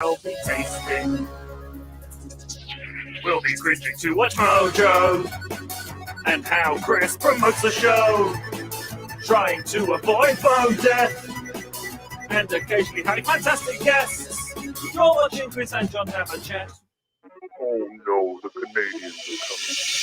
I'll be tasting. We'll be cringing to watch Mojo and how Chris promotes the show, trying to avoid bone death and occasionally having fantastic guests. You're watching Chris and John have a chat. Oh no, the Canadians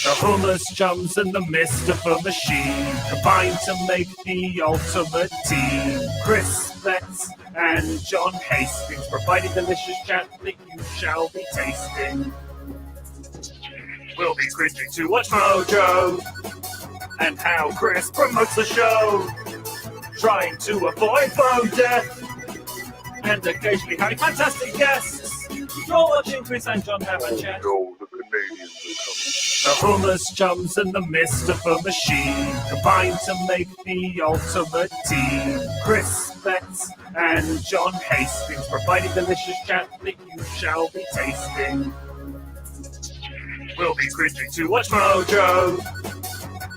are The coming. hummus chums and the Mr. Machine combine to make the ultimate team. Chris Betts and John Hastings providing delicious chat that you shall be tasting. We'll be cringing to watch Mojo and how Chris promotes the show, trying to avoid bone death and occasionally having fantastic guests. You're watching Chris and John have a chat. No, the Canadians are coming. The hummus chums and the Mr. Machine combine to make the ultimate team. Chris Betts and John Hastings providing delicious chat that you shall be tasting. We'll be cringing to watch Mojo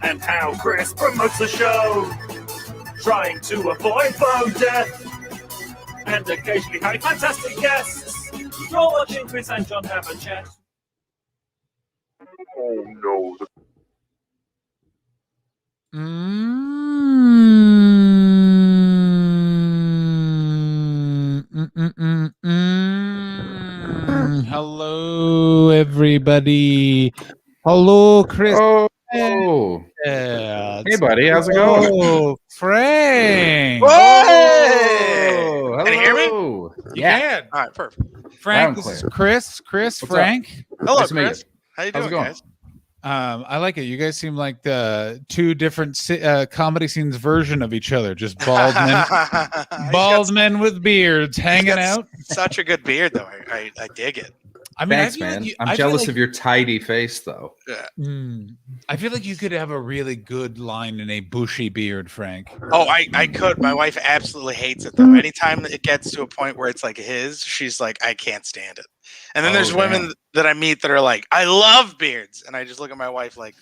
and how Chris promotes the show, trying to avoid bone death and occasionally having fantastic guests. You're watching Chris and John have a chat. Oh no, the Hello, everybody. Hello, Chris. Oh, Yeah, hey, buddy, how's it going? Oh, Frank. Oh, Can you hear me? hello. You Yeah. can. All right, perfect. Frank, Loud this and is clear. Chris. What's up? Frank. Hello, Nice to meet Chris. How you How's doing, it going? guys? I like it. You guys seem like the two different comedy scenes version of each other. Just bald men, He's bald men with beards hanging got out. Such a good beard, though. I dig it. I mean, Thanks, I feel man. like I'm jealous of your tidy face, though. I feel like you could have a really good line in a bushy beard, Frank. Oh, I could. My wife absolutely hates it, though. Anytime it gets to a point where it's like his, she's like, I can't stand it. And then Oh, there's women damn. that I meet that are like, I love beards. And I just look at my wife like,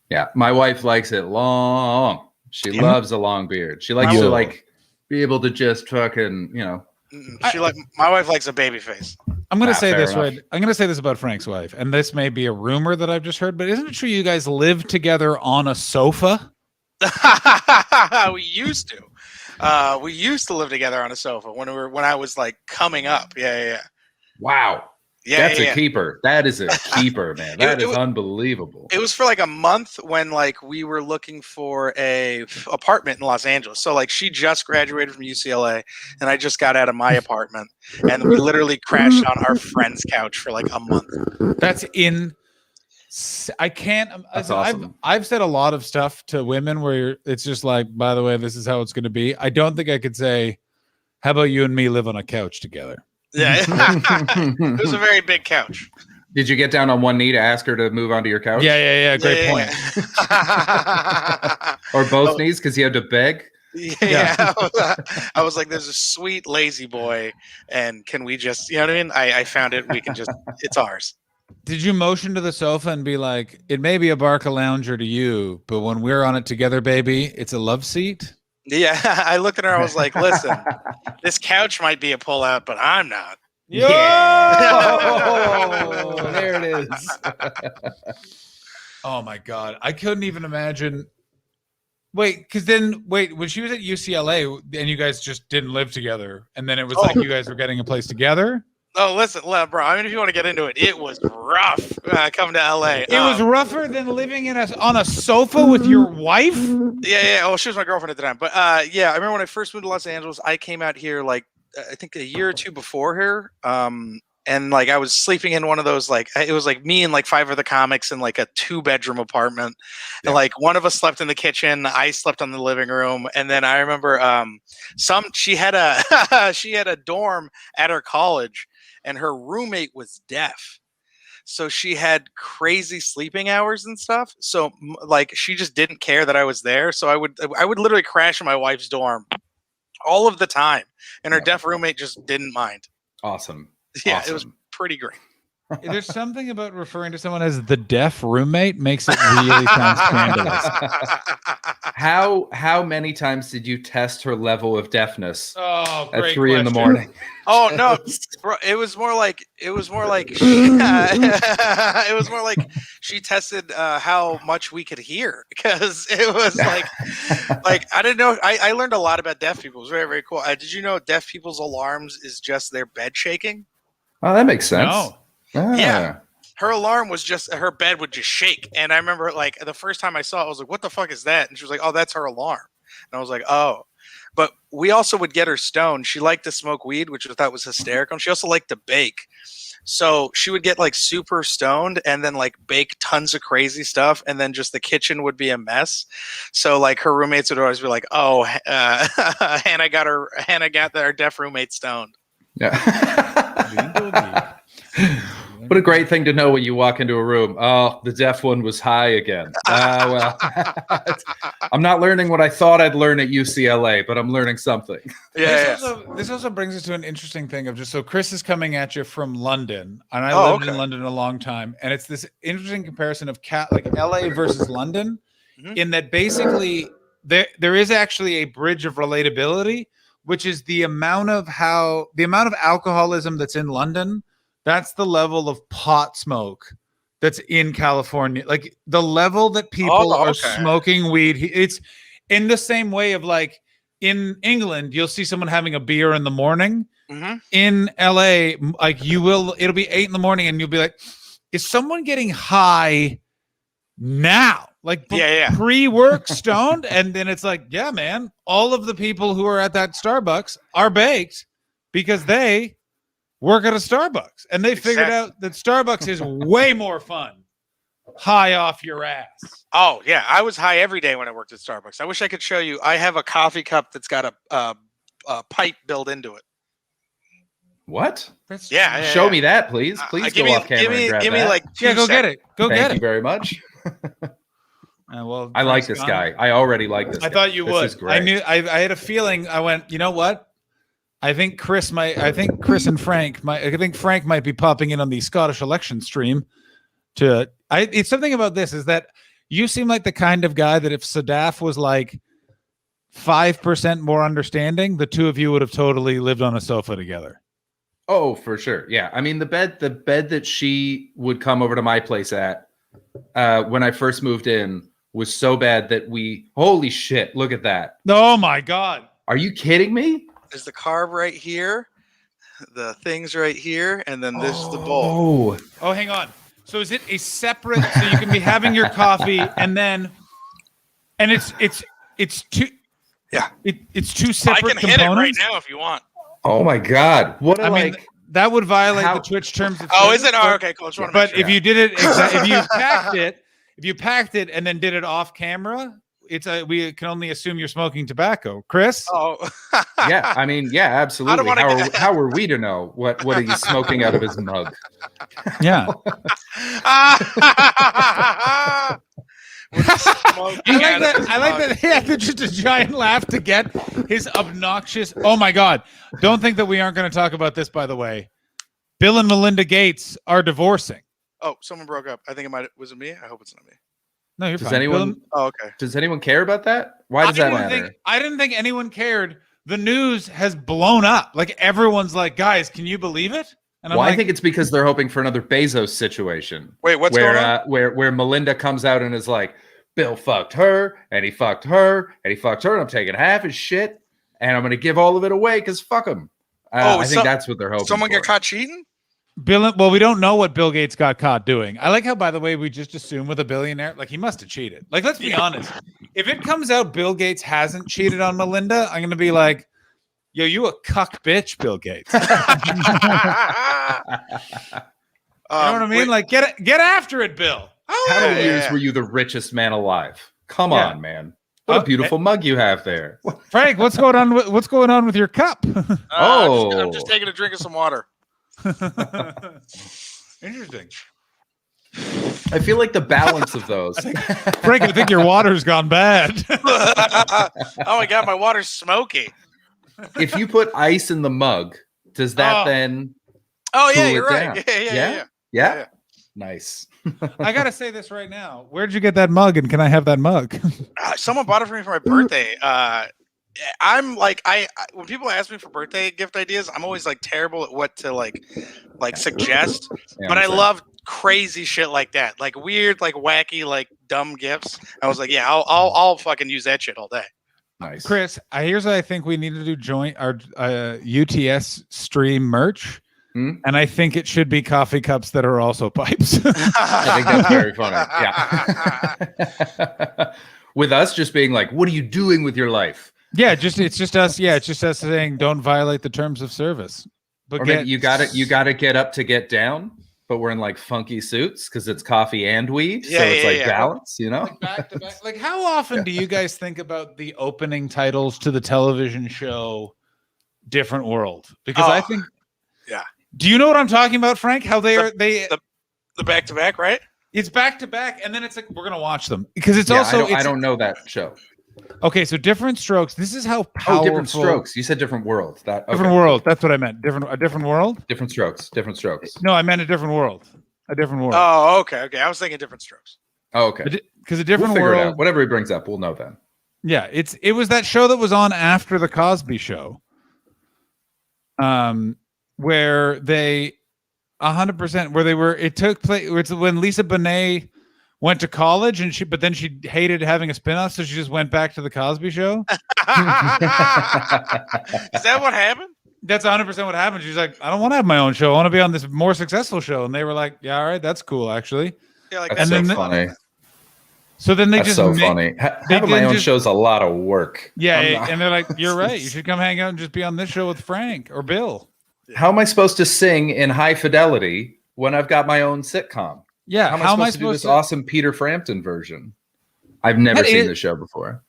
Yeah, my wife likes it long. She Yeah. loves a long beard. She likes Yeah. to like be able to just fucking, my wife likes a baby face. I'm going to Ah, say fair this enough. way. I'm going to say this about Frank's wife, and this may be a rumor that I've just heard, but isn't it true you guys live together on a sofa? We used to. We used to live together on a sofa when I was like coming up. Yeah. wow. Yeah, That's yeah. a keeper. That is a keeper, man. That is unbelievable. It was for like a month when like we were looking for a apartment in Los Angeles. So like she just graduated from UCLA and I just got out of my apartment and we literally crashed on our friend's couch for like a month. That's in. I can't. That's awesome. I've said a lot of stuff to women where it's just like, by the way, this is how it's going to be. I don't think I could say, how about you and me live on a couch together? Yeah. It was a very big couch. Did you get down on one knee to ask her to move onto your couch? Yeah. Great point. Or both knees because you had to beg? Yeah. I was like, there's a sweet lazy boy and can we just, you know what I mean? I found it. We can just, it's ours. Did you motion to the sofa and be like, it may be a Barca lounger to you, but when we're on it together, baby, it's a love seat? Yeah. I looked at her. I was like, listen, this couch might be a pullout, but I'm not. Oh, there it is. Oh my God. I couldn't even imagine. Wait, when she was at UCLA and you guys just didn't live together, and then it was like you guys were getting a place together? Oh, listen, bro. I mean, if you want to get into it, it was rough coming to LA. It was rougher than living on a sofa with your wife? Yeah. Oh, she was my girlfriend at the time. But yeah, I remember when I first moved to Los Angeles, I came out here like I think a year or two before her. And like I was sleeping in one of those, like it was like me and like 5 other comics in like a 2-bedroom apartment. And like one of us slept in the kitchen, I slept on the living room. And then I remember she had a dorm at her college and her roommate was deaf. So she had crazy sleeping hours and stuff. So like she just didn't care that I was there. So I would literally crash in my wife's dorm all of the time. And her deaf roommate just didn't mind. Awesome. Yeah, Awesome. It was pretty great. There's something about referring to someone as the deaf roommate makes it really sound scandalous. How many times did you test her level of deafness Oh, at great 3 in the question. morning? Oh no, bro! It was more like it was more like she tested how much we could hear, because it was like I didn't know. I learned a lot about deaf people. It was very, very cool. Did you know deaf people's alarms is just their bed shaking? Oh, that makes sense. No. Yeah. Her alarm was just her bed would just shake, and I remember like the first time I saw it, I was like, "What the fuck is that?" And she was like, "Oh, that's her alarm." And I was like, "Oh." But we also would get her stoned. She liked to smoke weed, which I thought was hysterical. And she also liked to bake. So she would get like super stoned and then like bake tons of crazy stuff. And then just the kitchen would be a mess. So like her roommates would always be like, "Oh, Hannah got our deaf roommate stoned." Yeah. What a great thing to know when you walk into a room. Oh, the deaf one was high again. Well, I'm not learning what I thought I'd learn at UCLA, but I'm learning something. Yeah. This also brings us to an interesting thing of just so Chris is coming at you from London, and I lived in London a long time, and it's this interesting comparison of like LA versus London, in that basically there is actually a bridge of relatability, which is the amount of alcoholism that's in London. That's the level of pot smoke that's in California. Like the level that people are smoking weed. It's in the same way of like in England, you'll see someone having a beer in the morning. In LA, like it'll be 8 in the morning and you'll be like, is someone getting high now? Like pre-work stoned? And then it's like, yeah, man, all of the people who are at that Starbucks are baked because they work at a Starbucks, and they figured out that Starbucks is way more fun high off your ass. Oh yeah, I was high every day when I worked at Starbucks. I wish I could show you. I have a coffee cup that's got a pipe built into it. What? Yeah. Show me that, please. Please go off camera and grab give me that. like go get it. Thank you very much. Well, I like this guy. I already like this guy. I thought you would. This is great. I knew. I had a feeling. I went, you know what? I think Chris and Frank might be popping in on the Scottish election stream. It's something about this is that you seem like the kind of guy that if Sadaf was like 5% more understanding, the two of you would have totally lived on a sofa together. Oh, for sure. Yeah. I mean, the bed that she would come over to my place at when I first moved in was so bad that holy shit, look at that. Oh my God. Are you kidding me? There's the carb right here, the things right here, and then this is the bowl. Oh, hang on. So is it a separate? So you can be having your coffee, and it's two. Yeah, it's two separate I can components. hit it right now if you want. Oh my God! What? I mean, that would violate the Twitch terms. Of is it? Oh, okay, cool. But if you did it, if you packed it and then did it off camera. We can only assume you're smoking tobacco, Chris. Oh, yeah. I mean, yeah, absolutely. How are we to know what he's smoking out of his mug? Yeah. I like that. He had just a giant laugh to get his obnoxious. Oh my God! Don't think that we aren't going to talk about this. By the way, Bill and Melinda Gates are divorcing. Oh, someone broke up. I think was it me? I hope it's not me. No, you're does fine. Anyone? Okay. Does anyone care about that? Why does that matter? I didn't think anyone cared. The news has blown up. Like everyone's like, guys, can you believe it? And I think it's because they're hoping for another Bezos situation. Wait, what's going on? Where Melinda comes out and is like, Bill fucked her, and he fucked her, and he fucked her, and I'm taking half his shit, and I'm going to give all of it away because fuck him. I think that's what they're hoping. Someone for. get caught cheating? Well, we don't know what Bill Gates got caught doing. I like how, by the way, we just assume with a billionaire, like he must have cheated. Like, let's be honest. If it comes out Bill Gates hasn't cheated on Melinda, I'm going to be like, yo, you a cuck bitch, Bill Gates. You know what I mean? Like, get after it, Bill. How many years were you the richest man alive? Come on, man. What a beautiful mug you have there. Frank, what's going on with your cup? I'm just taking a drink of some water. Interesting. I feel like the balance of those. Frank, I think your water's gone bad. Oh my God, my water's smoky. If you put ice in the mug, does that then? Oh yeah, you're right. Yeah. Yeah. Nice. I gotta say this right now. Where'd you get that mug, and can I have that mug? Someone bought it for me for my birthday. I'm like, when people ask me for birthday gift ideas, I'm always like terrible at what to like suggest. Yeah, But I I'm saying. love crazy shit like that, like weird, like wacky, like dumb gifts. I was like, yeah, I'll fucking use that shit all day. Nice. Chris, here's what I think we need to do: joint our UTS stream merch. Hmm? And I think it should be coffee cups that are also pipes. I think that's very funny. Yeah. With us just being like, what are you doing with your life? Yeah, it's just us. Yeah, it's just us saying don't violate the terms of service. But Or maybe you gotta get up to get down, but we're in like funky suits because it's coffee and weed. Yeah, so it's yeah, like yeah. balance, you know? like back to back. Like, how often do you guys think about the opening titles to the television show Different World? Because I think, yeah. Do you know what I'm talking about, Frank? How the back to back, right? It's back to back, and then it's like we're gonna watch them because it's Yeah, also I don't know that show. Okay, so Different Strokes. This is how powerful. Oh, Different Strokes. You said Different World. Different World. That's what I meant. A different world. Different Strokes. Different Strokes. No, I meant a different world. A different world. Oh, okay. I was thinking Different Strokes. Oh, okay. Because a different We'll figure it world. out. Whatever he brings up, we'll know then. Yeah, it was that show that was on after the Cosby Show. Where they 100% where they were. It took place. It's when Lisa Bonet went to college but then she hated having a spinoff, so she just went back to the Cosby Show. Is that what happened? That's 100% what happened. She's like, I don't want to have my own show. I want to be on this more successful show. And they were like, yeah, all right, that's cool, actually. Yeah, like That's and so then funny. So then they That's just so funny. Having my own show's a lot of work. Yeah, I'm not- and they're like, you're right. You should come hang out and just be on this show with Frank or Bill. How am I supposed to sing in high fidelity when I've got my own sitcom? Yeah, How am I supposed to do this awesome Peter Frampton version? I've never seen the show before.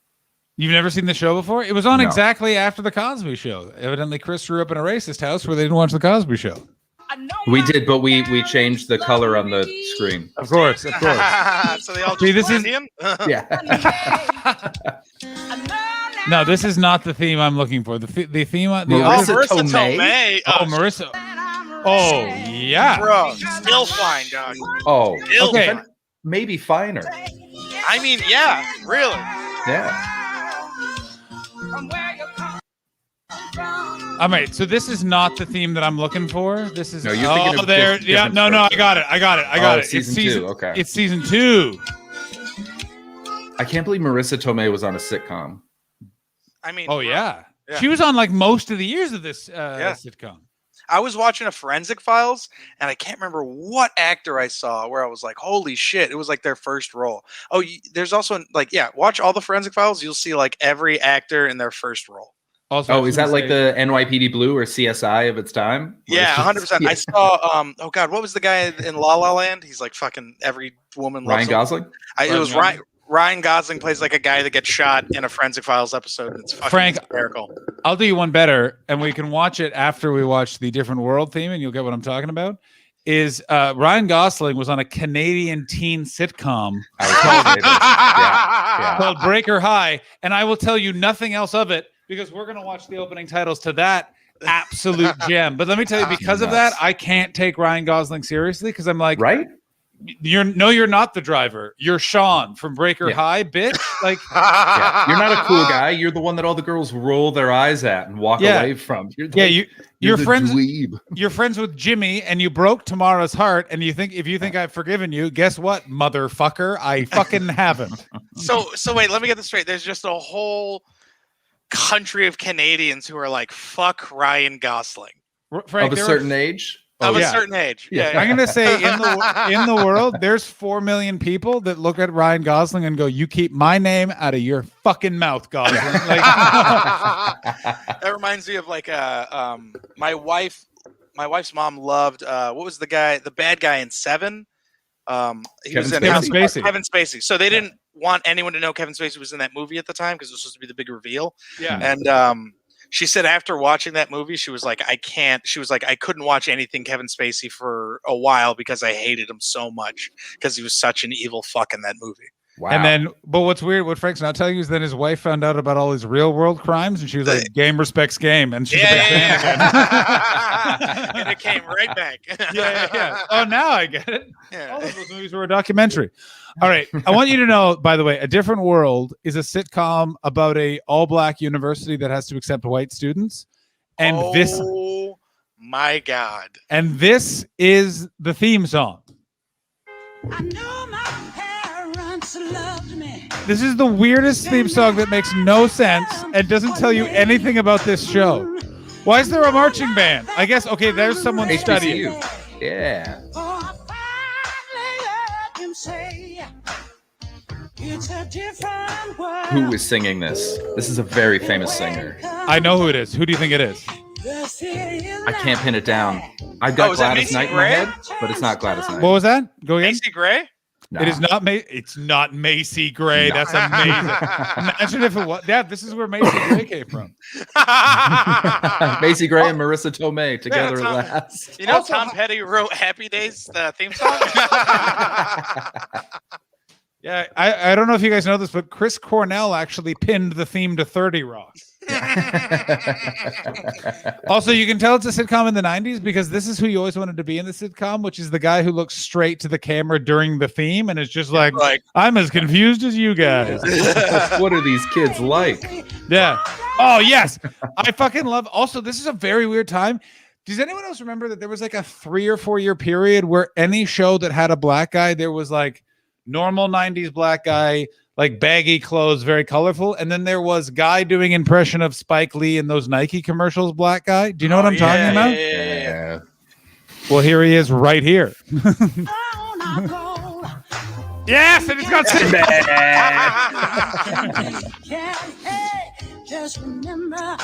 You've never seen the show before? It was on No. exactly after the Cosby Show. Evidently, Chris grew up in a racist house where they didn't watch the Cosby Show. We did, but we changed the color on the screen. Of course. So they all just See, this is- Indian? Yeah. No, this is not the theme I'm looking for. The theme. Marissa Tomei? Marissa. Oh, yeah. Bro, still fine, dog. Oh, Still okay. fine. Maybe finer. I mean, yeah, really. Yeah. All right, so this is not the theme that I'm looking for. This is No, you're thinking of there. Yeah, different no, I structure. got it. I got it. Season 2, okay. It's season 2. I can't believe Marissa Tomei was on a sitcom. I mean, Oh bro. yeah. Yeah. She was on like most of the years of this sitcom. I was watching a Forensic Files, and I can't remember what actor I saw where I was like, holy shit, it was like their first role. Oh, there's also like, yeah, watch all the Forensic Files. You'll see like every actor in their first role. Also, I Oh, was is that gonna like say- the NYPD Blue or CSI of its time? Yeah, 100%. Yeah. I saw, oh God, what was the guy in La La Land? He's like fucking every woman loves Ryan him. Gosling? It was Ryan Ryan Gosling plays like a guy that gets shot in a Forensic Files episode. And it's fucking Frank, hysterical. I'll do you one better, and we can watch it after we watch the Different World theme, and you'll get what I'm talking about. Is Ryan Gosling was on a Canadian teen sitcom I was gonna say this. Yeah. called Breaker High, and I will tell you nothing else of it because we're going to watch the opening titles to that absolute gem. But let me tell you, because of that, I can't take Ryan Gosling seriously because I'm like, Right? you're not the driver. You're Sean from Breaker Yeah. High, bitch. Like, Yeah. You're not a cool guy. You're the one that all the girls roll their eyes at and walk Yeah. away from. You're yeah, like, you're the friends. dweeb. You're friends with Jimmy, and you broke Tamara's heart. And if you think I've forgiven you, guess what, motherfucker? I fucking haven't. So wait, let me get this straight. There's just a whole country of Canadians who are like, fuck Ryan Gosling. Frank, Of a there are- certain age? Of a yeah. certain age. Yeah. Yeah. I'm gonna say in the world, there's 4 million people that look at Ryan Gosling and go, "You keep my name out of your fucking mouth, Gosling." Like, That reminds me of like my wife's mom loved what was the bad guy in Seven? He was in Kevin Spacey. Kevin Spacey. So they didn't want anyone to know Kevin Spacey was in that movie at the time because it was supposed to be the big reveal. yeah. And she said after watching that movie, she was like, I couldn't watch anything Kevin Spacey for a while because I hated him so much because he was such an evil fuck in that movie. Wow. And then, but what's weird, what Frank's not telling you is then his wife found out about all these real world crimes, and she was like, "Game respects game," and she's a big fan again. And it came right back. Yeah. Oh, now I get it. Yeah. All of those movies were a documentary. All right, I want you to know, by the way, A Different World is a sitcom about a all-black university that has to accept white students, and Oh my God! and this is the theme song. I know my parents loved me. This is the weirdest theme song that makes no sense and doesn't tell you anything about this show. Why is there a marching band? I guess, okay, there's someone studying. HBCU. Yeah. Oh, I finally heard him say, it's a different world. Who is singing this? This is a very famous singer. I know who it is. Who do you think it is? I can't pin it down. I've got Oh, is that Gladys Macy Knight in my Gray? head, but it's not Gladys Knight. What was that? Go again. Macy Gray? Nah. It is not It's not Macy Gray. No. That's amazing. Imagine if it was. Yeah, this is where Macy Gray came from. Macy Gray and Marissa Tomei together Tom- at last. You know, Tom Petty wrote "Happy Days" the theme song. Yeah, I don't know if you guys know this, but Chris Cornell actually pinned the theme to 30 Rock. Also, you can tell it's a sitcom in the 90s because this is who you always wanted to be in the sitcom, which is the guy who looks straight to the camera during the theme and is just like, I'm as confused as you guys. What are these kids like? Yeah. Oh, yes. I fucking love. Also, this is a very weird time. Does anyone else remember that there was like a 3 or 4 year period where any show that had a black guy, there was like normal 90s black guy, like baggy clothes, very colorful. And then there was guy doing impression of Spike Lee in those Nike commercials, black guy. Do you know what I'm talking about? Yeah. Well, here he is right here. Yes, and it's got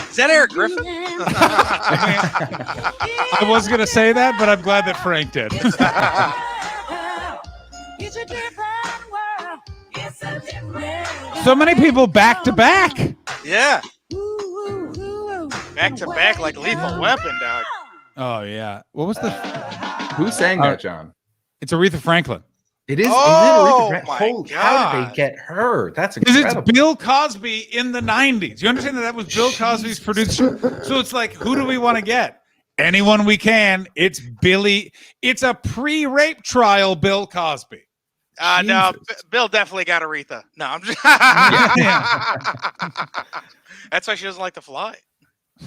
Is that Eric Griffin? I was going to say that, but I'm glad that Frank did. So many people back to back. Yeah. Back to back like Lethal Weapon, dog. Oh, yeah. What was the... Who sang that, John? It's Aretha Franklin. It is. Oh, Aretha my Franklin. How did God. they get her? That's Because incredible. it's Bill Cosby in the 90s. You understand that was Bill Cosby's producer? So it's like, who do we want to get? Anyone we can. It's Billy. It's a pre-rape trial Bill Cosby. No, Bill definitely got Aretha. No, I'm just. That's why she doesn't like to fly.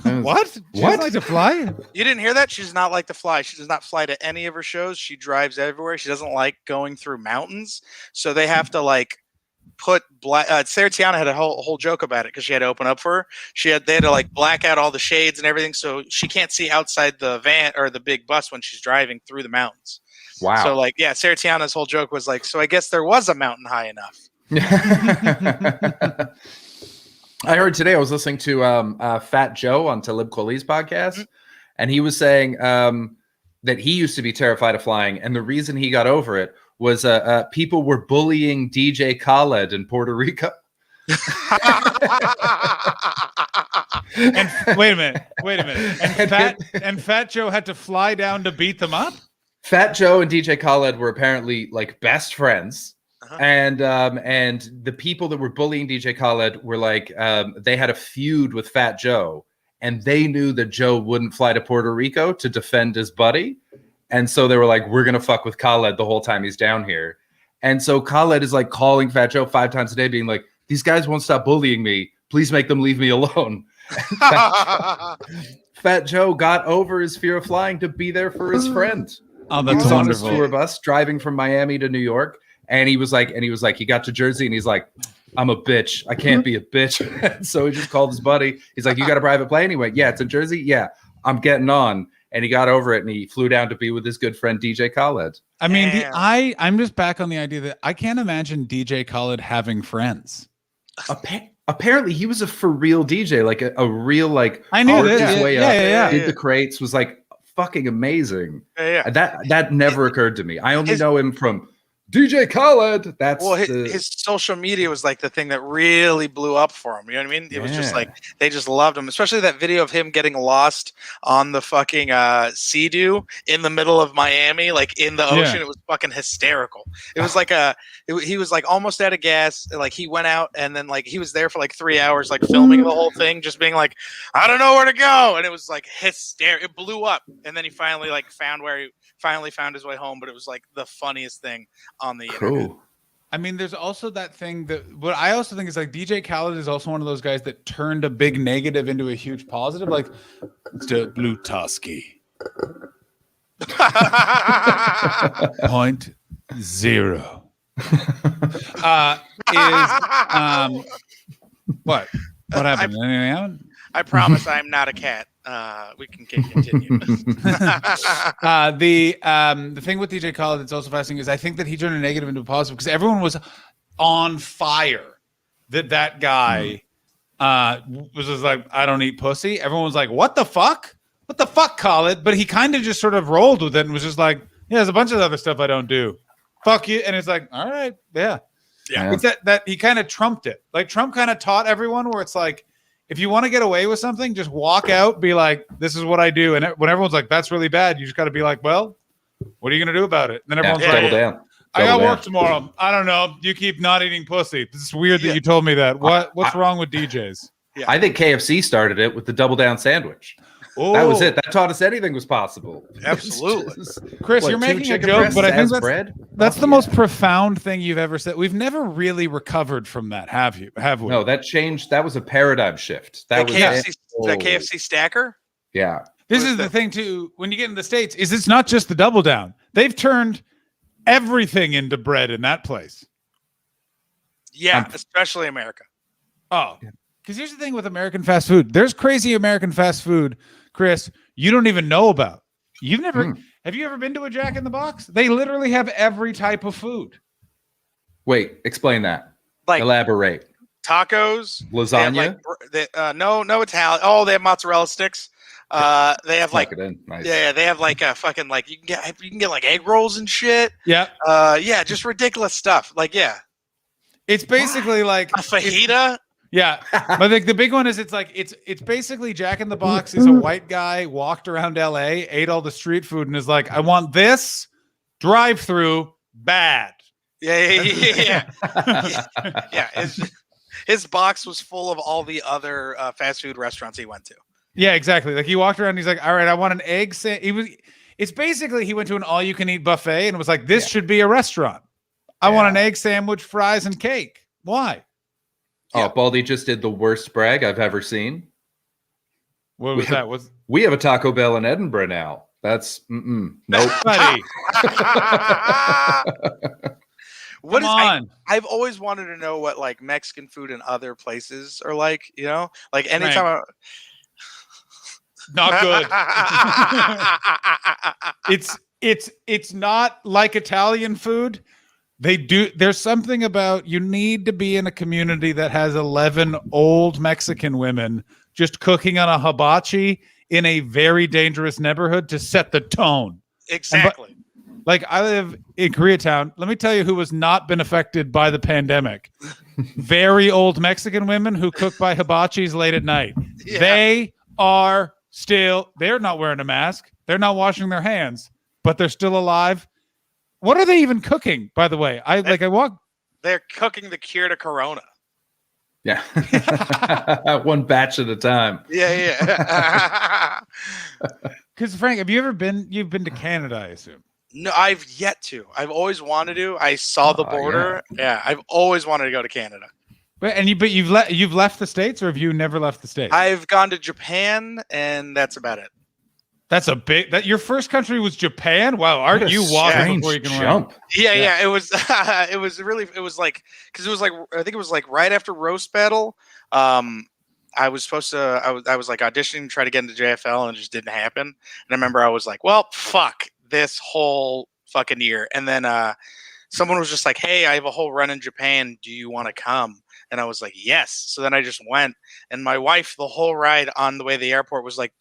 What? She doesn't like to fly? You didn't hear that? She does not like to fly. She does not fly to any of her shows. She drives everywhere. She doesn't like going through mountains. So they have to like put black. Sarah Tiana had a whole joke about it because she had to open up for her. They had to like black out all the shades and everything, so she can't see outside the van or the big bus when she's driving through the mountains. Wow. So like, yeah, Sarah Tiana's whole joke was like, so I guess there was a mountain high enough. I heard today, I was listening to Fat Joe on Talib Kweli's podcast, and he was saying that he used to be terrified of flying, and the reason he got over it was people were bullying DJ Khaled in Puerto Rico. And wait a minute. And Fat Joe had to fly down to beat them up? Fat Joe and DJ Khaled were apparently like best friends. And the people that were bullying DJ Khaled were like, they had a feud with Fat Joe, and they knew that Joe wouldn't fly to Puerto Rico to defend his buddy. And so they were like, we're going to fuck with Khaled the whole time he's down here. And so Khaled is like calling Fat Joe 5 times a day being like, these guys won't stop bullying me. Please make them leave me alone. Fat Joe got over his fear of flying to be there for his friend. Oh, He that's was on his wonderful. tour bus driving from Miami to New York. And he was like, he got to Jersey and he's like, I'm a bitch. I can't be a bitch. So he just called his buddy. He's like, you got a private plane? He went, yeah, it's in Jersey. Yeah, I'm getting on. And he got over it and he flew down to be with his good friend DJ Khaled. I mean, Damn. I'm just back on the idea that I can't imagine DJ Khaled having friends. Apparently he was a for real DJ, like a real like I knew artist this. way Yeah. up. Did the crates, was like fucking amazing. Yeah. That never occurred to me. I only know him from DJ Khaled. That's Well, his social media was like the thing that really blew up for him. You know what I mean? It was just like they just loved him, especially that video of him getting lost on the fucking Sea-Doo in the middle of Miami, like in the ocean. It was fucking hysterical. It was like he was like almost out of gas. Like he went out and then like he was there for like 3 hours, like filming the whole thing, just being like, I don't know where to go, and it was like hysterical. It blew up, and then he finally like found his way home. But it was like the funniest thing on the internet. I mean, there's also that thing that what I also think is like DJ Khaled is also one of those guys that turned a big negative into a huge positive. Like the Blue Tusky. 0.0 what happened? Anything happened? I promise I'm not a cat. We can continue. The thing with DJ Khaled that's also fascinating is I think that he turned a negative into a positive because everyone was on fire that guy was just like, I don't eat pussy. Everyone was like, what the fuck? What the fuck, Khaled? But he kind of just sort of rolled with it and was just like, yeah, there's a bunch of other stuff I don't do. Fuck you. And it's like, all right, yeah. It's that he kind of trumped it. Like Trump kind of taught everyone where it's like, if you want to get away with something, just walk out, be like, this is what I do. And when everyone's like, that's really bad, you just got to be like, well, what are you going to do about it? And then everyone's like, double down. I got work tomorrow. I don't know. You keep not eating pussy. This is weird that you told me that. What's wrong with DJs? I think KFC started it with the double down sandwich. Oh. That was it. That taught us anything was possible. Absolutely. Chris, you're making a joke, but I think that's the most profound thing you've ever said. We've never really recovered from that, have we? No, that changed. That was a paradigm shift. That was the KFC stacker? Yeah. This is the thing, too, when you get in the States, is it's not just the double down. They've turned everything into bread in that place. Yeah, especially America. Oh, because here's the thing with American fast food. There's crazy American fast food, Chris, you don't even know about. You've never have you ever been to a Jack in the Box? They literally have every type of food. Wait, explain that. Like elaborate. Tacos, lasagna. No Italian. Oh, they have mozzarella sticks. They have like nice. Yeah, they have like a fucking like you can get like egg rolls and shit. Yeah. Yeah, just ridiculous stuff. Like it's basically like a fajita. Yeah, but the big one is it's basically Jack in the Box is a white guy walked around LA, ate all the street food, and is like, I want this drive-through bad. Yeah. His box was full of all the other fast food restaurants he went to. Yeah, exactly. Like he walked around, and he's like, all right, I want an egg. It's basically he went to an all-you-can-eat buffet and was like, this should be a restaurant. I want an egg sandwich, fries, and cake. Why? Oh, Baldy just did the worst brag I've ever seen. What was that? We have a Taco Bell in Edinburgh now. That's nope. Buddy. Come on. I've always wanted to know what like Mexican food in other places are like. You know, like anytime. Not good. It's not like Italian food. There's something about you need to be in a community that has 11 old Mexican women just cooking on a hibachi in a very dangerous neighborhood to set the tone. Exactly. Like I live in Koreatown. Let me tell you who has not been affected by the pandemic. Very old Mexican women who cook by hibachis late at night. Yeah. They're not wearing a mask. They're not washing their hands, but they're still alive. What are they even cooking, by the way? They're cooking the cure to Corona. Yeah. One batch at a time. Yeah. Because Frank, you've been to Canada, I assume. No, I've yet to. I've always wanted to. I saw the border. Yeah, I've always wanted to go to Canada. But you've left the States, or have you never left the States? I've gone to Japan, and that's about it. That's your first country was Japan. Wow, aren't you walking before you can jump? Yeah. It was I think it was like right after roast battle. I was supposed to. I was like auditioning to try to get into JFL, and it just didn't happen. And I remember I was like, well, fuck this whole fucking year. And then someone was just like, hey, I have a whole run in Japan. Do you want to come? And I was like, yes. So then I just went, and my wife the whole ride on the way to the airport was like,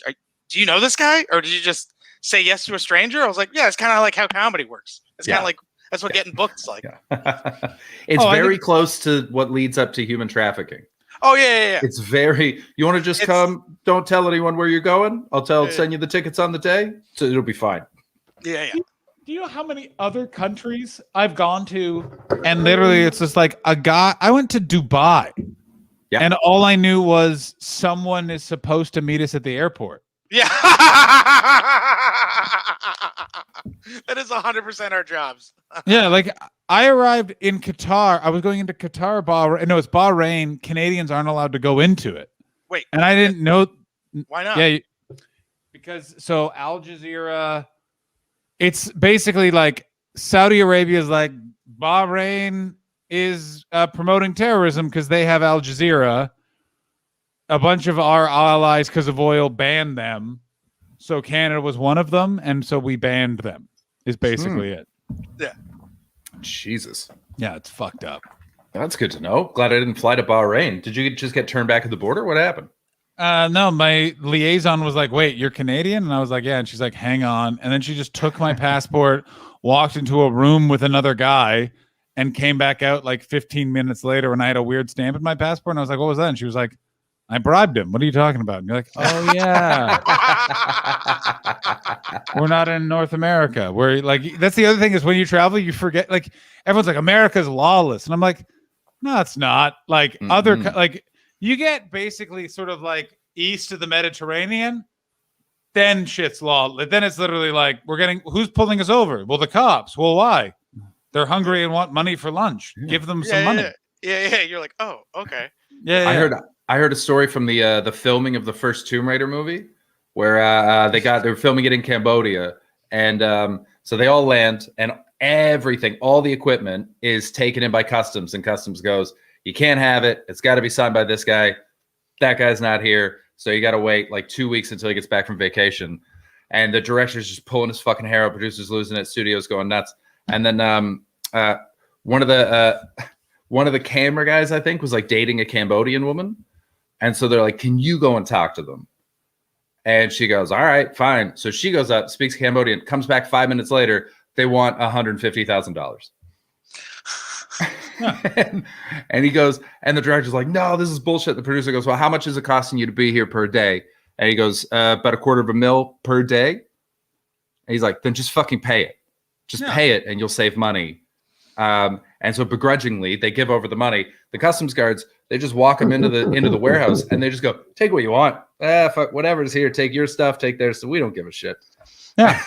do you know this guy, or did you just say yes to a stranger? I was like, yeah, it's kind of like how comedy works. It's kind of like That's what getting booked's like. It's Oh, I very close to what leads up to human trafficking. Oh yeah. It's very. You want to just come? Don't tell anyone where you're going. Send you the tickets on the day, so it'll be fine. Yeah. Do you know how many other countries I've gone to? And literally, it's just like a guy. I went to Dubai, and all I knew was someone is supposed to meet us at the airport. Yeah. That is 100% our jobs. Yeah, like I arrived in Qatar. I was going into Qatar, Bahrain. No, it's Bahrain. Canadians aren't allowed to go into it. Wait. And I didn't know. Why not? Yeah, because so Al Jazeera. It's basically like Saudi Arabia is like Bahrain is promoting terrorism because they have Al Jazeera. A bunch of our allies, because of oil, banned them. So Canada was one of them, and so we banned them. Is basically it. Yeah. Jesus. Yeah, it's fucked up. That's good to know. Glad I didn't fly to Bahrain. Did you just get turned back at the border? What happened? No, my liaison was like, "Wait, you're Canadian?" And I was like, "Yeah." And she's like, "Hang on." And then she just took my passport, walked into a room with another guy, and came back out like 15 minutes later when I had a weird stamp in my passport. And I was like, "What was that?" And she was like, "I bribed him. What are you talking about?" And you're like, "Oh yeah, we're not in North America. We're like, that's the other thing is when you travel, you forget. Like everyone's like, America's lawless, and I'm like, no, it's not. Like like you get basically sort of like east of the Mediterranean, then shit's lawless. Then it's literally like who's pulling us over? Well, the cops. Well, why? They're hungry and want money for lunch. Give them some money. Yeah. You're like, oh, okay. Yeah. I heard a story from the filming of the first Tomb Raider movie, where they were filming it in Cambodia, and so they all land, and everything, all the equipment is taken in by customs, and customs goes, "You can't have it. It's got to be signed by this guy. That guy's not here, so you got to wait like 2 weeks until he gets back from vacation." And the director's just pulling his fucking hair out, producers losing it, studios going nuts, and then one of the camera guys, I think, was like dating a Cambodian woman. And so they're like, "Can you go and talk to them?" And she goes, "All right, fine." So she goes up, speaks Cambodian, comes back 5 minutes later. They want $150,000. And he goes, and the director's like, "No, this is bullshit." The producer goes, "Well, how much is it costing you to be here per day?" And he goes, "About $250,000 per day." And he's like, "Then just fucking pay it. Just pay it and you'll save money." And so begrudgingly, they give over the money. The customs guards, they just walk them into the warehouse, and they just go, "Take what you want. Fuck, whatever's here. Take your stuff. Take theirs. So we don't give a shit." Yeah.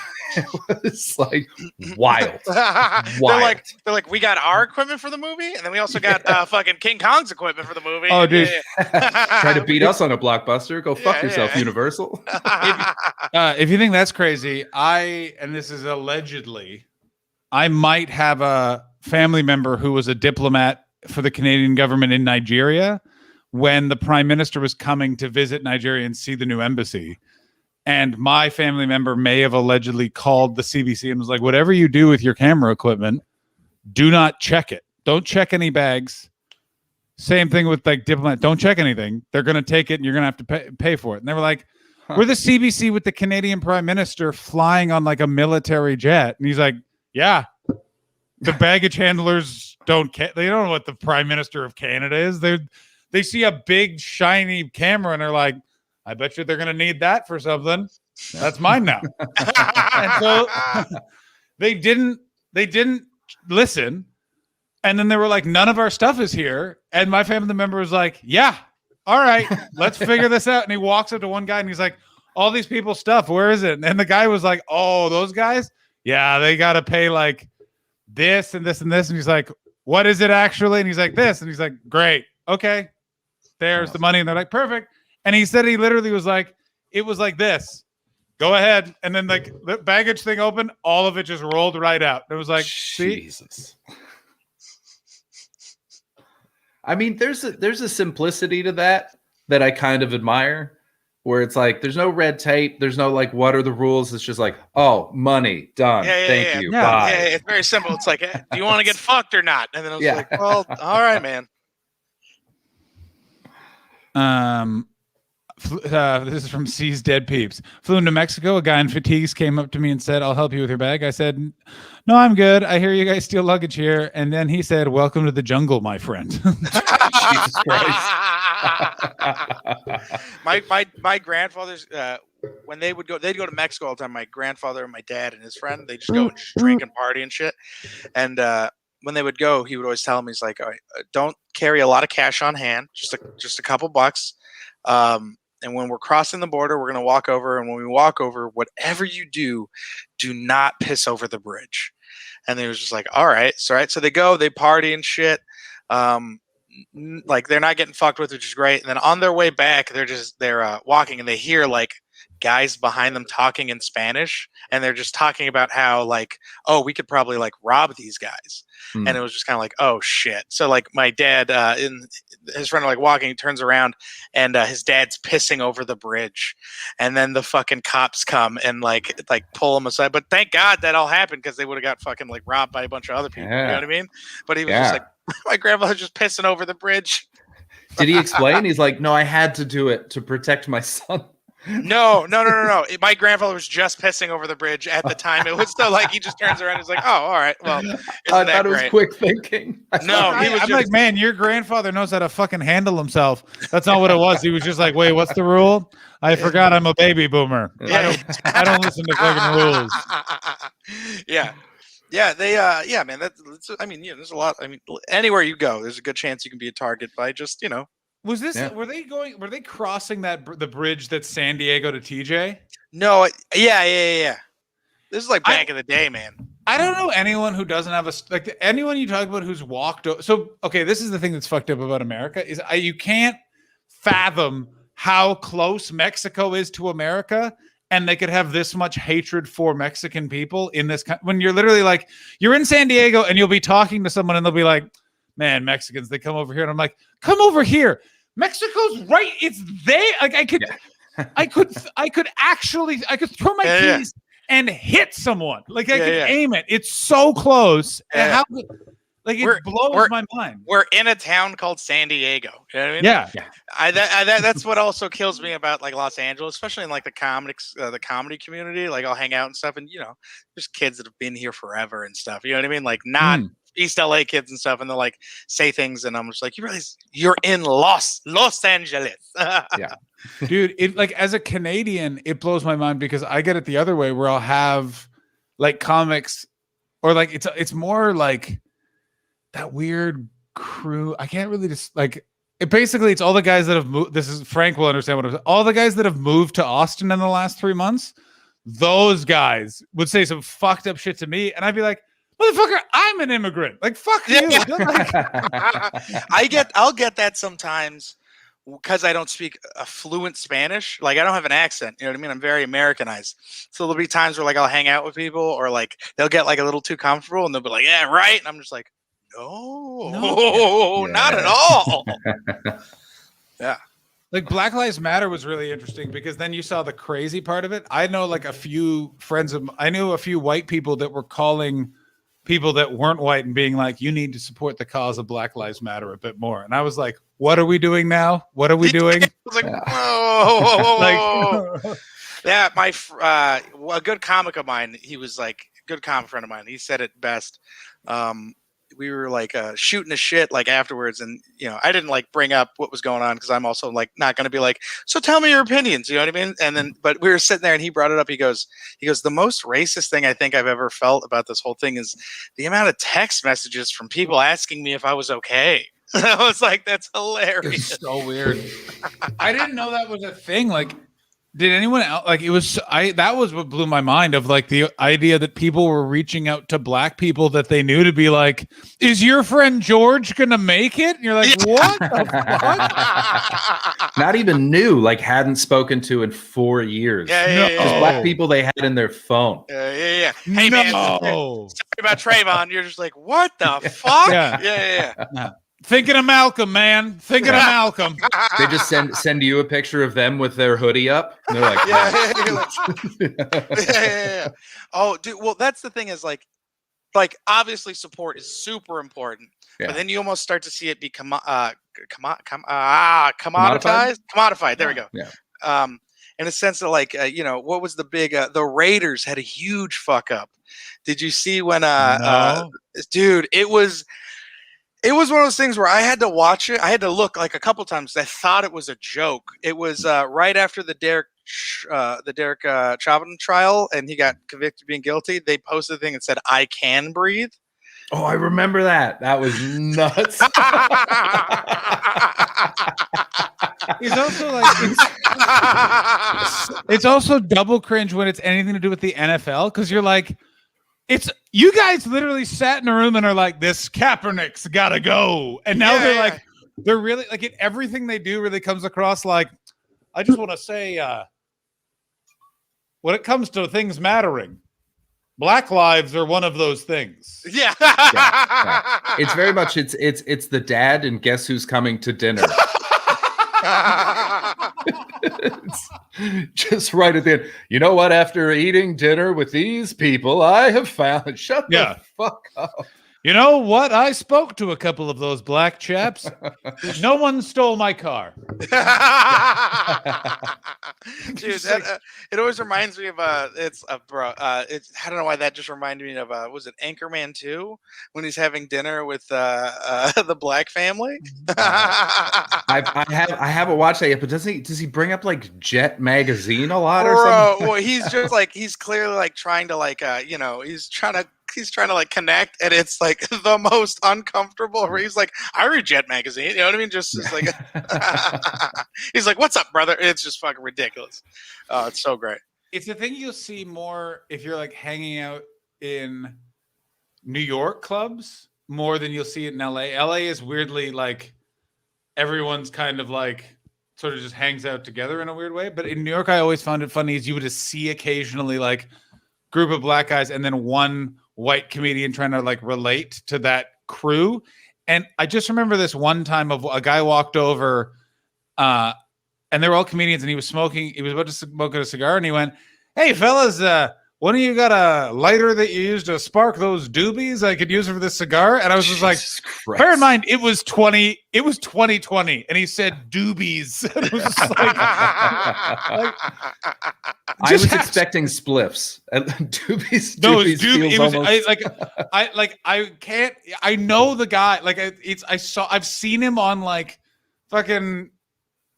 It's like wild. They're like, "We got our equipment for the movie, and then we also got fucking King Kong's equipment for the movie." Oh, dude. Try to beat us on a blockbuster. Go fuck yourself, Universal. If you think that's crazy, and this is allegedly, I might have a family member who was a diplomat for the Canadian government in Nigeria when the prime minister was coming to visit Nigeria and see the new embassy. And my family member may have allegedly called the CBC and was like, "Whatever you do with your camera equipment, do not check it. Don't check any bags." Same thing with like diplomat. Don't check anything. They're going to take it and you're going to have to pay for it. And they were like, "We're the CBC with the Canadian prime minister flying on like a military jet." And he's like, "Yeah, the baggage handlers don't care. They don't know what the prime minister of Canada is. They see a big shiny camera and they're like, I bet you they're going to need that for something. That's mine now." And so they didn't listen. And then they were like, "None of our stuff is here." And my family member was like, "Yeah, all right, let's figure this out." And he walks up to one guy and he's like, "All these people's stuff, where is it?" And the guy was like, "Oh, those guys? Yeah, they got to pay like this and this and this." And he's like, "What is it actually?" And he's like, "This." And he's like, "Great. Okay. There's the money." And they're like, "Perfect." And he said he literally was like, "It was like this. Go ahead." And then like the baggage thing opened, all of it just rolled right out. It was like, Jesus. I mean, there's a simplicity to that I kind of admire, where it's like there's no red tape, there's no like what are the rules. It's just like, oh, money, done. Thank you. Bye. Yeah, it's very simple. It's like, do you want to get fucked or not? And then I was like, well, all right, man. This is from C's Dead Peeps. Flew into Mexico. A guy in fatigues came up to me and said, "I'll help you with your bag." I said, "No, I'm good. I hear you guys steal luggage here." And then he said, "Welcome to the jungle, my friend." Jesus Christ. my grandfathers when they'd go to Mexico all the time. My grandfather and my dad and his friend, they just go and just drink and party and shit. And when they would go, he would always tell me, he's like, "All right, don't carry a lot of cash on hand, just a couple bucks. And when we're crossing the border, we're gonna walk over. And when we walk over, whatever you do not piss over the bridge." And they was just like, "All right, so they go, they party and shit. Like they're not getting fucked with, which is great. And then on their way back, they're walking and they hear like guys behind them talking in Spanish, and they're just talking about how like, oh, we could probably like rob these guys." And it was just kind of like, oh shit. So like my dad and his friend are like walking, turns around, and his dad's pissing over the bridge, and then the fucking cops come and like pull him aside. But thank God that all happened, because they would have got fucking like robbed by a bunch of other people. You know what I mean? But he was just like, my grandfather's just pissing over the bridge. Did he explain? He's like, "No, I had to do it to protect my son." No. My grandfather was just pissing over the bridge at the time. It was still like he just turns around and is like, "Oh, all right. Well, I thought it was quick thinking. No, he was I'm like, man, your grandfather knows how to fucking handle himself. That's not what it was. He was just like, wait, what's the rule? I forgot I'm a baby boomer. I don't listen to fucking rules. Yeah. Yeah, man. I mean, there's a lot. I mean, anywhere you go, there's a good chance you can be a target by just, Was this? Were they crossing the bridge that's San Diego to TJ? No. Yeah. This is like back in the day, man. I don't know anyone who doesn't have anyone you talk about who's walked. So okay, this is the thing that's fucked up about America is you can't fathom how close Mexico is to America. And they could have this much hatred for Mexican people in this when you're literally like, you're in San Diego and you'll be talking to someone and they'll be like, "Man, Mexicans, they come over here." And I'm like, "Come over here. Mexico's right. It's there." Like I could throw my keys and hit someone. Like I could aim it. It's so close. And how it blows my mind. We're in a town called San Diego. You know what I mean? Yeah. That's what also kills me about like Los Angeles, especially in like the comedy community. Like I'll hang out and stuff, and there's kids that have been here forever and stuff. You know what I mean? Like not East LA kids and stuff, and they'll like say things, and I'm just like, you realize you're in Los Angeles? Yeah. Dude, it like as a Canadian, it blows my mind because I get it the other way where I'll have like comics or like it's more like that weird crew. I can't really just like it. Basically, it's all the guys that have moved. This is Frank will understand what I'm saying. All the guys that have moved to Austin in the last 3 months. Those guys would say some fucked up shit to me, and I'd be like, "Motherfucker, I'm an immigrant. Like, fuck you." I'll get that sometimes because I don't speak a fluent Spanish. Like I don't have an accent. You know what I mean? I'm very Americanized. So there'll be times where like I'll hang out with people, or like they'll get like a little too comfortable, and they'll be like, "Yeah, right," and I'm just like, No, not at all. Yeah. Like Black Lives Matter was really interesting because then you saw the crazy part of it. I know like a few I knew a few white people that were calling people that weren't white and being like, "You need to support the cause of Black Lives Matter a bit more." And I was like, "What are we doing now? What are we doing?" I was like, whoa. Like, yeah, a good comic of mine, he was like, good comic friend of mine, he said it best. We were like shooting the shit like afterwards, and I didn't like bring up what was going on because I'm also like not going to be like, "So tell me your opinions," you know what I mean? And then but we were sitting there and he brought it up. He goes, "The most racist thing I think I've ever felt about this whole thing is the amount of text messages from people asking me if I was okay." I was like, that's hilarious. It's so weird. I didn't know that was a thing. Like, did anyone else like it was? That was what blew my mind of like the idea that people were reaching out to black people that they knew to be like, "Is your friend George gonna make it?" And you're like, "What the fuck?" Not even new, like hadn't spoken to in 4 years. Yeah. Black people they had in their phone. Yeah. Hey man, sorry about Trayvon. You're just like, what the fuck? Yeah. Thinking of Malcolm, man. Thinking of Malcolm. They just send you a picture of them with their hoodie up. And they're like, yeah. Oh, dude. Well, that's the thing is like obviously support is super important, but then you almost start to see it be commoditized. Commodified. There we go. Yeah. In a sense that, like, what was the big? The Raiders had a huge fuck up. Did you see when? No. Dude, it was one of those things where I had to watch it. I had to look like a couple times. I thought it was a joke. It was right after the Derek Chauvin trial, and he got convicted of being guilty. They posted a thing and said, "I can breathe." Oh, I remember that. That was nuts. It's also like it's also double cringe when it's anything to do with the NFL, because you're like, you guys literally sat in a room and are like, this Kaepernick's gotta go, and now they're really like everything they do really comes across like, I just want to say, when it comes to things mattering, Black lives are one of those things. Yeah. It's very much it's the dad and Guess Who's Coming to Dinner. It's just right at the end. You know what? After eating dinner with these people, I have found. Shut the fuck up. You know what? I spoke to a couple of those black chaps. No one stole my car. Dude, it always reminds me of I don't know why that just reminded me of was it Anchorman 2 when he's having dinner with the black family? I haven't watched that yet, but does he bring up like Jet magazine a lot or something? Well, he's just like, he's clearly like trying to like he's trying to like connect, and it's like the most uncomfortable where he's like, I read Jet magazine, you know what I mean? Just like he's like, what's up, brother? It's just fucking ridiculous. It's so great. It's the thing you'll see more if you're like hanging out in New York clubs more than you'll see it in LA. LA is weirdly like everyone's kind of like sort of just hangs out together in a weird way. But in New York, I always found it funny is you would just see occasionally like group of black guys and then one white comedian trying to like relate to that crew. And I just remember this one time of a guy walked over and they were all comedians and he was about to smoke a cigar and he went, hey fellas, one of you got a lighter that you use to spark those doobies I could use for this cigar? And I was just like, bear in mind, it was 2020 and he said doobies. And it was just like, I was expecting spliffs. Doobies. No, doobies it was almost... I know the guy. Like I've seen him on like fucking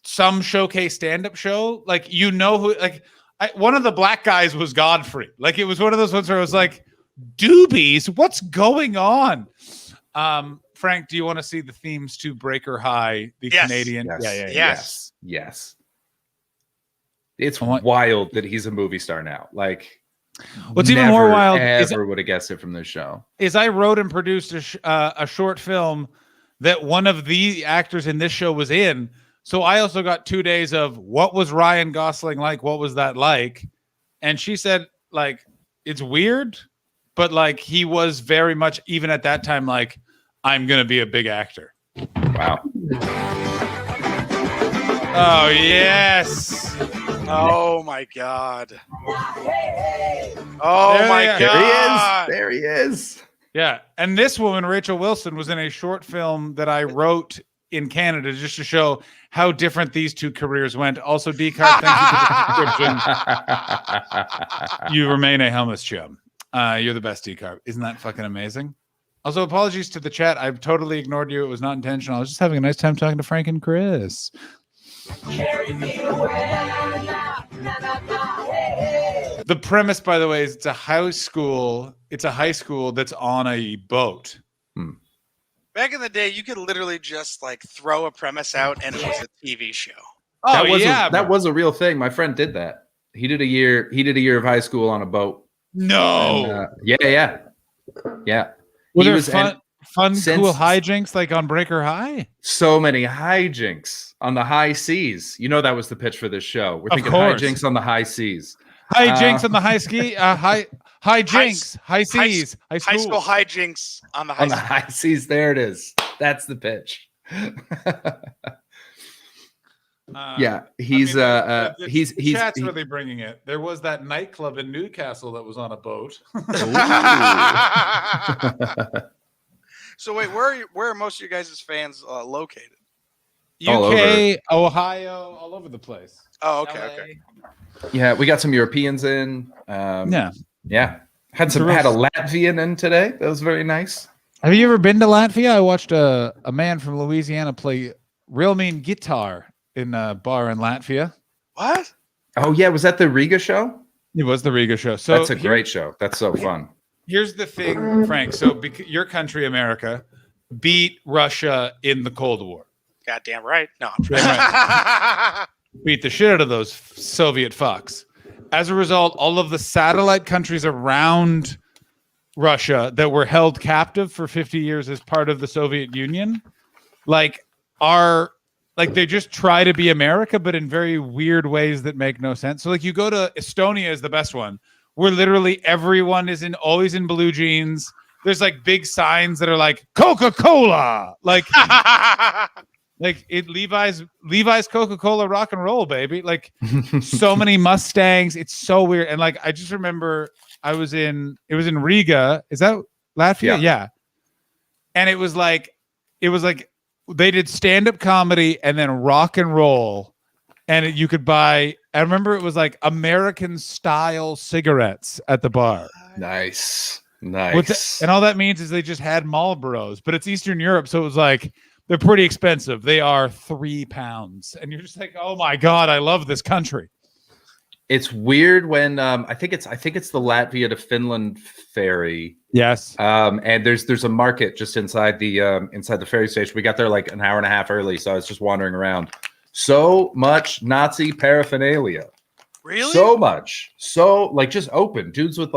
some showcase stand-up show. Like, you know who, like one of the black guys was Godfrey. Like it was one of those ones where I was like, doobies, what's going on? Frank, do you want to see the themes to Breaker High, the Canadian? Yes. It's wild that he's a movie star now. Like, what's even more wild ever would have guessed it from this show is I wrote and produced a short film that one of the actors in this show was in. So I also got 2 days of what was Ryan Gosling like? What was that like? And she said, like, it's weird, but like he was very much, even at that time, like, I'm going to be a big actor. Wow. Oh, yes. Oh my God. Oh my God. There he is. Yeah. And this woman, Rachel Wilson, was in a short film that I wrote in Canada just to show how different these two careers went. Also, D-Carb, thank you for the subscription. You remain a Helmus chum. You're the best, D-Carb. Isn't that fucking amazing? Also, apologies to the chat. I've totally ignored you. It was not intentional. I was just having a nice time talking to Frank and Chris. The premise, by the way, is it's a high school that's on a boat. Back in the day, you could literally just like throw a premise out and it was a TV show. Oh, that was a real thing. My friend did that. He did a year of high school on a boat. No. And, yeah. Were there fun, cool hijinks like on Breaker High? So many hijinks on the high seas. You know that was the pitch for this show. We're thinking hijinks on the high seas. Hijinks on the high ski. Hijinks, high seas, high school hijinks on the high seas. There it is. That's the pitch. Yeah, he's chat's really bringing it. There was that nightclub in Newcastle that was on a boat. So wait, where are most of you guys' fans located? UK, Ohio, all over the place. Oh, okay. Yeah, we got some Europeans in. Yeah. Had a Latvian in today. That was very nice. Have you ever been to Latvia? I watched a man from Louisiana play real mean guitar in a bar in Latvia. What? Oh yeah, was that the Riga show? It was the Riga show. So that's a great show. That's so fun. Here's the thing, Frank. So your country, America, beat Russia in the Cold War. Goddamn right. No, I'm Right. Beat the shit out of those Soviet fucks. As a result, all of the satellite countries around Russia that were held captive for 50 years as part of the Soviet Union, they just try to be America, but in very weird ways that make no sense. So you go to Estonia is the best one, where literally everyone is always in blue jeans. There's big signs that are like Coca-Cola, Levi's Coca-Cola rock and roll, baby. So many Mustangs. It's so weird. And I just remember it was in Riga. Is that Latvia? Yeah. And it was like they did stand-up comedy and then rock and roll. And you could buy, I remember it was American style cigarettes at the bar. Nice. And all that means is they just had Marlboros, but it's Eastern Europe. So it was they're pretty expensive. They are £3. And you're just oh my God, I love this country. It's weird when I think it's the Latvia to Finland ferry. Yes. And there's a market just inside the ferry station. We got there an hour and a half early, so I was just wandering around. So much Nazi paraphernalia. Really? So much. So just open. Dudes with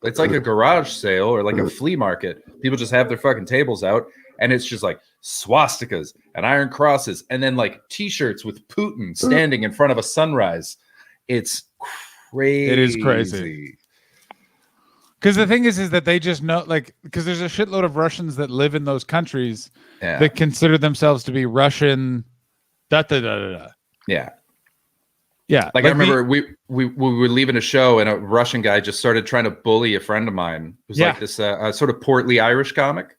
it's like a garage sale or a flea market. People just have their fucking tables out, and it's just swastikas and iron crosses, and then t-shirts with Putin standing in front of a sunrise. It's crazy. It is crazy. Because the thing is that they just know, because there's a shitload of Russians that live in those countries that consider themselves to be Russian. Yeah. Yeah. I remember we were leaving a show, and a Russian guy just started trying to bully a friend of mine who's this sort of portly Irish comic.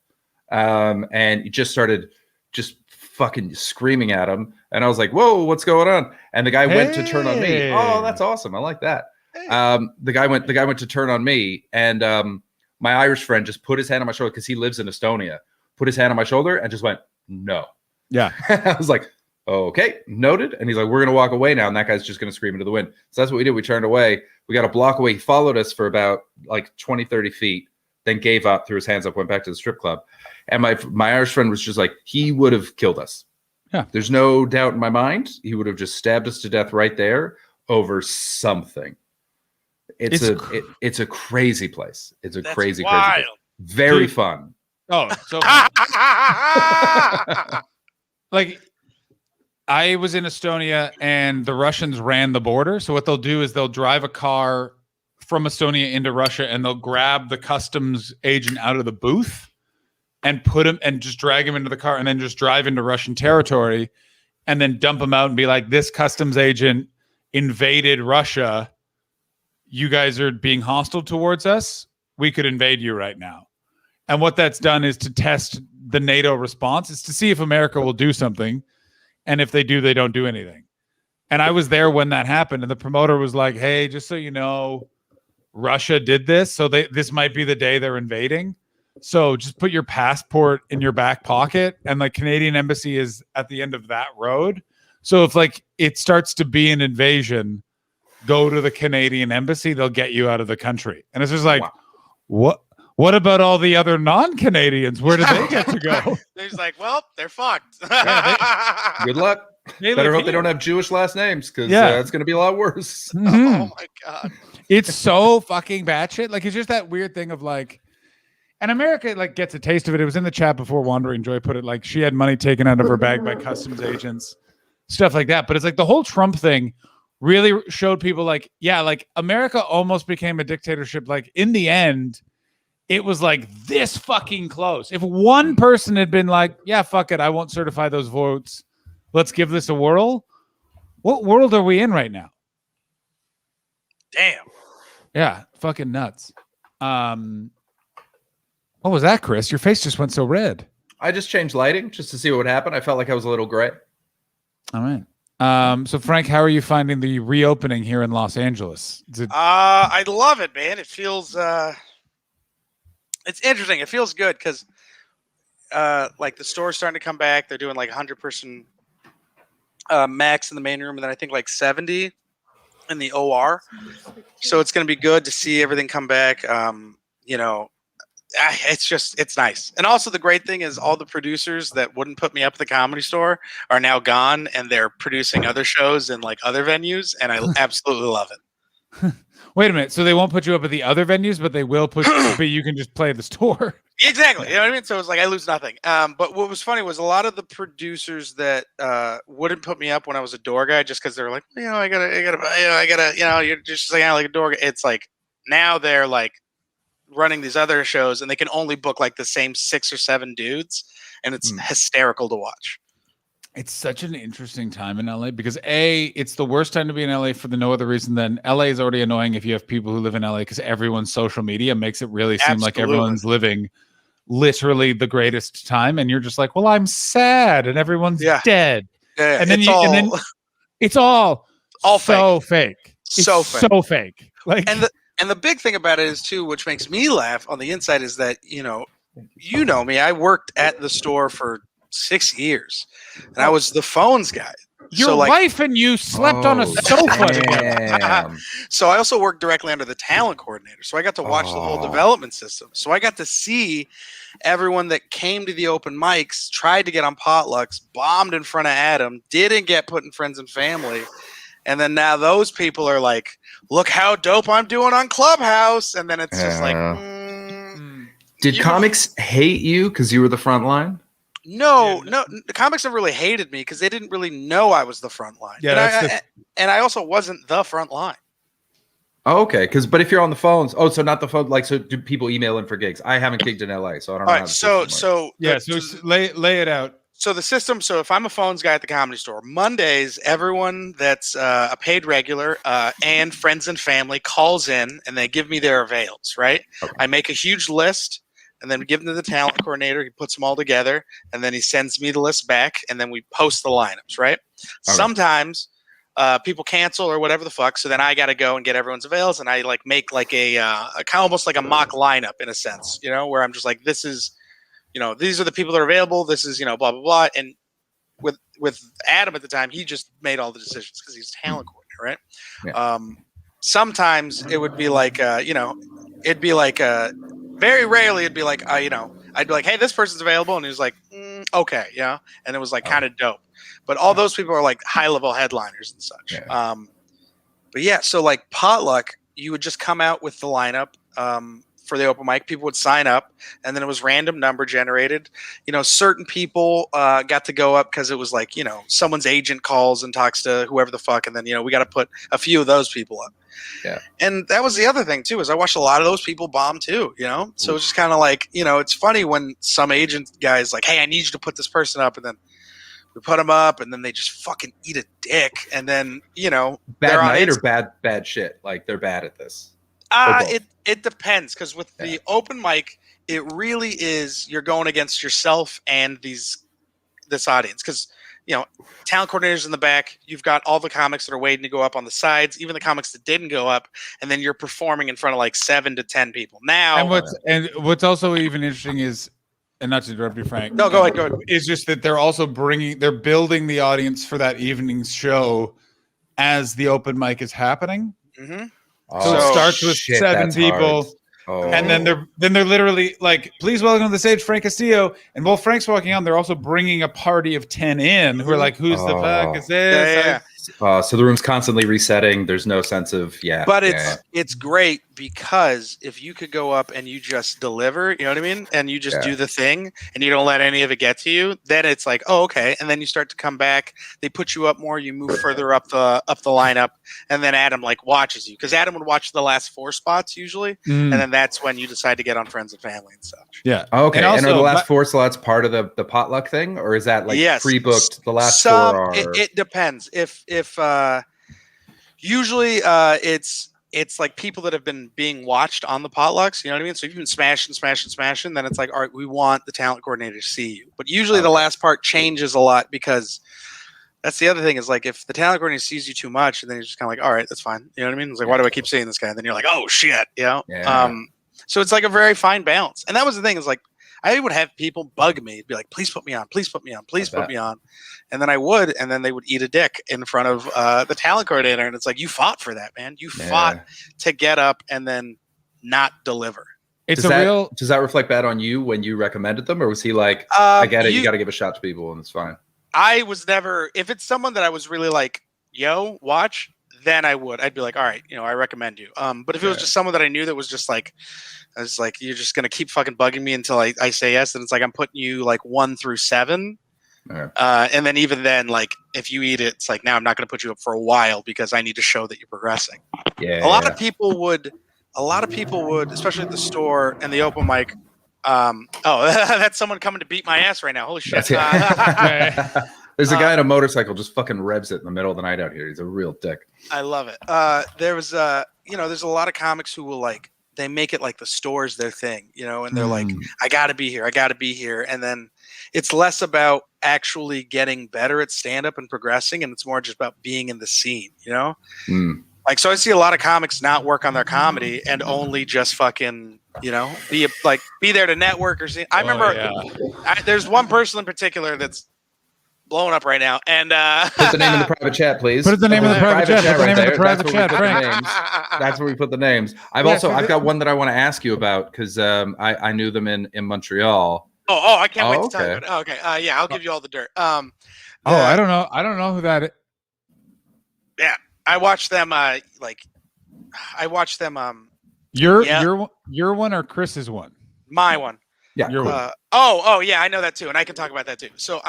And he just started fucking screaming at him. And I was like, whoa, what's going on? And the guy went to turn on me. Oh, that's awesome. I like that. The guy went to turn on me, and my Irish friend just put his hand on my shoulder because he lives in Estonia, put his hand on my shoulder and just went, no. Yeah. I was like, okay, noted. And he's like, we're going to walk away now. And that guy's just going to scream into the wind. So that's what we did. We turned away. We got a block away. He followed us for about 20, 30 feet, then gave up, threw his hands up, went back to the strip club. And my Irish friend was just he would have killed us. Yeah. There's no doubt in my mind. He would have just stabbed us to death right there over something. It's a crazy place. It's a crazy place. Very fun. Oh, so I was in Estonia, and the Russians ran the border. So what they'll do is they'll drive a car from Estonia into Russia, and they'll grab the customs agent out of the booth and put him and just drag him into the car, and then just drive into Russian territory, and then dump him out and be like, this customs agent invaded Russia. You guys are being hostile towards us. We could invade you right now. And what that's done is to test the NATO response. It's to see if America will do something. And if they do, they don't do anything. And I was there when that happened. And the promoter was like, hey, just so you know, Russia did this. So this might be the day they're invading. So just put your passport in your back pocket. And Canadian embassy is at the end of that road. So if it starts to be an invasion, go to the Canadian embassy. They'll get you out of the country. And it's just wow. What about all the other non-Canadians? Where do they get to go? They're just well, they're fucked. Good luck. Better hope they don't have Jewish last names, because it's going to be a lot worse. Mm-hmm. Oh my God. It's so fucking batshit. It's just that weird thing of and America gets a taste of it. It was in the chat before Wandering Joy put it, she had money taken out of her bag by customs agents, stuff like that. But it's the whole Trump thing really showed people America almost became a dictatorship. In the end, it was this fucking close. If one person had been yeah, fuck it, I won't certify those votes, let's give this a whirl. What world are we in right now? Damn. Yeah, fucking nuts. What was that, Chris? Your face just went so red. I just changed lighting just to see what would happen. I felt like I was a little gray. All right. So Frank, how are you finding the reopening here in Los Angeles? I love it, man. It feels it's interesting. It feels good because like the store's starting to come back. They're doing like 100-person max in the main room, and then I think like 70 in the OR. So it's going to be good to see everything come back. You know, it's nice. And also the great thing is all the producers that wouldn't put me up at the Comedy Store are now gone, and they're producing other shows in like other venues, and I absolutely love it. Wait a minute. So they won't put you up at the other venues, but they will put. But you can just play at the store. Exactly. You know what I mean? So it's like I lose nothing. But what was funny was a lot of the producers that wouldn't put me up when I was a door guy just because they were like, you know, I gotta, you know, you're just like a door guy. It's like now they're like running these other shows and they can only book like the same 6 or 7 dudes, and it's hysterical to watch. It's such an interesting time in LA because it's the worst time to be in LA for no other reason than LA is already annoying if you have people who live in LA because everyone's social media makes it really seem like everyone's living literally the greatest time, and you're just like, well, I'm sad and everyone's dead. Yeah, and then it's all so fake. So fake. Like, and the big thing about it is too, which makes me laugh on the inside, is that you know me. I worked at the store for 6 years, and I was the phones guy. Your wife and you slept on a sofa together. So I also worked directly under the talent coordinator. So I got to watch the whole development system. So I got to see everyone that came to the open mics, tried to get on potlucks, bombed in front of Adam, didn't get put in friends and family. And then now those people are like, look how dope I'm doing on Clubhouse. And then it's just like, Did comics hate you because you were the front line? No, the comics never really hated me because they didn't really know I was the front line. Yeah, and I also wasn't the front line. Oh, okay, but if you're on the phones, so not the phone. Like, so do people email in for gigs? I haven't gigged in LA, so I don't know. All right, so lay it out. So the system. So if I'm a phones guy at the Comedy Store, Mondays, everyone that's a paid regular and friends and family calls in and they give me their avails. Right. Okay. I make a huge list. And then we give them to the talent coordinator. He puts them all together, and then he sends me the list back, and then we post the lineups, right? Okay. Sometimes people cancel or whatever the fuck, so then I got to go and get everyone's avails, and I like make like a kind of almost like a mock lineup in a sense, you know, where I'm just like, this is, you know, these are the people that are available. This is, you know, blah blah blah. And with Adam at the time, he just made all the decisions because he's talent coordinator, right? Yeah. Sometimes it would be like, you know, it'd be like very rarely it'd be like, you know, I'd be like, hey, this person's available. And he was like, okay. Yeah. And it was like kind of dope. But all those people are like high level headliners and such. Yeah. But yeah, so like potluck, you would just come out with the lineup for the open mic. People would sign up, and then it was random number generated. You know, certain people got to go up because it was like, you know, someone's agent calls and talks to whoever the fuck. And then, you know, we got to put a few of those people up. Yeah. And that was the other thing too, is I watched a lot of those people bomb too, you know? So it's just kind of like, you know, it's funny when some agent guy's like, hey, I need you to put this person up. And then we put them up, and then they just fucking eat a dick. And then, you know, bad night or bad shit. Like they're bad at this. It depends. Cause with the open mic, it really is, you're going against yourself and this audience. Cause, you know, talent coordinators in the back, you've got all the comics that are waiting to go up on the sides, even the comics that didn't go up, and then you're performing in front of like 7 to 10 people. Now, and what's also even interesting is, and not to interrupt you, Frank. No, go ahead. Is just that they're also they're building the audience for that evening's show as the open mic is happening. Mm-hmm. So it starts with 7 people. And then they're literally like, please welcome to the stage Frank Castillo. And while Frank's walking on, they're also bringing a party of 10 in who are like, who's the fuck is this? Yeah. So the room's constantly resetting. There's no sense of But it's great because if you could go up and you just deliver, you know what I mean, and you just do the thing and you don't let any of it get to you, then it's like, oh, okay. And then you start to come back. They put you up more. You move further up the lineup, and then Adam like watches you, because Adam would watch the last 4 spots usually, and then that's when you decide to get on friends and family and such. Yeah. Okay. And are the last 4 slots part of the potluck thing, or is that like pre-booked? The last 4 are. It depends. If usually it's like people that have been being watched on the potlucks, you know what I mean? So if you've been smashing, then it's like, all right, we want the talent coordinator to see you. But usually the last part changes a lot because That's the other thing is like if the talent coordinator sees you too much, and then he's just kind of like, all right, that's fine. You know what I mean? It's like, why do I keep seeing this guy? And then you're like, oh shit, you know? Yeah. So it's like a very fine balance. And that was the thing is like, I would have people bug me, be like, please put me on, please put me on, please put me on. And then I would, and then they would eat a dick in front of the talent coordinator. And it's like, you fought for that, man. You fought to get up and then not deliver. Does that reflect bad on you when you recommended them? Or was he like, I get it, you got to give a shot to people and it's fine? I was never, if it's someone that I was really like, yo, watch, then I'd be like, all right, you know, I recommend you. But if it was just someone that I knew that was just like, I was like, you're just going to keep fucking bugging me until I say yes. And it's like, I'm putting you like 1 through 7. And then even then, like, if you eat it, it's like, now I'm not going to put you up for a while because I need to show that you're progressing. A lot of people would, especially at the store and the open mic. That's someone coming to beat my ass right now. Holy shit. There's a guy on a motorcycle just fucking revs it in the middle of the night out here. He's a real dick. I love it. There's a lot of comics who will like, they make it like the store's their thing, you know, and they're like, I gotta be here. And then it's less about actually getting better at stand-up and progressing, and it's more just about being in the scene, you know? Like, so I see a lot of comics not work on their comedy and only just fucking, you know, be there to network or see. I remember there's one person in particular that's blowing up right now. And put the name in the private chat, please. Put the name in the private chat. Put the name in the private chat, Frank. That's where we put the names. I've got one that I want to ask you about because I knew them in Montreal. I can't wait to tell you about it. Okay. I'll give you all the dirt. I don't know. I don't know who that is. Yeah. I watched them your one or Chris's one? My one. Yeah. Your one. Yeah, I know that too, and I can talk about that too. So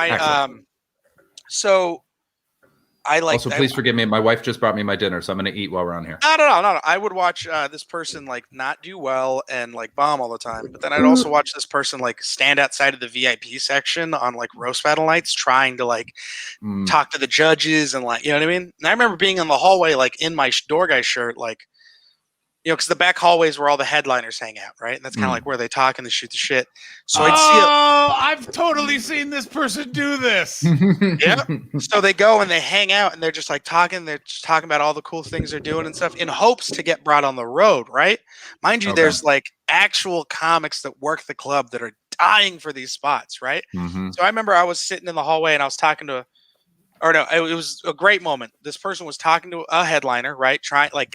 also, please forgive me. My wife just brought me my dinner, so I'm going to eat while we're on here. No. I would watch this person like not do well and like bomb all the time, but then I'd also watch this person like stand outside of the VIP section on like roast battle nights, trying to like talk to the judges and like, you know what I mean? And I remember being in the hallway, like in my door guy shirt, like, you know, because the back hallways where all the headliners hang out, right? And that's kind of like where they talk and they shoot the shit. So I've totally seen this person do this. Yeah. So they go and they hang out and they're just like talking. They're just talking about all the cool things they're doing and stuff in hopes to get brought on the road, right? Mind you, there's like actual comics that work the club that are dying for these spots, right? So I remember I was sitting in the hallway and I was talking to it was a great moment. This person was talking to a headliner, right?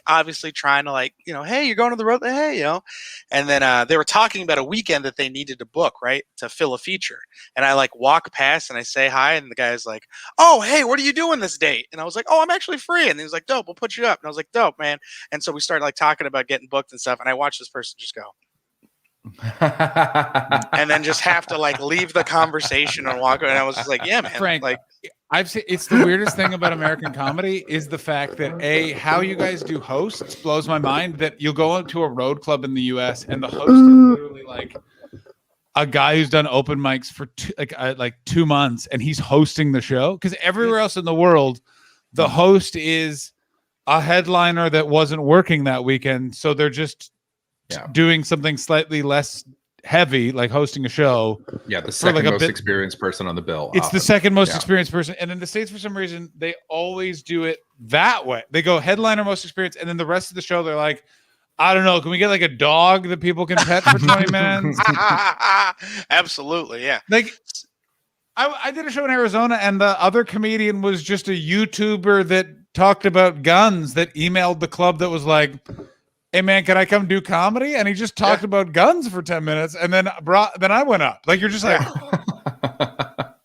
Obviously trying to like, you know, hey, you're going to the road, hey, you know. And then they were talking about a weekend that they needed to book, right, to fill a feature. And I like walk past and I say hi, and the guy's like, oh, hey, what are you doing this date? And I was like, oh, I'm actually free. And he was like, dope, we'll put you up. And I was like, dope, man. And so we started like talking about getting booked and stuff. And I watched this person just go. And then just have to like leave the conversation and walk away. And I was just like, yeah, man. Frank, like, I've seen, it's the weirdest thing about American comedy is the fact that how you guys do hosts blows my mind. That you'll go to a road club in the US and the host is literally like a guy who's done open mics for 2 months and he's hosting the show, because everywhere else in the world the host is a headliner that wasn't working that weekend, so they're just doing something slightly less heavy, like hosting a show. Yeah, the second most experienced person on the bill. It's the second most experienced person. And in the States, for some reason, they always do it that way. They go headliner, most experienced, and then the rest of the show, they're like, I don't know, can we get like a dog that people can pet for 20 minutes? Absolutely, yeah. Like, I did a show in Arizona, and the other comedian was just a YouTuber that talked about guns that emailed the club that was like, hey man, can I come do comedy? And he just talked about guns for 10 minutes and then I went up. Like, you're just like,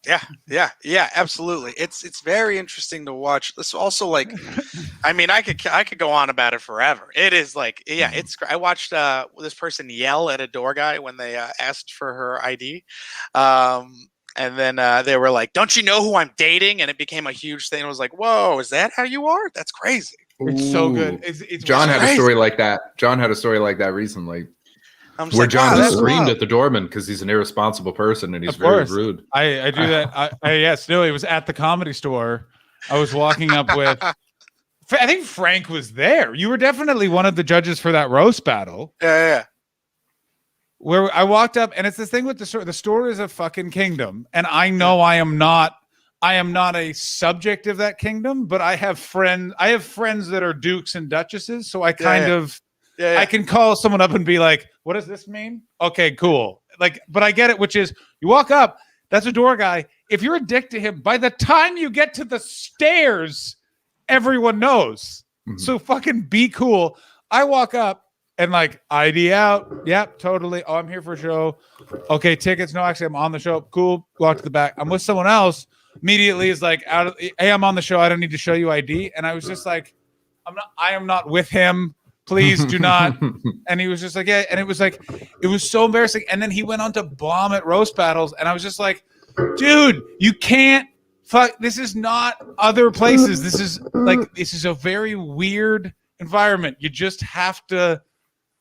yeah, absolutely. It's very interesting to watch. This also, like, I mean, I could go on about it forever. It is like, it's I watched this person yell at a door guy when they asked for her ID. And then they were like, don't you know who I'm dating? And it became a huge thing. It was like, whoa, is that how you are? That's crazy. It's so good. It's John had a story like that. John had a story like that recently, where John just screamed at the doorman because he's an irresponsible person and he's very rude. I do that. Yes, no, it was at the Comedy Store. I was walking up with, I think Frank was there. You were definitely one of the judges for that roast battle. Yeah. Where I walked up, and it's this thing with the store. The store is a fucking kingdom, and I know I am not I am not a subject of that kingdom, but I have friends that are dukes and duchesses, so I I can call someone up and be like, what does this mean? Okay, cool. Like, but I get it, which is you walk up, that's a door guy. If you're a dick to him, by the time you get to the stairs, everyone knows. So fucking be cool. I walk up and like ID out. Yep, totally. Oh, I'm here for a show. Okay, tickets. No, actually, I'm on the show. Cool. Walk to the back. I'm with someone else. Immediately is like hey, I'm on the show. I don't need to show you ID. And I was just like, I am not with him. Please do not. And he was just like, yeah. And it was like, it was so embarrassing. And then he went on to bomb at roast battles. And I was just like, dude, you can't fuck. This is not other places. This is a very weird environment. You just have to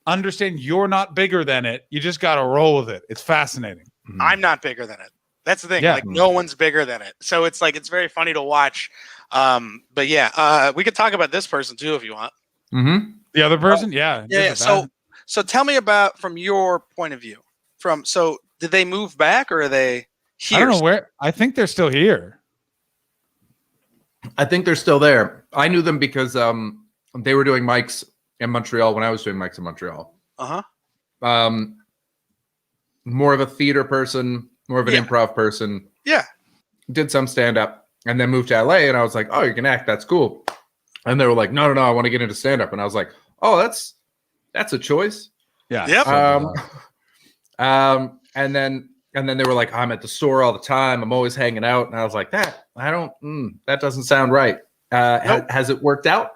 understand you're not bigger than it. You just got to roll with it. It's fascinating. I'm not bigger than it. That's the thing. Yeah. Like no one's bigger than it. So it's like, it's very funny to watch. But yeah, we could talk about this person too, if you want. The other person? Yeah. Yeah. So tell me about, from your point of view, so did they move back or are they here? I don't know where. I think they're still here. I think they're still there. I knew them because they were doing mics in Montreal when I was doing mics in Montreal. More of a theater person, more of an improv person. Yeah. Did some stand up and then moved to LA, and I was like, oh, you can act, that's cool. And they were like, no, I want to get into stand up. And I was like, oh, that's a choice. Yeah. Yep. And then they were like, I'm at the store all the time. I'm always hanging out. And I was like, that doesn't sound right. Nope. Has it worked out?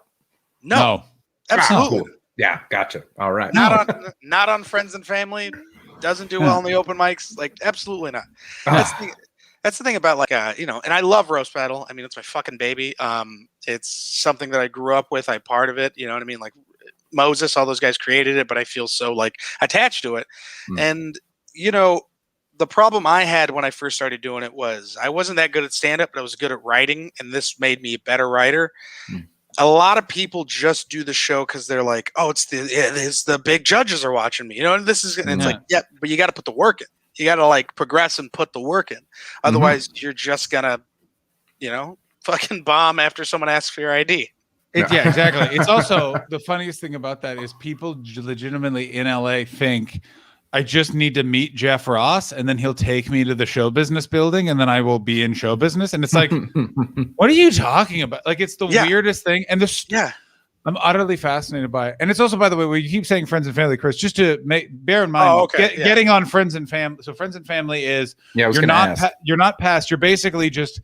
No. Absolutely. Cool. Yeah. Gotcha. All right. Not on Friends and Family. Doesn't do well in the open mics. Like, absolutely not. That's the thing about, like, and I love roast battle. I mean, it's my fucking baby. It's something that I grew up with. I'm part of it. You know what I mean? Like Moses, all those guys created it, but I feel so like attached to it. And, the problem I had when I first started doing it was I wasn't that good at stand-up, but I was good at writing, and this made me a better writer. A lot of people just do the show because they're like, oh, it's the big judges are watching me. And this is, and it's like, yeah, but you got to put the work in. You got to like progress and put the work in. Otherwise, you're just gonna, fucking bomb after someone asks for your ID. Yeah, exactly. It's also the funniest thing about that is people legitimately in LA think I just need to meet Jeff Ross and then he'll take me to the show business building and then I will be in show business. And it's like, what are you talking about? Like, it's the weirdest thing. And I'm utterly fascinated by it. And it's also, by the way, when you keep saying Friends and Family, Chris, just to bear in mind, getting on Friends and Family. So Friends and Family is you're not past. You're basically just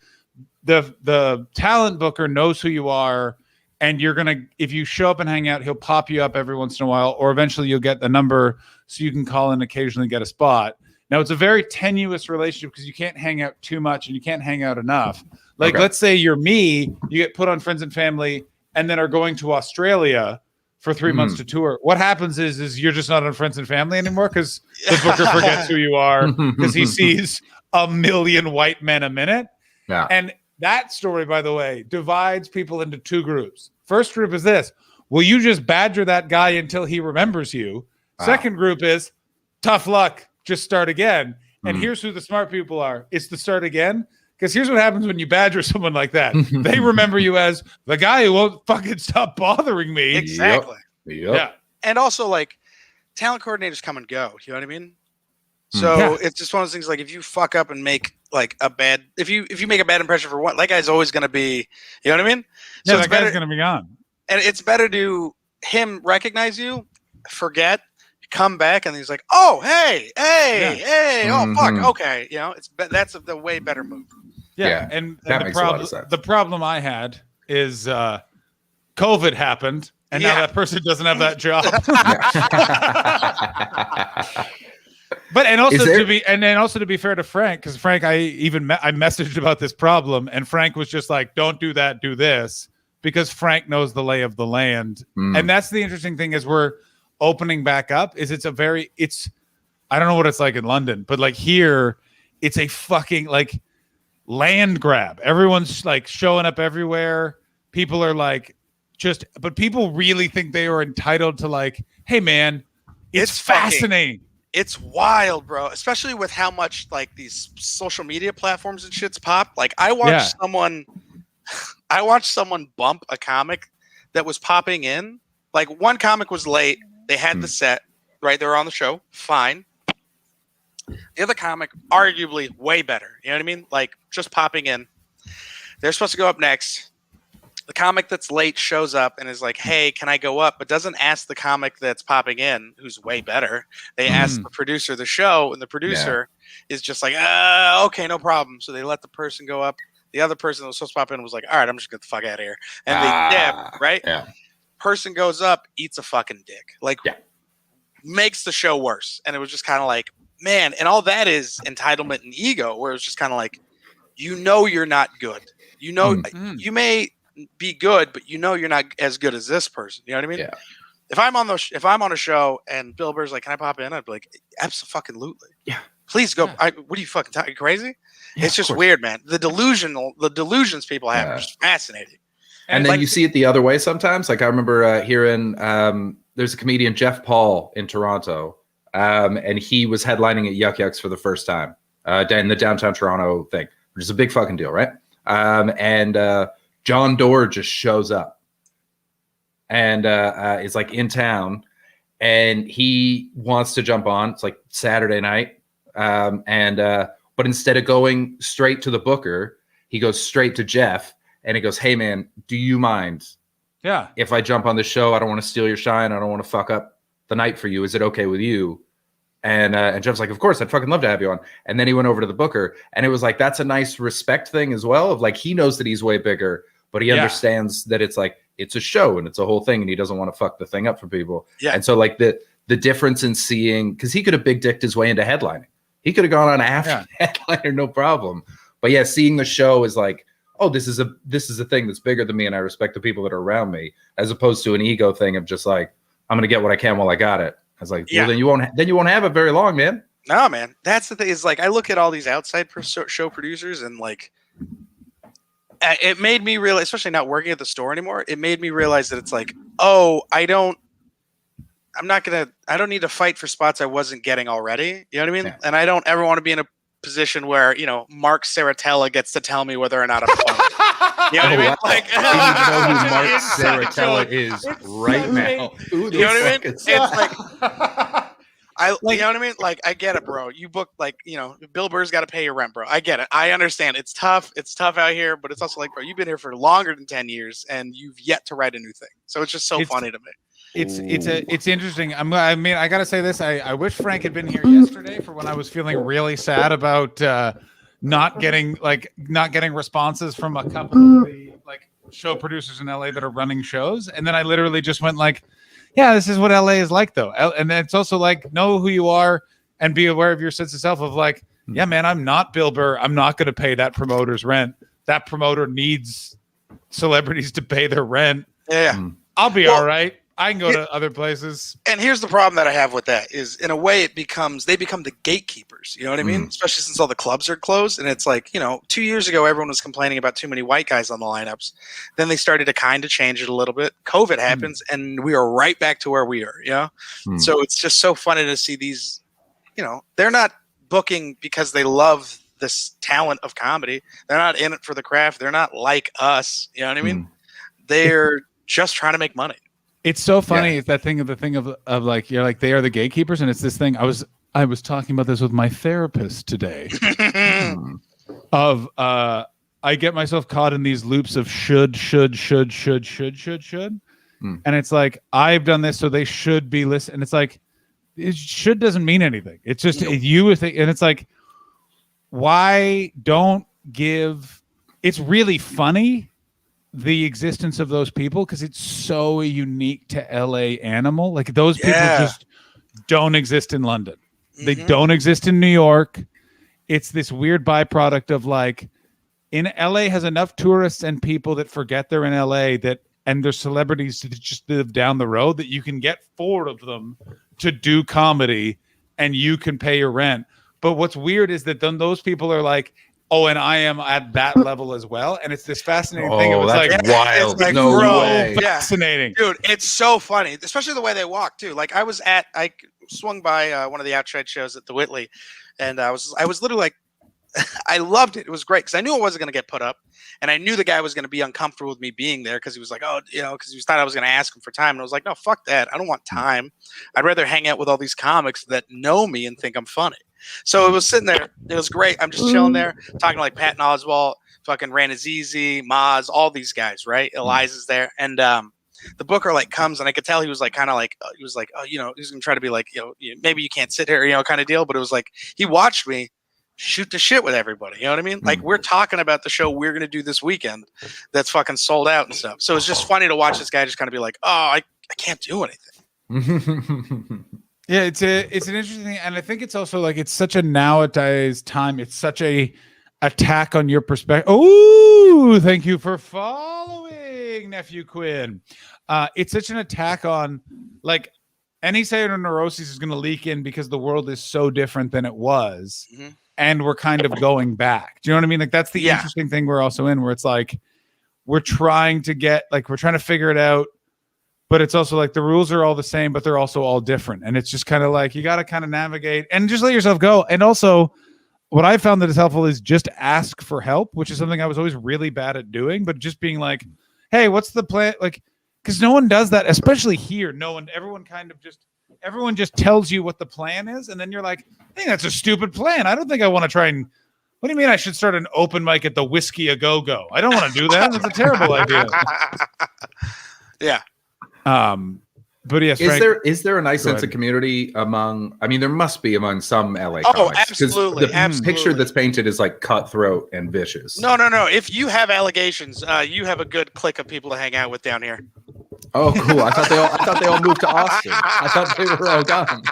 the talent booker knows who you are. And you're going to, if you show up and hang out, he'll pop you up every once in a while, or eventually you'll get the number so you can call in occasionally get a spot. Now, it's a very tenuous relationship because you can't hang out too much and you can't hang out enough. Like, let's say you're me, you get put on Friends and Family and then are going to Australia for 3 months to tour. What happens is you're just not on Friends and Family anymore because the booker forgets who you are because he sees 1 million white men a minute. Yeah. And that story, by the way, divides people into two groups. First group is this. Will you just badger that guy until he remembers you? Wow. Second group is tough luck. Just start again. And here's who the smart people are. It's the start again. Because here's what happens when you badger someone like that. They remember you as the guy who won't fucking stop bothering me. Exactly. Yep. Yeah. And also, like, talent coordinators come and go. You know what I mean? So it's just one of those things. Like, if you fuck up and make like a bad, if you make a bad impression for one, that guy's always going to be, you know what I mean? So it's that guy's going to be gone. And it's better to him recognize you, forget, come back, and he's like, oh, hey, oh, fuck, okay. That's the way better move. Yeah. And the problem I had is COVID happened, and now that person doesn't have that job. But to be fair to Frank, because Frank, I messaged about this problem, and Frank was just like, "Don't do that, do this," because Frank knows the lay of the land, and that's the interesting thing is we're opening back up. I don't know what it's like in London, but like here, it's a fucking like land grab. Everyone's like showing up everywhere. People are like but people really think they are entitled to like, hey man, it's fascinating. It's wild, bro. Especially with how much like these social media platforms and shits pop. Like I watched someone bump a comic that was popping in. Like one comic was late. They had the set, right? They were on the show. Fine. The other comic, arguably way better. You know what I mean? Like just popping in. They're supposed to go up next. The comic that's late shows up and is like, hey, can I go up? But doesn't ask the comic that's popping in, who's way better. They ask the producer of the show, and the producer is just like, okay, no problem. So they let the person go up. The other person that was supposed to pop in was like, all right, I'm just going to get the fuck out of here. And they dip, right? Yeah. Person goes up, eats a fucking dick. Like, makes the show worse. And it was just kind of like, man, and all that is entitlement and ego, where it was just kind of like, you know you're not good. You know, you may be good, but you know you're not as good as this person. You know what I mean? Yeah. If I'm on a show and Bill Burr's like, "Can I pop in?" I'd be like, "Absolutely, yeah, please go." What are you fucking talking? Crazy? Yeah, it's just weird, man. The delusions people have are just fascinating. And then you see it the other way sometimes. Like I remember hearing there's a comedian, Jeff Paul, in Toronto, and he was headlining at Yuck Yucks for the first time in the downtown Toronto thing, which is a big fucking deal, right? And John Doerr just shows up and is like in town, and he wants to jump on. It's like Saturday night, but instead of going straight to the booker, he goes straight to Jeff, and he goes, "Hey man, do you mind? If I jump on the show, I don't want to steal your shine. I don't want to fuck up the night for you. Is it okay with you?" And Jeff's like, "Of course, I'd fucking love to have you on." And then he went over to the booker, and it was like, that's a nice respect thing as well. Of like, he knows that he's way bigger, but he understands that it's like, it's a show and it's a whole thing, and he doesn't want to fuck the thing up for people. Yeah. And so like the difference in seeing, because he could have big dicked his way into headlining. He could have gone on after headliner, no problem. But yeah, seeing the show is like, oh, this is a thing that's bigger than me, and I respect the people that are around me, as opposed to an ego thing of just like, I'm gonna get what I can while I got it. I was like, well, then you won't have it very long, man. No, man. That's the thing. Is like, I look at all these outside show producers, and like, it made me realize, especially not working at the store anymore, it made me realize that it's like, oh, I don't need to fight for spots I wasn't getting already. You know what I mean? Yeah. And I don't ever want to be in a position where, you know, Mark Saratella gets to tell me whether or not I'm funny. You know what I mean? Like, I don't even know who Mark Saratella is right now. You know what I mean? It's like, you know what I mean? Like, I get it, bro. You book, like, you know, Bill Burr's got to pay your rent, bro. I get it. I understand. It's tough. It's tough out here, but it's also like, bro, you've been here for longer than 10 years, and you've yet to write a new thing. So it's just so funny to me. It's interesting. I mean, I gotta say this. I wish Frank had been here yesterday for when I was feeling really sad about not getting responses from a couple of the like show producers in LA that are running shows, and then I literally just went like, yeah, this is what LA is like though. And then it's also like, know who you are and be aware of your sense of self of like, yeah, man, I'm not Bill Burr. I'm not going to pay that promoter's rent. That promoter needs celebrities to pay their rent. Yeah. I'll be all right. I can go to other places. And here's the problem that I have with that is, in a way, they become the gatekeepers. You know what I mean? Especially since all the clubs are closed. And it's like, you know, 2 years ago, everyone was complaining about too many white guys on the lineups. Then they started to kind of change it a little bit. COVID happens, and we are right back to where we are. You know? So it's just so funny to see these, you know, they're not booking because they love this talent of comedy. They're not in it for the craft. They're not like us. You know what I mean? They're just trying to make money. It's so funny. It's that thing of like, you're like, they are the gatekeepers. And it's this thing. I was talking about this with my therapist today of, I get myself caught in these loops of should. And it's like, I've done this, so they should be listening. And it's like, it should doesn't mean anything. It's just you think, and it's like, why don't give, it's really funny, the existence of those people, because it's so unique to LA animal. Like those people just don't exist in London. They don't exist in New York. It's this weird byproduct of like, in LA has enough tourists and people that forget they're in LA and there's celebrities that just live down the road that you can get 4 of them to do comedy and you can pay your rent. But what's weird is that then those people are like, oh, and I am at that level as well. And it's this fascinating thing. It was that's like wild. It's like, no bro, way. Fascinating. Dude, it's so funny. Especially the way they walk too. Like I was at swung by one of the outside shows at the Whitley, and I was literally like, I loved it. It was great because I knew it wasn't going to get put up, and I knew the guy was going to be uncomfortable with me being there because he was like, oh, because he thought I was going to ask him for time, and I was like, no, fuck that. I don't want time. I'd rather hang out with all these comics that know me and think I'm funny. So it was sitting there. It was great. I'm just chilling there, talking to like Patton Oswalt, fucking Ranazizi, Maz, all these guys, right? Eliza's there, and the booker like comes, and I could tell he was like kind of like he was like, oh, he's gonna try to be like, maybe you can't sit here, kind of deal. But it was like he watched me shoot the shit with everybody. You know what I mean? Like we're talking about the show we're gonna do this weekend that's fucking sold out and stuff. So it's just funny to watch this guy just kind of be like, oh, I can't do anything. Yeah, it's an interesting thing, and I think it's also like it's such a nowadays time. It's such a attack on your perspective. Oh, thank you for following, Nephew Quinn. It's such an attack on like any Saturday neuroses is going to leak in because the world is so different than it was, and we're kind of going back. Do you know what I mean? Like that's the interesting thing we're also in, where it's like we're trying to figure it out. But it's also like the rules are all the same, but they're also all different. And it's just kind of like you got to kind of navigate and just let yourself go. And also, what I found that is helpful is just ask for help, which is something I was always really bad at doing. But just being like, hey, what's the plan? Like, because no one does that, especially here. Everyone just tells you what the plan is. And then you're like, I think that's a stupid plan. I don't think I want to try and. What do you mean I should start an open mic at the Whiskey A Go Go? I don't want to do that. That's a terrible idea. Yeah. But yes, is there a nice sense of community among? I mean, there must be among some LA comics. Absolutely. The picture that's painted is like cutthroat and vicious. No. If you have allegations, you have a good clique of people to hang out with down here. Oh, cool! I thought they all moved to Austin. I thought they were all gone.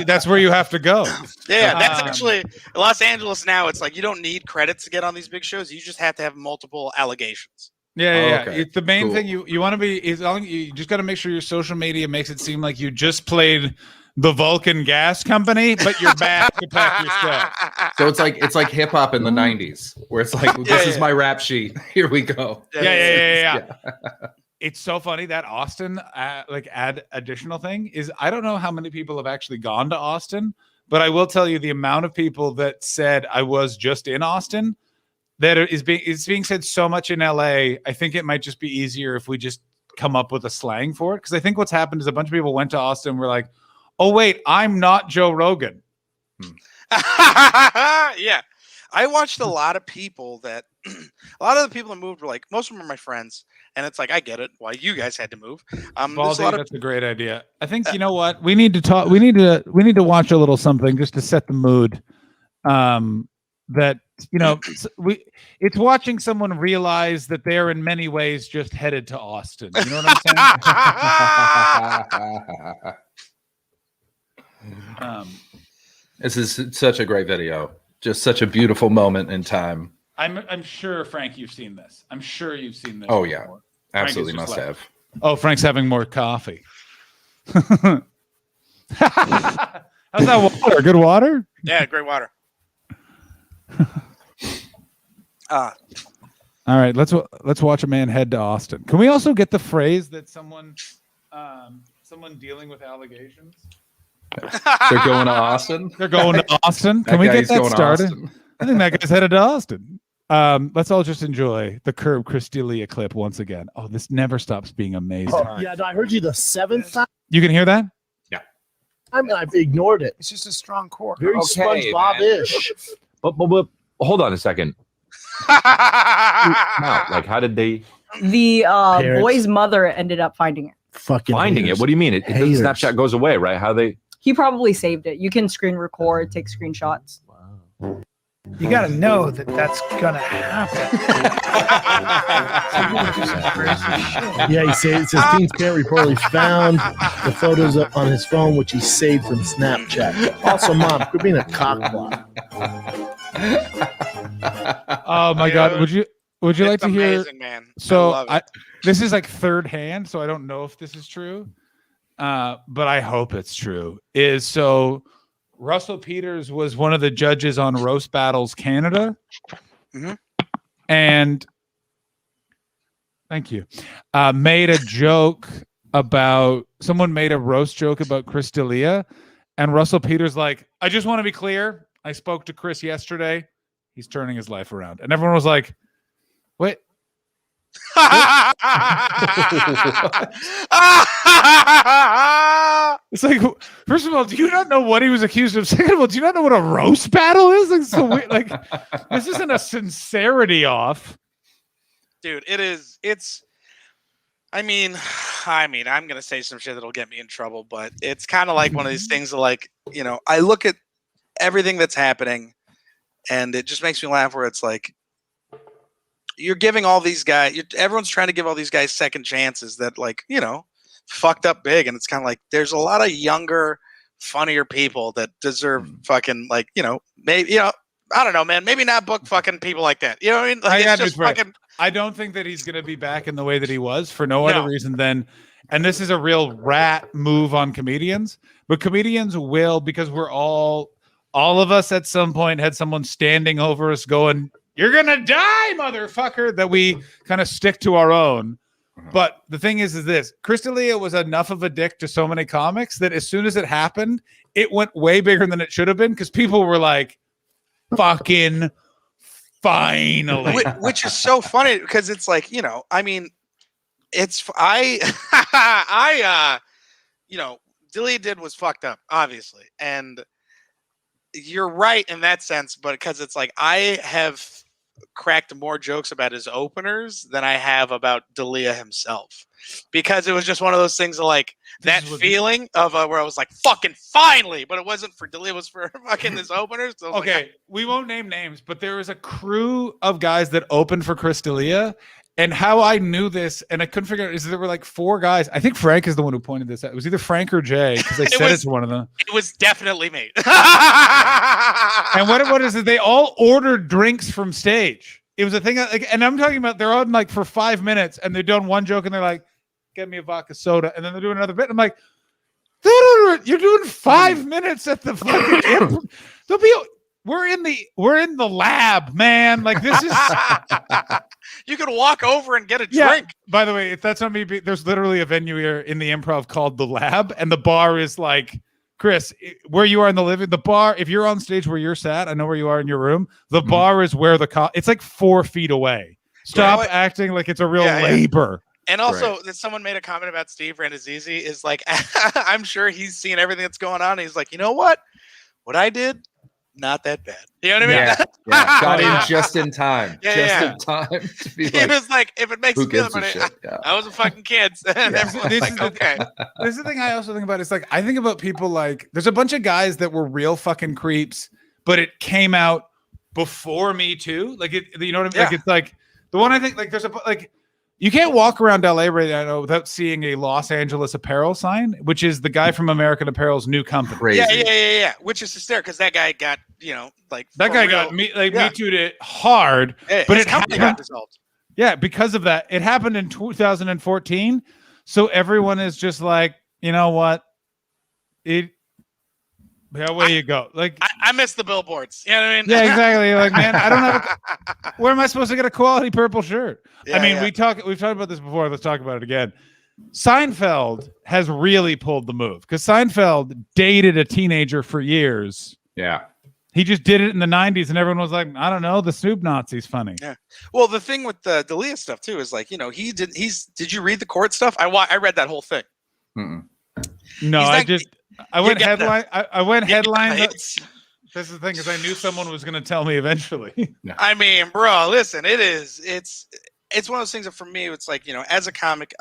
That's where you have to go. Yeah, that's actually Los Angeles now. It's like you don't need credits to get on these big shows. You just have to have multiple allegations. Yeah. Okay. It's the main thing you want to be. You just got to make sure your social media makes it seem like you just played the Vulcan Gas Company, but you're back to pack your stuff. So it's like hip hop in the '90s, where it's like this is my rap sheet. Here we go. Yeah. It's so funny that Austin add additional thing is I don't know how many people have actually gone to Austin, but I will tell you the amount of people that said I was just in Austin. That is being said so much in LA. I think it might just be easier if we just come up with a slang for it. Because I think what's happened is a bunch of people went to Austin and were like, oh, wait, I'm not Joe Rogan. Yeah. I watched a lot of people a lot of the people that moved were like, most of them are my friends. And it's like, I get it. Why you guys had to move. Baldy, that's a great idea. I think, you know what? We need to talk. We need to watch a little something just to set the mood. That, it's watching someone realize that they're in many ways just headed to Austin. You know what I'm saying? This is such a great video. Just such a beautiful moment in time. I'm sure, Frank, you've seen this. I'm sure you've seen this. Oh, before. yeah. Absolutely must have. Oh, Frank's having more coffee. How's that water? Good water? Yeah, great water. All right, let's watch a man head to Austin. Can we also get the phrase that someone dealing with allegations? They're going to Austin. They're going to Austin. Can we get that started? I think that guy's headed to Austin. Let's all just enjoy the Curb Chris D'Elia clip once again. Oh, this never stops being amazing. Oh, yeah, I heard you the 7th time. You can hear that? Yeah. I mean, I've ignored it. It's just a strong core. Very SpongeBob-ish. But hold on a second. Like, how did they? The boy's mother ended up finding it. Finding haters. it? What do you mean? The Snapchat goes away, right? How they? He probably saved it. You can screen record, take screenshots. Wow. You got to know that that's gonna happen. Yeah, he says it says Dean's parent reportedly found the photos on his phone, which he saved from Snapchat. Also, Mom, quit being a cockblock. Oh my God! Would you like to hear? Amazing, man. So this is like third hand, so I don't know if this is true, but I hope it's true. Russell Peters was one of the judges on Roast Battles Canada, and thank you. Made a joke about someone made a roast joke about Chris D'Elia, And Russell Peters like, I just want to be clear. I spoke to Chris yesterday. He's turning his life around. And everyone was like, what? It's like, first of all, do you not know what he was accused of? Second of all, do you not know what a roast battle is? Like, so weird. Like, this isn't a sincerity off. Dude, it is. It's. I mean, I'm gonna say some shit that'll get me in trouble, but it's kind of like one of these things that, like, you know, I look at everything that's happening, and it just makes me laugh. Where it's like, you're giving all these guys, everyone's trying to give all these guys second chances that, like, you know, fucked up big, and it's kind of like there's a lot of younger, funnier people that deserve fucking, like, you know, maybe, you know, I don't know, man, maybe not book fucking people like that. You know what I mean? Like, it's just fucking. I don't think that he's going to be back in the way that he was for no other reason than, and this is a real rat move on comedians, but comedians will, because we're all of us at some point had someone standing over us going, "You're going to die, motherfucker," that we kind of stick to our own. But the thing is this, Chris D'Elia was enough of a dick to so many comics that as soon as it happened, it went way bigger than it should have been, because people were like, fucking finally. Which is so funny, because it's like, you know, I mean, it's you know, D'Elia did was fucked up, obviously, and you're right in that sense, but because it's like I have cracked more jokes about his openers than I have about D'Elia himself, because it was just one of those things of like that feeling of where I was like, fucking finally, but it wasn't for D'Elia, it was for fucking his openers. So okay, like, we won't name names, but there was a crew of guys that opened for Chris D'Elia, and how I knew this, and I couldn't figure out, is there were like 4 guys. I think Frank is the one who pointed this out. It was either Frank or Jay, because they said it to one of them. It was definitely me. And what is it? They all ordered drinks from stage. It was a thing, like, and I'm talking about they're on like for 5 minutes, and they're doing one joke, and they're like, "Get me a vodka soda," and then they're doing another bit. I'm like, "You're doing 5 minutes at the fucking we're in the lab, man. Like, this is." You could walk over and get a Yeah. drink. By the way, if that's not me, there's literally a venue here in the Improv called The Lab, and the bar is like, Chris, where you are in the bar, if you're on stage where you're sat, I know where you are in your room, the bar is where it's like 4 feet away. Stop acting like it's a real labor. And also, that someone made a comment about Steve Rannazzisi is like, I'm sure he's seen everything that's going on. He's like, you know what? What I did, not that bad. You know what I mean? Yeah. Got in just in time. Yeah, in time to be He was like, if it makes who you feel gives a better, shit? Yeah. I was a fucking kid. And everyone's like, okay. This is the thing I also think about. It's like, I think about people like, there's a bunch of guys that were real fucking creeps, but it came out before Me Too. Like, you know what I mean? Like, it's like, the one I think, like, there's like, you can't walk around LA right now without seeing a Los Angeles Apparel sign, which is the guy from American Apparel's new company. Crazy. Yeah. Which is hysterical, because that guy got, you know, like, that guy got Me Too'd it hard, but it company got dissolved. Yeah, because of that. It happened in 2014. So everyone is just like, you know what? Away you go. Like, I miss the billboards. You know what I mean? Yeah, exactly. Like, man, I don't have where am I supposed to get a quality purple shirt? I mean, we've talked about this before. Let's talk about it again. Seinfeld has really pulled the move, because Seinfeld dated a teenager for years. Yeah. He just did it in the 90s, and everyone was like, I don't know, the Snoop Nazi's funny. Yeah. Well, the thing with the D'Elia stuff too is like, you know, did you read the court stuff? I read that whole thing. No, I went headline. I went headline. This is the thing, because I knew someone was going to tell me eventually. I mean, bro, listen, it's one of those things that for me, it's like, you know, as a comic,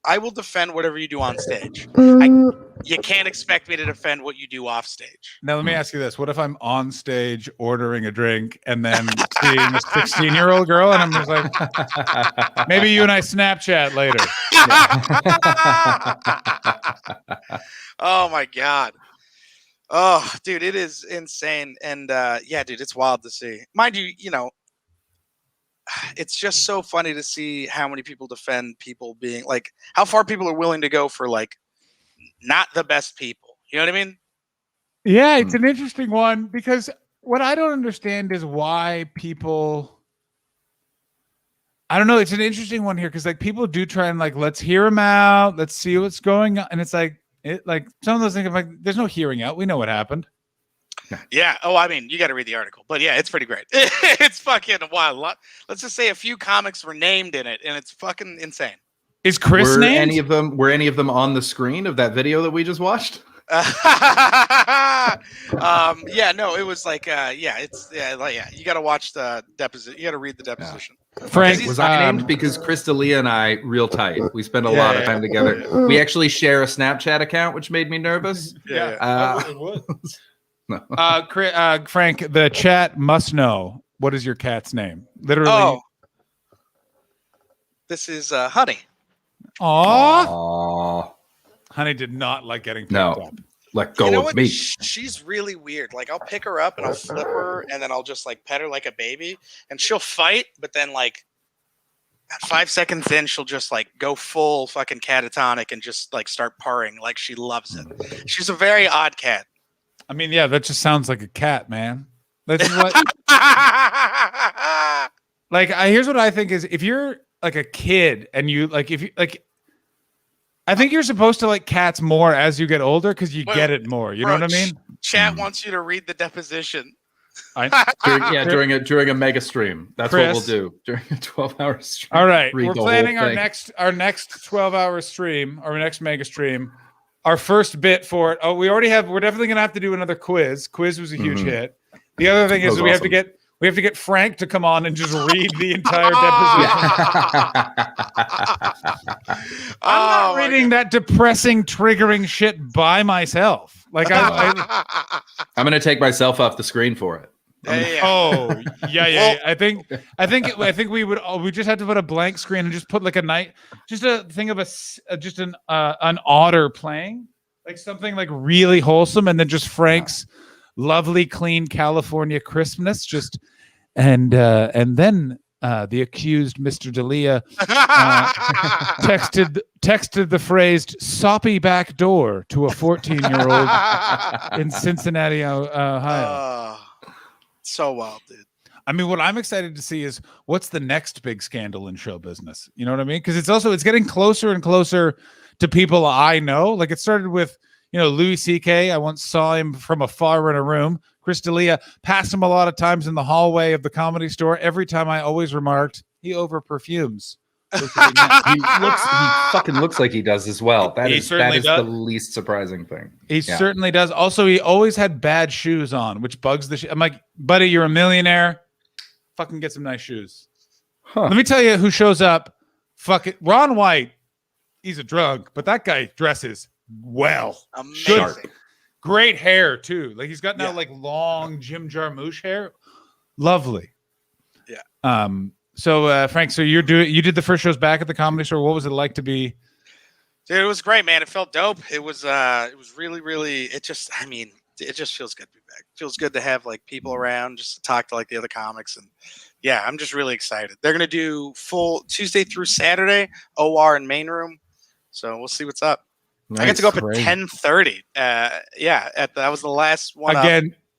I will defend whatever you do on stage. You can't expect me to defend what you do off stage. Now, let me ask you this. What if I'm on stage ordering a drink and then seeing a 16-year-old girl, and I'm just like, maybe you and I Snapchat later. Oh, my God. Oh, dude, it is insane. And, yeah, dude, it's wild to see. Mind you, you know, it's just so funny to see how many people defend people being like, how far people are willing to go for like not the best people. You know what I mean? Yeah, it's an interesting one, because what I don't understand is why people, I don't know. It's an interesting one here, because like people do try and like, let's hear him out. Let's see what's going on. And it's like, It like some of those things. Like, there's no hearing out. We know what happened. Yeah. Oh, I mean, you got to read the article, but yeah, it's pretty great. It's fucking wild. Let's just say a few comics were named in it, and it's fucking insane. Is Chris were named? Were any of them on the screen of that video that we just watched? Yeah, no, it was like, you got to watch the deposition. You got to read the deposition. Frank, Was I named? Because Chris D'Elia and I real tight. We spend a lot of time together. We actually share a Snapchat account, which made me nervous. Frank, the chat must know, what is your cat's name? Literally. Oh, this is Honey. Aww. Honey did not like getting picked up. Let go of me. She's really weird. Like, I'll pick her up and I'll flip her, and then I'll just like pet her like a baby, and she'll fight, but then like 5 seconds in, she'll just like go full fucking catatonic and just like start purring like she loves it. She's a very odd cat. I mean, yeah, that just sounds like a cat, man. That's what. Like, here's what I think is, if you're like a kid and you like, if you like, I think you're supposed to like cats more as you get older because you get it more. You know what I mean? Chat wants you to read the deposition. During a mega stream. That's Chris, what we'll do during a 12-hour stream. All right, Read we're the whole planning our thing. next 12-hour stream, our next mega stream. Our first bit for it. Oh, we're definitely gonna have to do another quiz. Quiz was a huge hit. The other thing is we have to get Frank to come on and just read the entire deposition. I'm not reading that depressing, triggering shit by myself. Like I'm gonna take myself off the screen for it. Oh yeah. I think we just had to put a blank screen and just put like just a thing of an otter playing, like something like really wholesome, and then just Frank's lovely, clean California crispness, just and then the accused, Mr. D'Elia, texted the phrase "soppy back door" to a 14-year-old in Cincinnati, Ohio. So wild, dude. I mean, what I'm excited to see is what's the next big scandal in show business. You know what I mean? Because it's getting closer and closer to people I know. Like, it started with, Louis C.K. I once saw him from afar in a room. Chris D'Elia passed him a lot of times in the hallway of the Comedy Store. Every time I always remarked, he over perfumes. He fucking looks like he does as well. That is the least surprising thing. He certainly does. Also, he always had bad shoes on, which bugs the shit. I'm like, buddy, you're a millionaire. Fucking get some nice shoes. Let me tell you who shows up. Fucking Ron White. He's a drug, but that guy dresses well. Amazing. Great hair too. Like, he's got now like long Jim Jarmusch hair. Lovely. Yeah. So Frank, so you did the first shows back at the Comedy Store. What was it like to be? Dude, it was great, man. It felt dope. It was really, really. It just feels good to be back. It feels good to have like people around, just to talk to like the other comics, and yeah, I'm just really excited. They're gonna do full Tuesday through Saturday, OR and main room. So we'll see what's up. Nice, I got to go up at 10:30. That was the last one.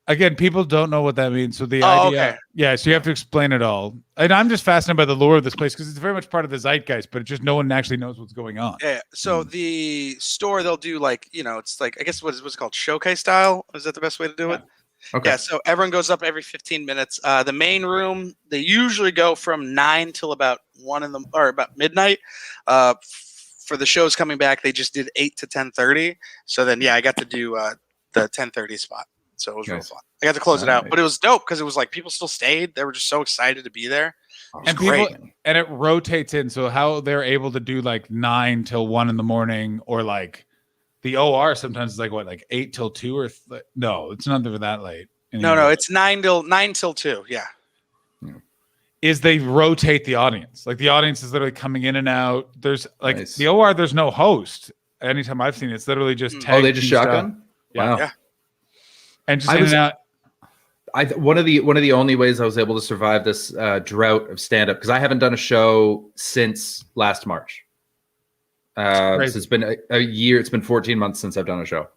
Again, people don't know what that means. So the idea, so you have to explain it all. And I'm just fascinated by the lore of this place because it's very much part of the zeitgeist, but just no one actually knows what's going on. Yeah. So the store, they'll do like, it's like, I guess what's it called, showcase style? Is that the best way to do it? Okay. Yeah. So everyone goes up every 15 minutes. The main room, they usually go from 9 till about about midnight. For the shows coming back, they just did 8 to 10:30. So then, I got to do the 10:30 spot. So it was real fun. I got to close it out, but it was dope because it was like people still stayed. They were just so excited to be there. It was great. And it rotates in. So how they're able to do like 9 till 1 in the morning, or like the OR sometimes is like what, like 8 till 2 or no, it's not that late. Anymore. No, it's 9 till 2. Yeah. Is they rotate the audience. Like, the audience is literally coming in and out. There's like the OR, there's no host. Anytime I've seen it, it's literally just they just shotgun? Yeah. Wow. And just in and out. One of the only ways I was able to survive this drought of stand-up, because I haven't done a show since last March. So it's been a year. It's been 14 months since I've done a show,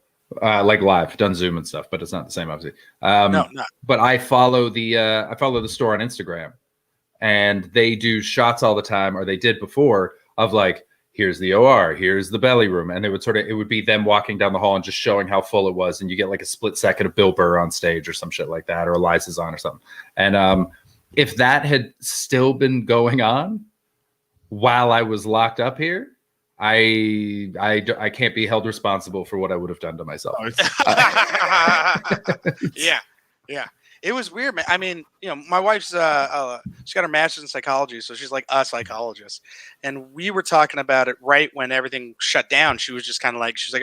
like live. Done Zoom and stuff, but it's not the same, obviously. No. But I follow the store on Instagram, and they do shots all the time, or they did before, of like, here's the OR, here's the belly room, and it would be them walking down the hall and just showing how full it was, and you get like a split second of Bill Burr on stage or some shit like that, or Eliza's on or something. And if that had still been going on while I was locked up here, I can't be held responsible for what I would have done to myself. Yeah. It was weird, man. I mean, my wife's she got her master's in psychology, so she's like a psychologist. And we were talking about it right when everything shut down. She was just kind of like, she's like,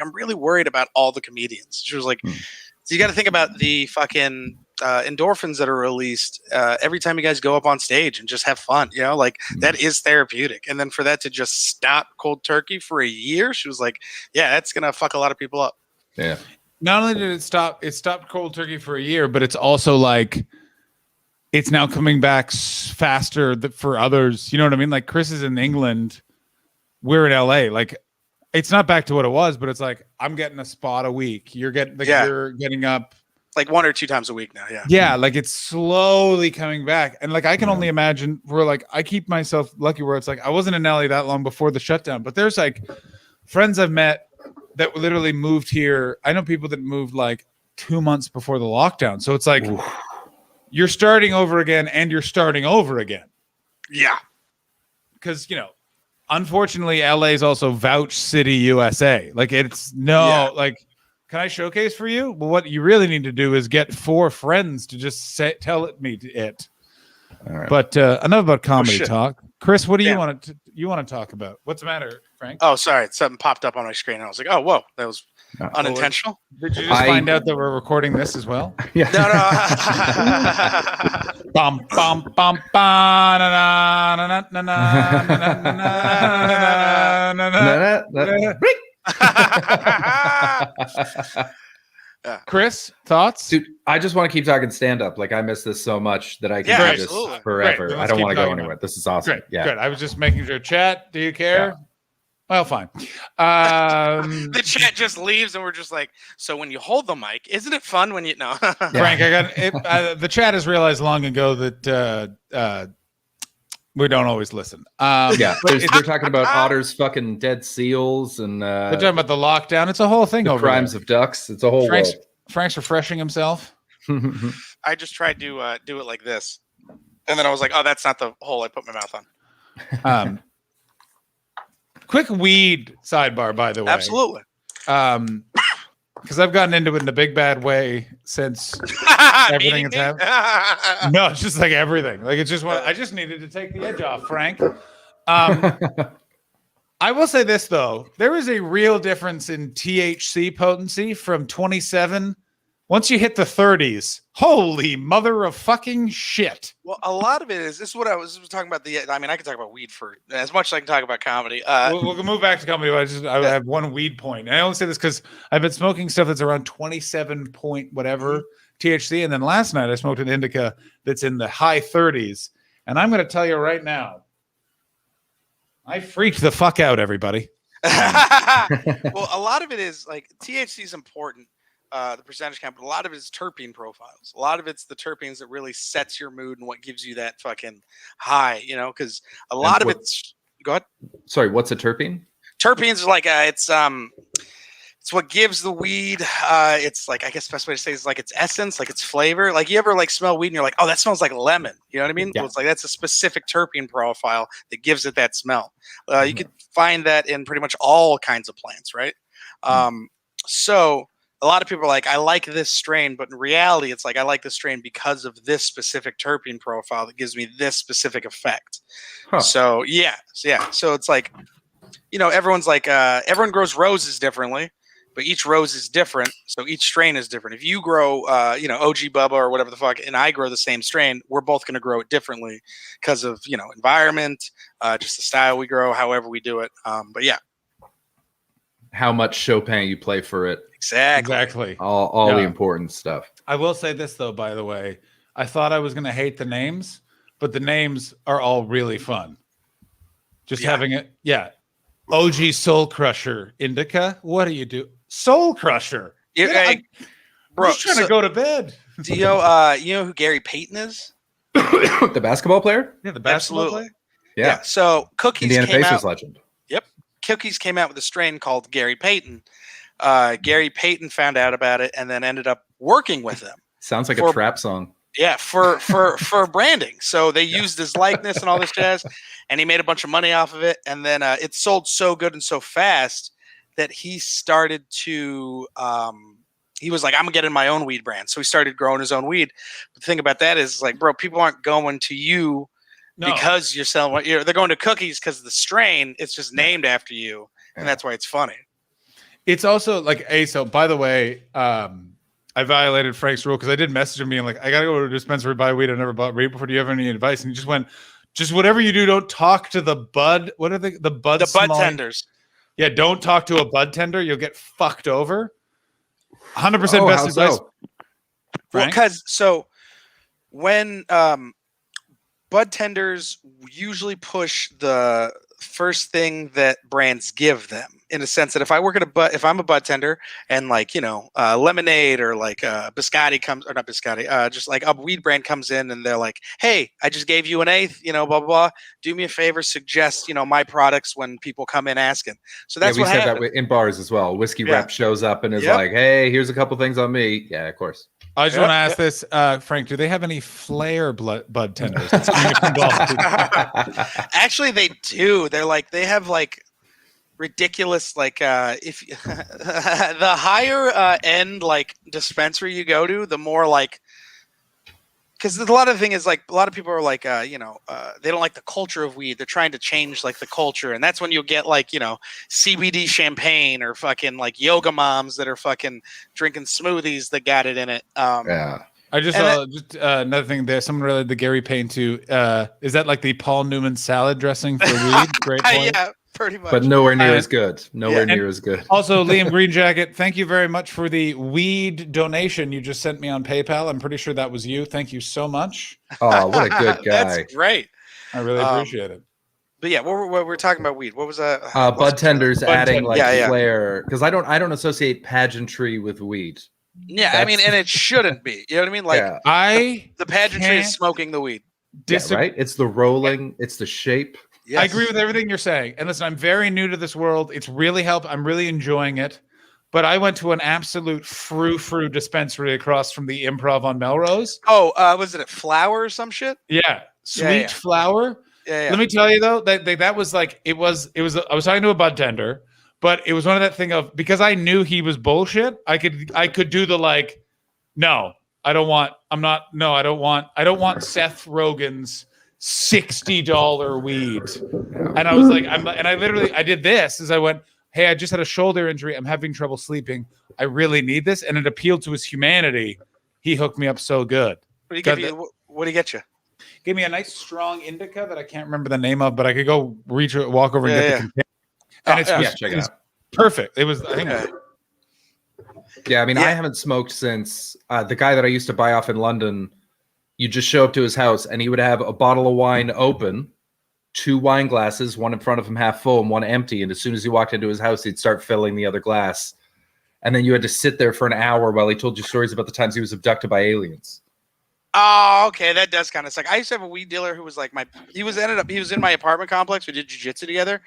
I'm really worried about all the comedians. She was like, so you got to think about the fucking endorphins that are released every time you guys go up on stage and just have fun. That is therapeutic. And then for that to just stop cold turkey for a year, she was like, yeah, that's gonna fuck a lot of people up. Yeah. Not only did it stopped cold turkey for a year, but it's also like it's now coming back faster for others. You know what I mean? Like Chris is in England, we're in LA. Like it's not back to what it was, but it's like I'm getting a spot a week. You're getting up like 1 or 2 times a week now. Yeah. Yeah, like it's slowly coming back. And like I can only imagine I keep myself lucky where it's like I wasn't in LA that long before the shutdown, but there's like friends I've met that literally moved here. I know people that moved like 2 months before the lockdown. So it's like you're starting over again and you're starting over again. Yeah. Because, unfortunately, LA is also Vouch City, USA. Like it's like, can I showcase for you? Well, what you really need to do is get 4 friends to just tell me it. All right. But enough about comedy talk. Chris, what do you want to talk about? What's the matter, Frank? Oh, sorry. Something popped up on my screen. I was like, oh, whoa, that was unintentional. Did you just find out that we're recording this as well? Yeah. No. Bum bum bum ba na na na na na na na. Chris, thoughts? Dude, I just want to keep talking stand-up. Like I miss this so much that I can do this forever. Great. I don't want to go anywhere. This is awesome. Great. Good. I was just making sure. Chat, do you care? Yeah. Well, fine. The chat just leaves, and we're just like, so when you hold the mic, isn't it fun when you know? Frank, I got it. The chat has realized long ago that we don't always listen. They're talking about otters fucking dead seals, and they're talking about the lockdown. It's a whole thing over crimes of ducks. It's a whole world. Frank's refreshing himself. I just tried to do it like this, and then I was like, oh, that's not the hole I put my mouth on. Quick weed sidebar, by the way. Absolutely. Because I've gotten into it in a big bad way since everything has happened. No, it's just like everything. Like it's just I just needed to take the edge off, Frank. I will say this though, there is a real difference in THC potency from 27. Once you hit the 30s, holy mother of fucking shit. Well, a lot of it is, this is what I was talking about. I can talk about weed for as much as I can talk about comedy. We'll move back to comedy. I have one weed point. And I only say this because I've been smoking stuff that's around 27 point whatever THC. And then last night I smoked an indica that's in the high 30s. And I'm going to tell you right now, I freaked the fuck out, everybody. Well, a lot of it is like THC is important. The percentage count, but a lot of it is terpene profiles. A lot of it's the terpenes that really sets your mood and what gives you that fucking high, because a lot of it's go ahead. Sorry, what's a terpene? Terpenes are like it's what gives the weed it's like, I guess the best way to say is like its essence, like its flavor. Like you ever like smell weed and you're like, oh, that smells like lemon. You know what I mean? Yeah. Well, it's like that's a specific terpene profile that gives it that smell. You could find that in pretty much all kinds of plants, right? So a lot of people are like, I like this strain, but in reality, it's like I like this strain because of this specific terpene profile that gives me this specific effect. Huh. So so it's like, everyone's like, everyone grows roses differently, but each rose is different, so each strain is different. If you grow, OG Bubba or whatever the fuck, and I grow the same strain, we're both going to grow it differently because of environment, just the style we grow, however we do it. But yeah. How much Chopin you play for it. Exactly. All the important stuff. I will say this though, by the way, I thought I was going to hate the names, but the names are all really fun. Just having it. Yeah. OG Soul Crusher Indica. What do you do? Soul Crusher. I'm just trying to go to bed. Do you know who Gary Payton is? The basketball player? Yeah, the basketball player. Yeah. So Cookies Indiana came Pacers out. legend. Cookies came out with a strain called Gary Payton. Gary Payton found out about it and then ended up working with them. Sounds like a trap song. Yeah, for branding. So they used his likeness and all this jazz, and he made a bunch of money off of it. And then it sold so good and so fast that he started to he was like, I'm getting my own weed brand. So he started growing his own weed. But the thing about that is like, bro, people aren't going to you because you're selling what they're going to Cookies because of the strain. It's just named after you. And that's why it's funny. It's also like, hey, so by the way, I violated Frank's rule because I did message him being like, I gotta go to a dispensary, buy weed. I never bought weed before. Do you have any advice? And he just went, just whatever you do, don't talk to the bud. What are the bud? The bud tenders. Yeah, don't talk to a bud tender. You'll get fucked over. 100% best advice. So? Well, because when bud tenders usually push the first thing that brands give them, in a sense that if I work at if I'm a bud tender and like, lemonade or like biscotti comes, or not biscotti, just like a weed brand comes in and they're like, hey, I just gave you an eighth, blah, blah, blah. Do me a favor, suggest, my products when people come in asking. So that's we what said happened. that in bars as well. Whiskey Rep shows up and is like, hey, here's a couple things on me. Yeah, of course. I just want to ask this, Frank, do they have any Flair bud tenders? Actually, they do. They're like, they have like ridiculous, like if the higher end like dispensary you go to, the more like, because a lot of the thing is like a lot of people are like they don't like the culture of weed. They're trying to change like the culture, and that's when you'll get like CBD champagne or fucking like yoga moms that are fucking drinking smoothies that got it in it. Yeah. I just saw another thing there. Someone related the Gary Payne to. Is that like the Paul Newman salad dressing for weed? Great point. Yeah, pretty much. But nowhere near as good. Nowhere near as good. Also, Liam Greenjacket, thank you very much for the weed donation you just sent me on PayPal. I'm pretty sure that was you. Thank you so much. Oh, what a good guy. That's great. I really appreciate it. But yeah, what we're talking about weed. What was that? Bud tenders adding like Yeah. flair, because I don't associate pageantry with weed. Yeah, I mean, and it shouldn't be. You know what I mean? Like, the pageantry is smoking the weed. Right? It's the rolling. It's the shape. Yes. I agree with everything you're saying. And listen, I'm very new to this world. It's really helped. I'm really enjoying it. But I went to an absolute frou-frou dispensary across from the Improv on Melrose. Oh, was it a flower or some shit? Yeah, sweet flower. Yeah. Let me tell you though, that was like it was. I was talking to a bud tender, but it was one of that thing of, because I knew he was bullshit. I could do the like, no, I don't want Seth Rogen's $60 weed. And I was like, I did this as I went, hey, I just had a shoulder injury. I'm having trouble sleeping. I really need this. And it appealed to his humanity. He hooked me up so good. What did he get you? Gave me a nice strong indica that I can't remember the name of, but I could go walk over and get the container. And it's check it out. Perfect. It was, I think. I mean, I haven't smoked since the guy that I used to buy off in London. You just show up to his house and he would have a bottle of wine open, 2 wine glasses, one in front of him half full and one empty. And as soon as you walked into his house, he'd start filling the other glass. And then you had to sit there for an hour while he told you stories about the times he was abducted by aliens. Oh, okay. That does kind of suck. I used to have a weed dealer who was like he was in my apartment complex. We did jiu-jitsu together.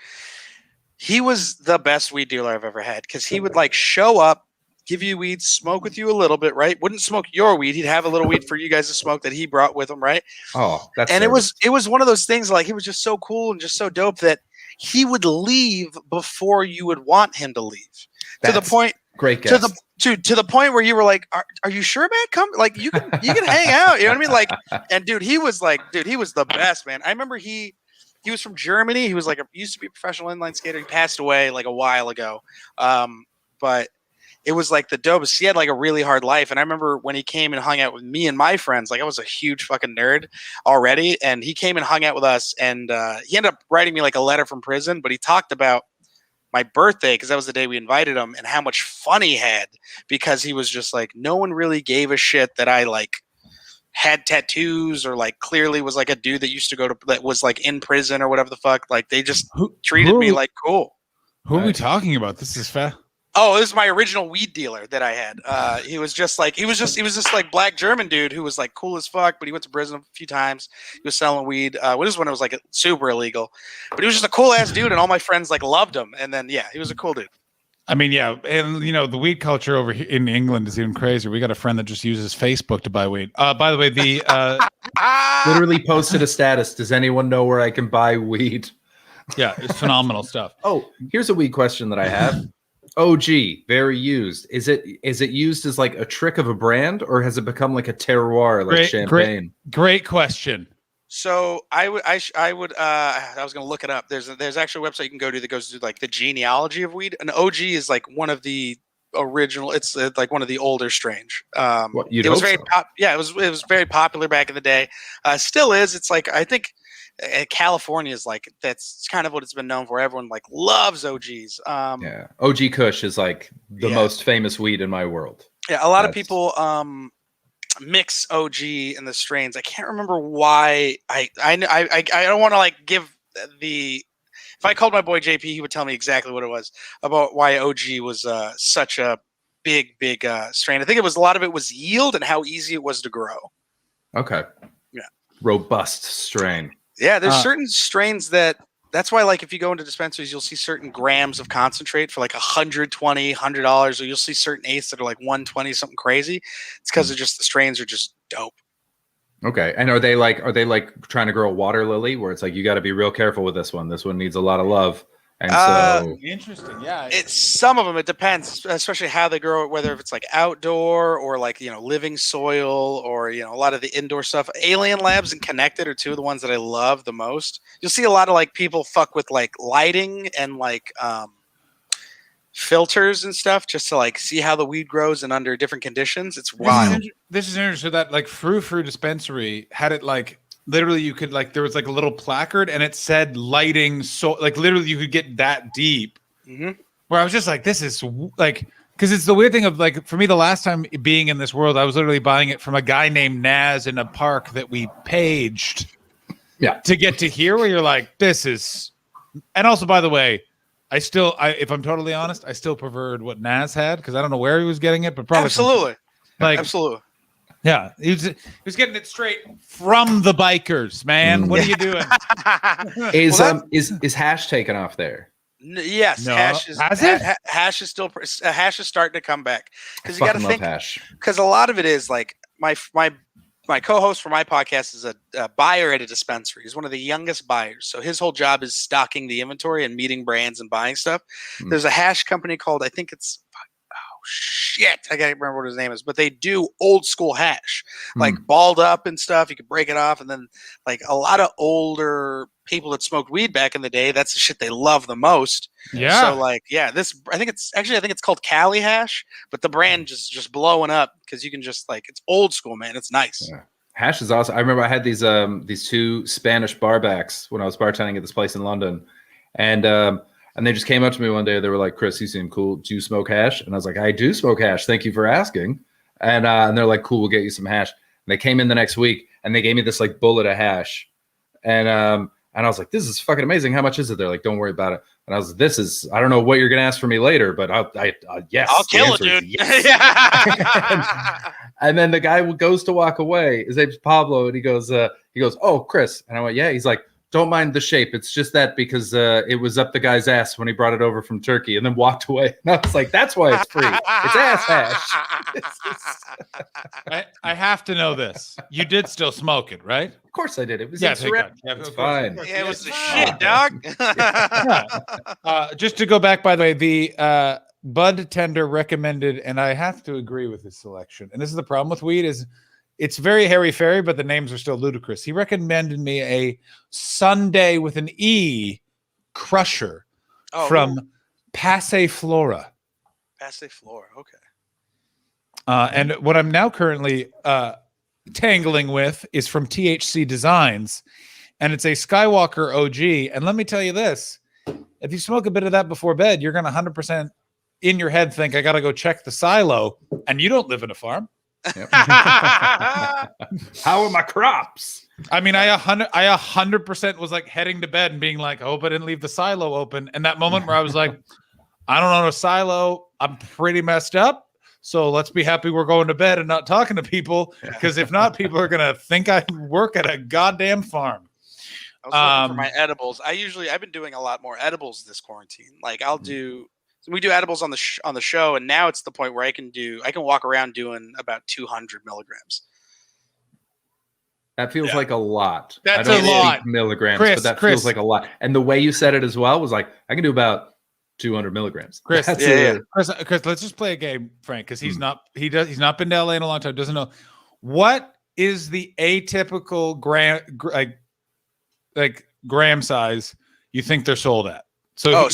He was the best weed dealer I've ever had, because he would like show up, give you weed, smoke with you a little bit, right? Wouldn't smoke your weed. He'd have a little weed for you guys to smoke that he brought with him, right? Oh, it was one of those things, like, he was just so cool and just so dope that he would leave before you would want him to leave. To the point, great guest. To the point where you were like, are you sure, man? Come, like, you can hang out. You know what I mean? Like, and he was the best, man. I remember he was from Germany. He was like used to be a professional inline skater. He passed away like a while ago. But it was like the dopest. He had like a really hard life. And I remember when he came and hung out with me and my friends, like I was a huge fucking nerd already. And he came and hung out with us, and he ended up writing me like a letter from prison, but he talked about my birthday, because that was the day we invited him, and how much fun he had, because he was just like, no one really gave a shit that I like had tattoos, or like clearly was like a dude that used to that was like in prison or whatever the fuck. Like they just treated me like cool. Who are we talking about? This is fast. Oh, this is my original weed dealer that I had. He was just like black German dude who was like cool as fuck, but he went to prison a few times. He was selling weed. This is when it was like super illegal, but he was just a cool ass dude, and all my friends like loved him. And then yeah, he was a cool dude. I mean, yeah, and you know the weed culture over here in England is even crazier. We got a friend that just uses Facebook to buy weed. By the way, the Literally posted a status. Does anyone know where I can buy weed? yeah, it's phenomenal stuff. Oh, here's a weed question that I have. OG, very used. Is it used as like a trick of a brand, or has it become like a terroir, like champagne? Great question. So I was gonna look it up. There's actually a website you can go to that goes through like the genealogy of weed. An OG is like one of the original. It's like one of the older strains. It was very it was very popular back in the day. Still is. It's like I think California is like that's kind of what it's been known for. Everyone like loves OGs. Yeah, OG Kush is like the most famous weed in my world. Yeah, a lot of people mix OG and the strains. I can't remember why. I don't want to like give the. If I called my boy JP, he would tell me exactly what it was about why OG was such a big strain. I think it was a lot of it was yield and how easy it was to grow. Okay. Yeah. Robust strain. Yeah, there's certain strains that's why, like, if you go into dispensaries, you'll see certain grams of concentrate for like $120, or you'll see certain eighths that are like 120, something crazy. It's because of just the strains are just dope. Okay, and are they like trying to grow a water lily, where it's like you got to be real careful with this one? This one needs a lot of love. And so interesting, yeah. It's some of them. It depends, especially how they grow it. Whether if it's like outdoor or like living soil, or a lot of the indoor stuff. Alien Labs and Connected are two of the ones that I love the most. You'll see a lot of like people fuck with like lighting and like filters and stuff just to like see how the weed grows and under different conditions. It's wild. This is interesting. That like Frou dispensary had it like. Literally, you could like there was like a little placard and it said lighting. So like literally, you could get that deep. Mm-hmm. Where I was just like, this is like because it's the weird thing of like for me, the last time being in this world, I was literally buying it from a guy named Naz in a park that we paged. Yeah. To get to here, where you're like, this is, and also by the way, if I'm totally honest, I still preferred what Naz had because I don't know where he was getting it, but probably absolutely. Yeah, he was getting it straight from the bikers, man. What are you doing? Is hash taken off there? Yes, no. hash is hash is still hash is starting to come back because you got to think because a lot of it is like my co-host for my podcast is a buyer at a dispensary. He's one of the youngest buyers, so his whole job is stocking the inventory and meeting brands and buying stuff. There's a hash company called I think it's. Shit, I can't remember what his name is, but they do old school hash, like balled up and stuff. You can break it off, and then like a lot of older people that smoked weed back in the day, that's the shit they love the most. Yeah. So like, yeah, I think it's called Cali hash, but the brand just blowing up because you can just like it's old school, man. It's nice. Yeah. Hash is awesome. I remember I had these two Spanish barbacks when I was bartending at this place in London, and they just came up to me one day. They were like, "Chris, you seem cool. Do you smoke hash?" And I was like, "I do smoke hash. Thank you for asking." And they're like, "Cool, we'll get you some hash." And they came in the next week and they gave me this like bullet of hash. And I was like, "This is fucking amazing. How much is it?" They're like, "Don't worry about it." And I was like, I don't know what you're gonna ask for me later, but yes, I'll kill it, dude. Yes. And then the guy goes to walk away. His name's Pablo, and he goes, "Oh, Chris." And I went, "Yeah." He's like, "Don't mind the shape. It's just that because it was up the guy's ass when he brought it over from Turkey," and then walked away. And I was like, "That's why it's free. It's ass hash." I have to know this. You did still smoke it, right? Of course I did. It was it's fine. Yeah, it was the shit, dog. Just to go back, by the way, the bud tender recommended, and I have to agree with his selection. And this is the problem with weed is. It's very hairy fairy, but the names are still ludicrous. He recommended me a Sunday with an E crusher from Passe Flora. Passe Flora, okay. And what I'm now currently tangling with is from THC Designs, and it's a Skywalker OG. And let me tell you this, if you smoke a bit of that before bed, you're going to 100% in your head think, I got to go check the silo, and you don't live in a farm. Yep. How are my crops? I mean, I 100% was like heading to bed and being like, I hope I didn't leave the silo open. And that moment where I was like, I don't own a silo. I'm pretty messed up. So let's be happy we're going to bed and not talking to people, because if not, people are gonna think I work at a goddamn farm. I was looking for my edibles. I've been doing a lot more edibles this quarantine. Like we do edibles on the show, and now it's the point where I can walk around doing about 200 milligrams. That feels like a lot. That's I don't a lot. speak milligrams, Chris, but that Chris. feels like a lot. And the way you said it as well was like, I can do about 200 milligrams. Chris, That's Chris, let's just play a game, Frank, because he's not been to LA in a long time, doesn't know. What is the atypical gram size you think they're sold at? No,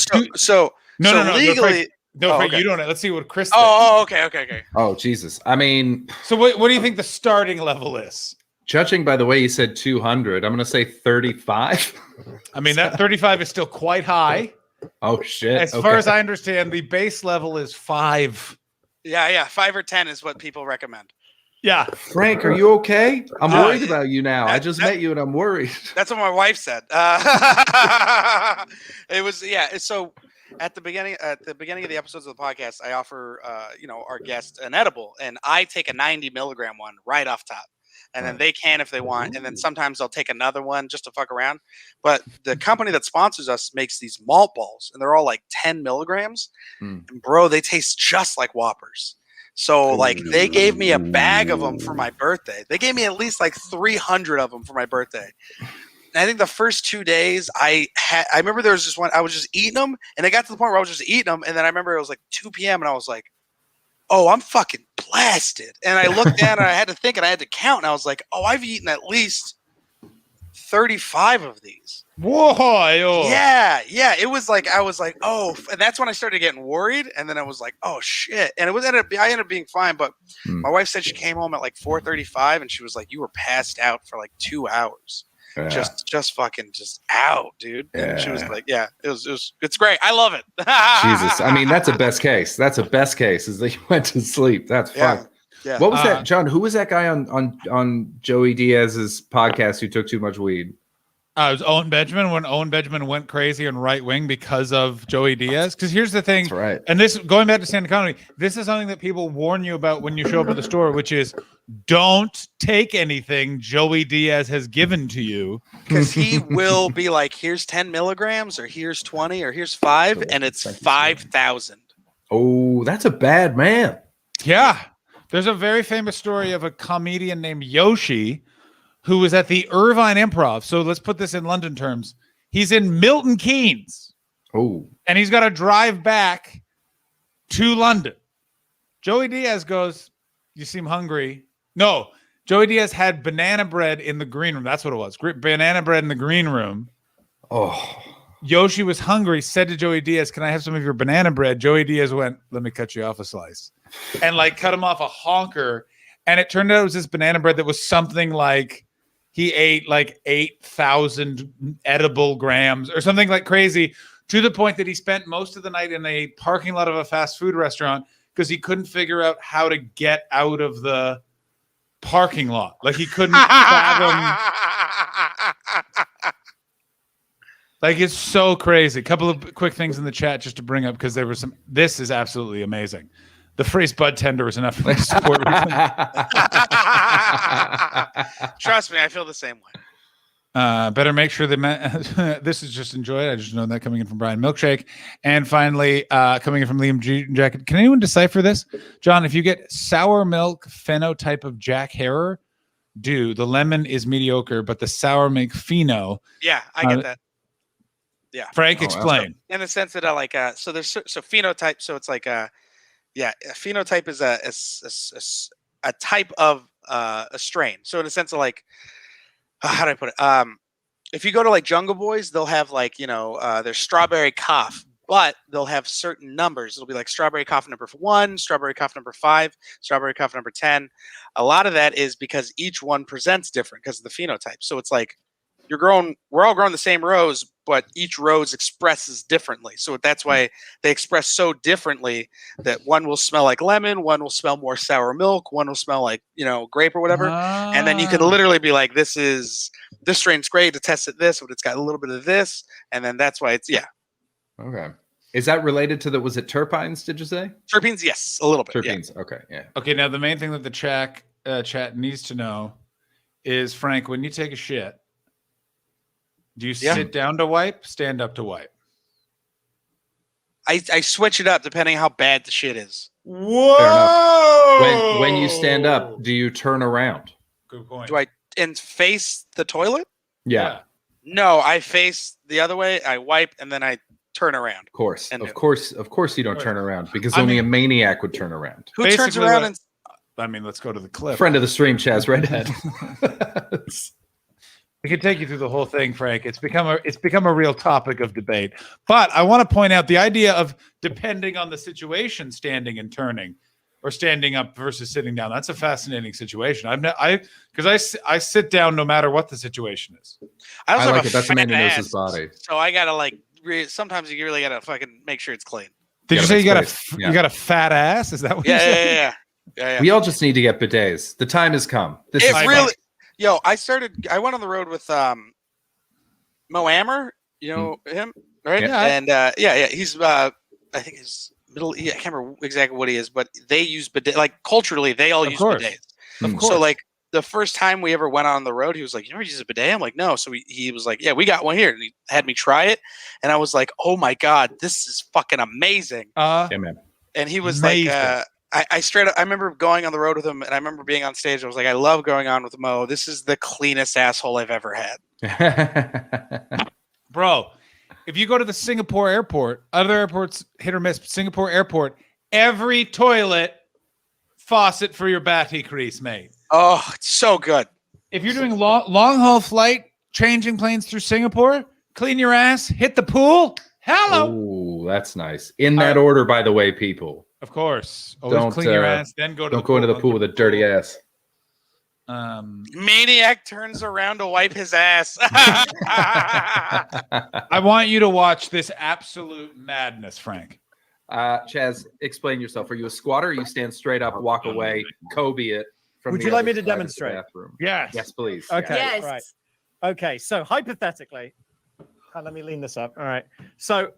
legally, Frank, okay. you don't know. Let's see what Chris okay. Oh, Jesus. I mean, so what do you think the starting level is? Judging by the way you said 200, I'm going to say 35. I mean, that 35 is still quite high. Oh, shit. As far as I understand, the base level is 5. Yeah. 5 or 10 is what people recommend. Yeah. Frank, are you okay? I'm worried about you now. I just met you and I'm worried. That's what my wife said. It was, so at the beginning of the episodes of the podcast, I offer our guests an edible, and I take a 90 milligram one right off top. And then they can if they want. And then sometimes I'll take another one just to fuck around. But the company that sponsors us makes these malt balls, and they're all like 10 milligrams. And bro, they taste just like Whoppers. So like they gave me a bag of them for my birthday. They gave me at least like 300 of them for my birthday. And I think the first 2 days I remember there was just one, I was just eating them, and it got to the point where I was just eating them. And then I remember it was like 2 p.m. and I was like, oh, I'm fucking blasted. And I looked down and I had to think and I had to count. And I was like, oh, I've eaten at least 35 of these. Whoa. Yeah. It was like, I was like, oh, and that's when I started getting worried. And then I was like, oh shit. And I ended up being fine. But my wife said she came home at like 4:35 and she was like, you were passed out for like 2 hours. Yeah. Just fucking out, dude. And she was Yeah. like, yeah, it's great. I love it. Jesus. I mean, that's a best case. That's a best case is that you went to sleep. That's fun. Yeah. What was that, John? Who was that guy on Joey Diaz's podcast who took too much weed? It was Owen Benjamin, when Owen Benjamin went crazy and right wing because of Joey Diaz. Because here's the thing, That's right. and this, going back to stand-up comedy, this is something that people warn you about when you show up at the store, which is don't take anything Joey Diaz has given to you, because he will be like, here's 10 milligrams, or here's 20, or here's 5, and it's 5,000. Oh, that's a bad man. Yeah. There's a very famous story of a comedian named Yoshi who was at the Irvine Improv. So let's put this in London terms. He's in Milton Keynes. Oh. And he's got to drive back to London. Joey Diaz goes, you seem hungry. No, Joey Diaz had banana bread in the green room. That's what it was. Banana bread in the green room. Oh. Yoshi was hungry, said to Joey Diaz, can I have some of your banana bread? Joey Diaz went, let me cut you off a slice. And like cut him off a honker. And it turned out it was this banana bread that was something like he ate like 8,000 edible grams or something like crazy, to the point that he spent most of the night in a parking lot of a fast food restaurant because he couldn't figure out how to get out of the parking lot. Like he couldn't fathom. Like it's so crazy. A couple of quick things in the chat just to bring up, because there was some. This is absolutely amazing. The phrase "bud tender" was enough for me to support. Trust me, I feel the same way. Better make sure this is just enjoy it. I just know that coming in from Brian Milkshake. And finally, coming in from Liam G. Jacket. Can anyone decipher this? John, if you get sour milk phenotype of Jack Harrer, the lemon is mediocre, but the sour milk pheno. Yeah, I get that. Yeah. Frank, explain. In the sense that I like, so there's phenotype. So it's like, a phenotype is a type of a strain. So in a sense of like, how do I put it? If you go to like Jungle Boys, they'll have like, their strawberry cough, but they'll have certain numbers. It'll be like strawberry cough number 1, strawberry cough number 5, strawberry cough number 10. A lot of that is because each one presents different because of the phenotype. So it's like we're all growing the same rose, but each rose expresses differently. So that's why they express so differently that one will smell like lemon, one will smell more sour milk, one will smell like, grape or whatever. And then you can literally be like, this strain's great to test it this, but it's got a little bit of this. And then that's why it's, Okay. Is that related to the? Was it terpenes? Did you say Terpenes? Yes, a little bit. terpenes? Okay, yeah. Okay, now the main thing that the chat needs to know is, Frank, when you take a shit, do you sit down to wipe, stand up to wipe? I switch it up depending how bad the shit is. Whoa! When you stand up, do you turn around? Good point. Do I face the toilet? Yeah, No, I face the other way. I wipe and then I turn around. of course, And of course, of course. You don't turn around because I only mean- a maniac would turn around. Who turns Basically around what- and I mean, let's go to the clip. Friend of the stream, Chaz Redhead. We can take you through the whole thing, Frank. It's become a real topic of debate. But I want to point out the idea of depending on the situation, standing and turning, or standing up versus sitting down. That's a fascinating situation. Because I sit down no matter what the situation is. I also I like have it. That's a man who fat knows his ass, body. So I gotta like. Sometimes you really gotta fucking make sure it's clean. Did you gotta say make you got space. you got a fat ass? Is that what you Yeah, said? yeah. We all just need to get bidets. The time has come. This It is really, yo. I went on the road with Mo Ammer. You know him, right? Yeah. And yeah. He's I think his middle. Yeah, I can't remember exactly what he is, but they use bidet. Like culturally, they all Of use course. bidets. Of course. So like the first time we ever went on the road, he was like, "You never use a bidet?" I'm like, "No." So he was like, "Yeah, we got one here," and he had me try it, and I was like, "Oh my god, this is fucking amazing!" yeah, man. And he was Amazing. like, I straight up, I remember going on the road with him, and I remember being on stage. I was like, I love going on with Mo. This is the cleanest asshole I've ever had. Bro, if you go to the Singapore airport, other airports hit or miss, but Singapore airport, every toilet faucet for your batty crease, mate. Oh, it's so good. If you're doing long haul flight, changing planes through Singapore, clean your ass, hit the pool. Hello. Oh, that's nice. In that order, by the way, people. Of course. Always Don't, clean your ass, then go to Don't go into the pool with a dirty ass. Maniac turns around to wipe his ass. I want you to watch this absolute madness, Frank. Chaz, explain yourself. Are you a squatter or you stand straight up, walk away, Kobe it? From Would the you like other me to side of the demonstrate? bathroom? Yes. Yes, please. Okay. Yes. Right. Okay. So hypothetically, let me lean this up. All right. So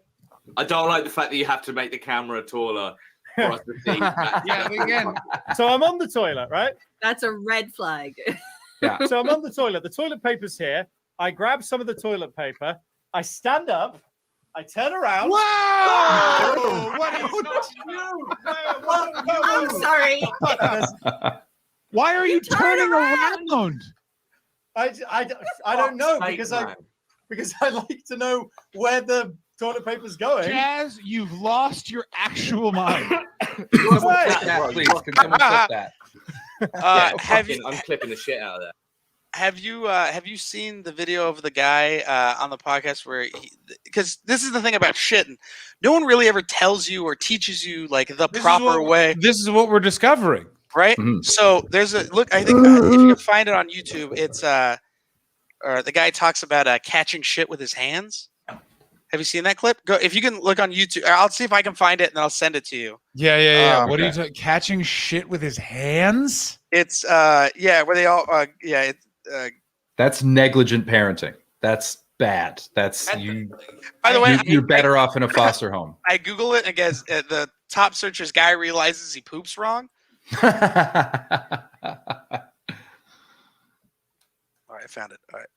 I don't like the fact that you have to make the camera taller for us to see. Yeah, again. so I'm on the toilet, right? That's a red flag. Yeah. So I'm on the toilet. The toilet paper's here. I grab some of the toilet paper. I stand up. I turn around. Whoa! What is I'm sorry. Why are you Turn turning around. around? I don't know Fuck's because sake, I like to know where the toilet paper's going. Jazz, you've lost your actual mind. Can someone clip that, please? Can someone clip that? I'm clipping the shit out of that. Have you seen the video of the guy on the podcast where because this is the thing about shitting, no one really ever tells you or teaches you like the proper way. This is what we're discovering. Right. Mhm. So there's a look. I think if you can find it on YouTube, it's the guy talks about catching shit with his hands. Have you seen that clip? Go if you can look on YouTube. I'll see if I can find it and I'll send it to you. Yeah. What are you Okay. talking? Catching shit with his hands? It's where they all That's negligent parenting. That's bad. That's And- you. by the way, You're better off in a foster home. I Google it and guess the top search is guy realizes he poops wrong. All right, I found it. All right.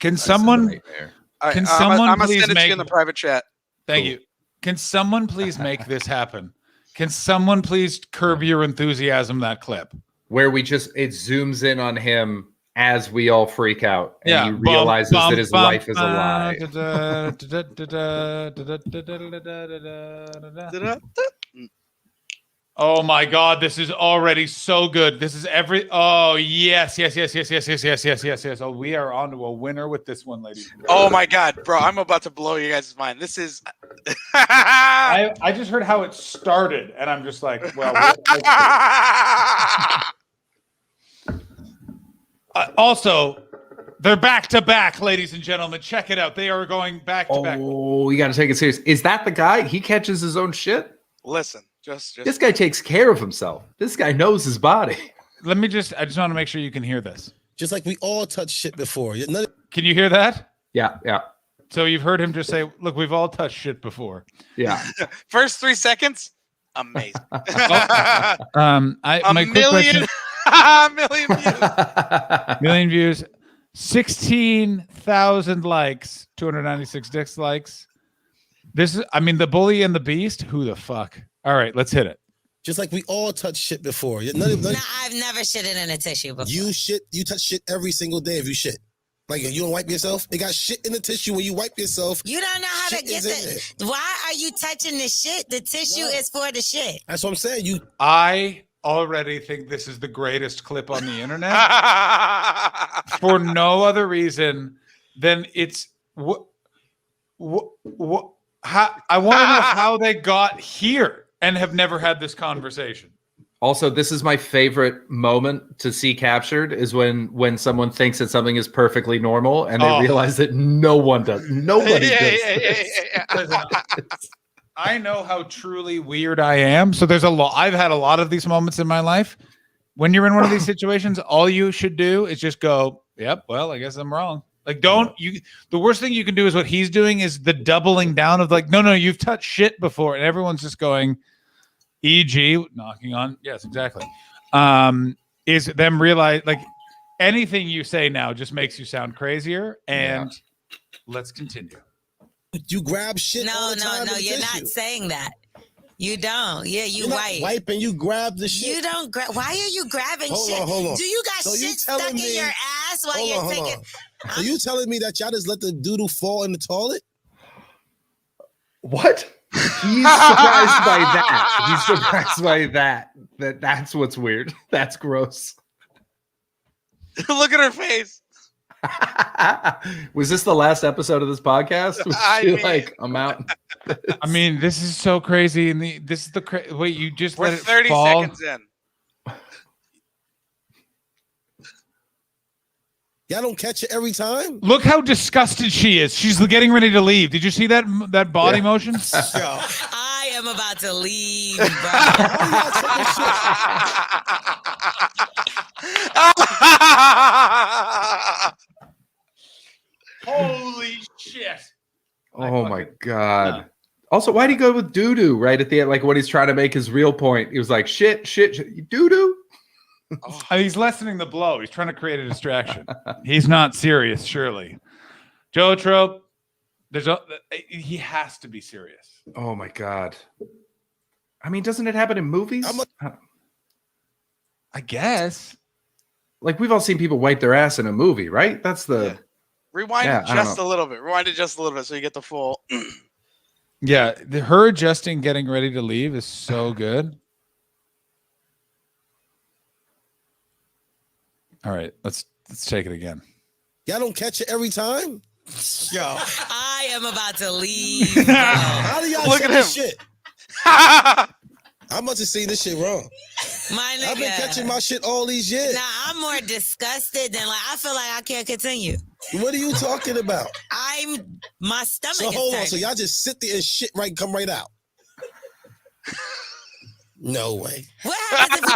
Can someone? Nightmare. All right, Can someone I'm gonna please send it to make- you in the private chat. Thank you. Can someone please make this happen? Can someone please curb your enthusiasm? That clip. Where it zooms in on him as we all freak out, and Yeah, he realizes that his life is a lie. Oh my God, this is already so good. This is Oh yes. Oh, we are on to a winner with this one, ladies. and Oh gentlemen. my god, bro! I'm about to blow you guys' mind. This is. I just heard how it started, and I'm just like, well. Also, they're back to back, ladies and gentlemen. Check it out. They are going back to back. Oh, you got to take it serious. Is that the guy? He catches his own shit. Listen, just This guy takes care of himself. This guy knows his body. I just want to make sure you can hear this. Just like we all touched shit before. Can you hear that? Yeah. So you've heard him just say, "Look, we've all touched shit before." Yeah. First 3 seconds, amazing. My quick million, question, million views. 16,000 likes, 296 dislikes. This is, I mean, the Bully and the Beast. Who the fuck? All right, let's hit it. Just like we all touch shit before. I've never shitted in a tissue before. You touch shit every single day if you shit. Like, you don't wipe yourself? It got shit in the tissue when you wipe yourself. You don't know how to get it. Why are you touching the shit? The tissue is for the shit. That's what I'm saying. I already think this is the greatest clip on the internet for no other reason than it's how I want to know how they got here and have never had this conversation. Also, this is my favorite moment to see captured is when someone thinks that something is perfectly normal and they realize that no one does. Nobody does this. I know how truly weird I am. So there's a lot. I've had a lot of these moments in my life. When you're in one of these situations, all you should do is just go, "Yep, well, I guess I'm wrong." Like, the worst thing you can do is what he's doing is the doubling down of like, no, you've touched shit before. And everyone's just going, e.g., knocking on. Yes, exactly. Is them realize like anything you say now just makes you sound crazier. And let's continue. You grab shit. No, you're not saying that. You don't. Yeah, you wipe. Wipe and you grab the shit. You don't grab. Why are you grabbing shit? Hold on. Do you got shit stuck in your ass while you're taking? Are you telling me that y'all just let the doodle fall in the toilet? What? He's surprised by that. He's surprised by that. That's what's weird. That's gross. Look at her face. Was this the last episode of this podcast? Was she like, I'm out? I mean, this is so crazy. And this is the wait, you just We're let it 30 fall? seconds in. Y'all don't catch it every time? Look how disgusted she is. She's getting ready to leave. Did you see that body motion? I am about to leave, Holy shit. Oh my God. Also, why'd he go with doo-doo right at the end? Like when he's trying to make his real point, he was like, shit, doo-doo. He's lessening the blow. He's trying to create a distraction. He's not serious, surely. Joe Trope, he has to be serious. Oh my God. I mean, doesn't it happen in movies? I guess. Like we've all seen people wipe their ass in a movie, right? That's the rewind just a little bit. Rewind it just a little bit so you get the full. Yeah, her adjusting, getting ready to leave is so good. All right, let's take it again. Y'all don't catch it every time? Yo, I am about to leave. How do y'all Look say at this him. shit? I must have seen this shit wrong. My nigga. I've been catching my shit all these years. Nah, I'm more disgusted than I feel like I can't continue. What are you talking about? My stomach So is hold on, turning. so y'all just sit there and shit come right out. No way. What happens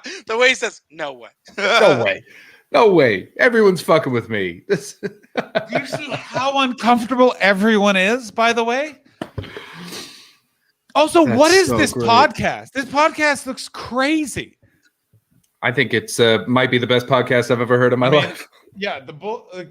if the way he says, no way. no way. No way. Everyone's fucking with me. Do you see how uncomfortable everyone is, by the way? Also, what is this podcast? This podcast looks crazy. I think it's might be the best podcast I've ever heard in my life. Yeah,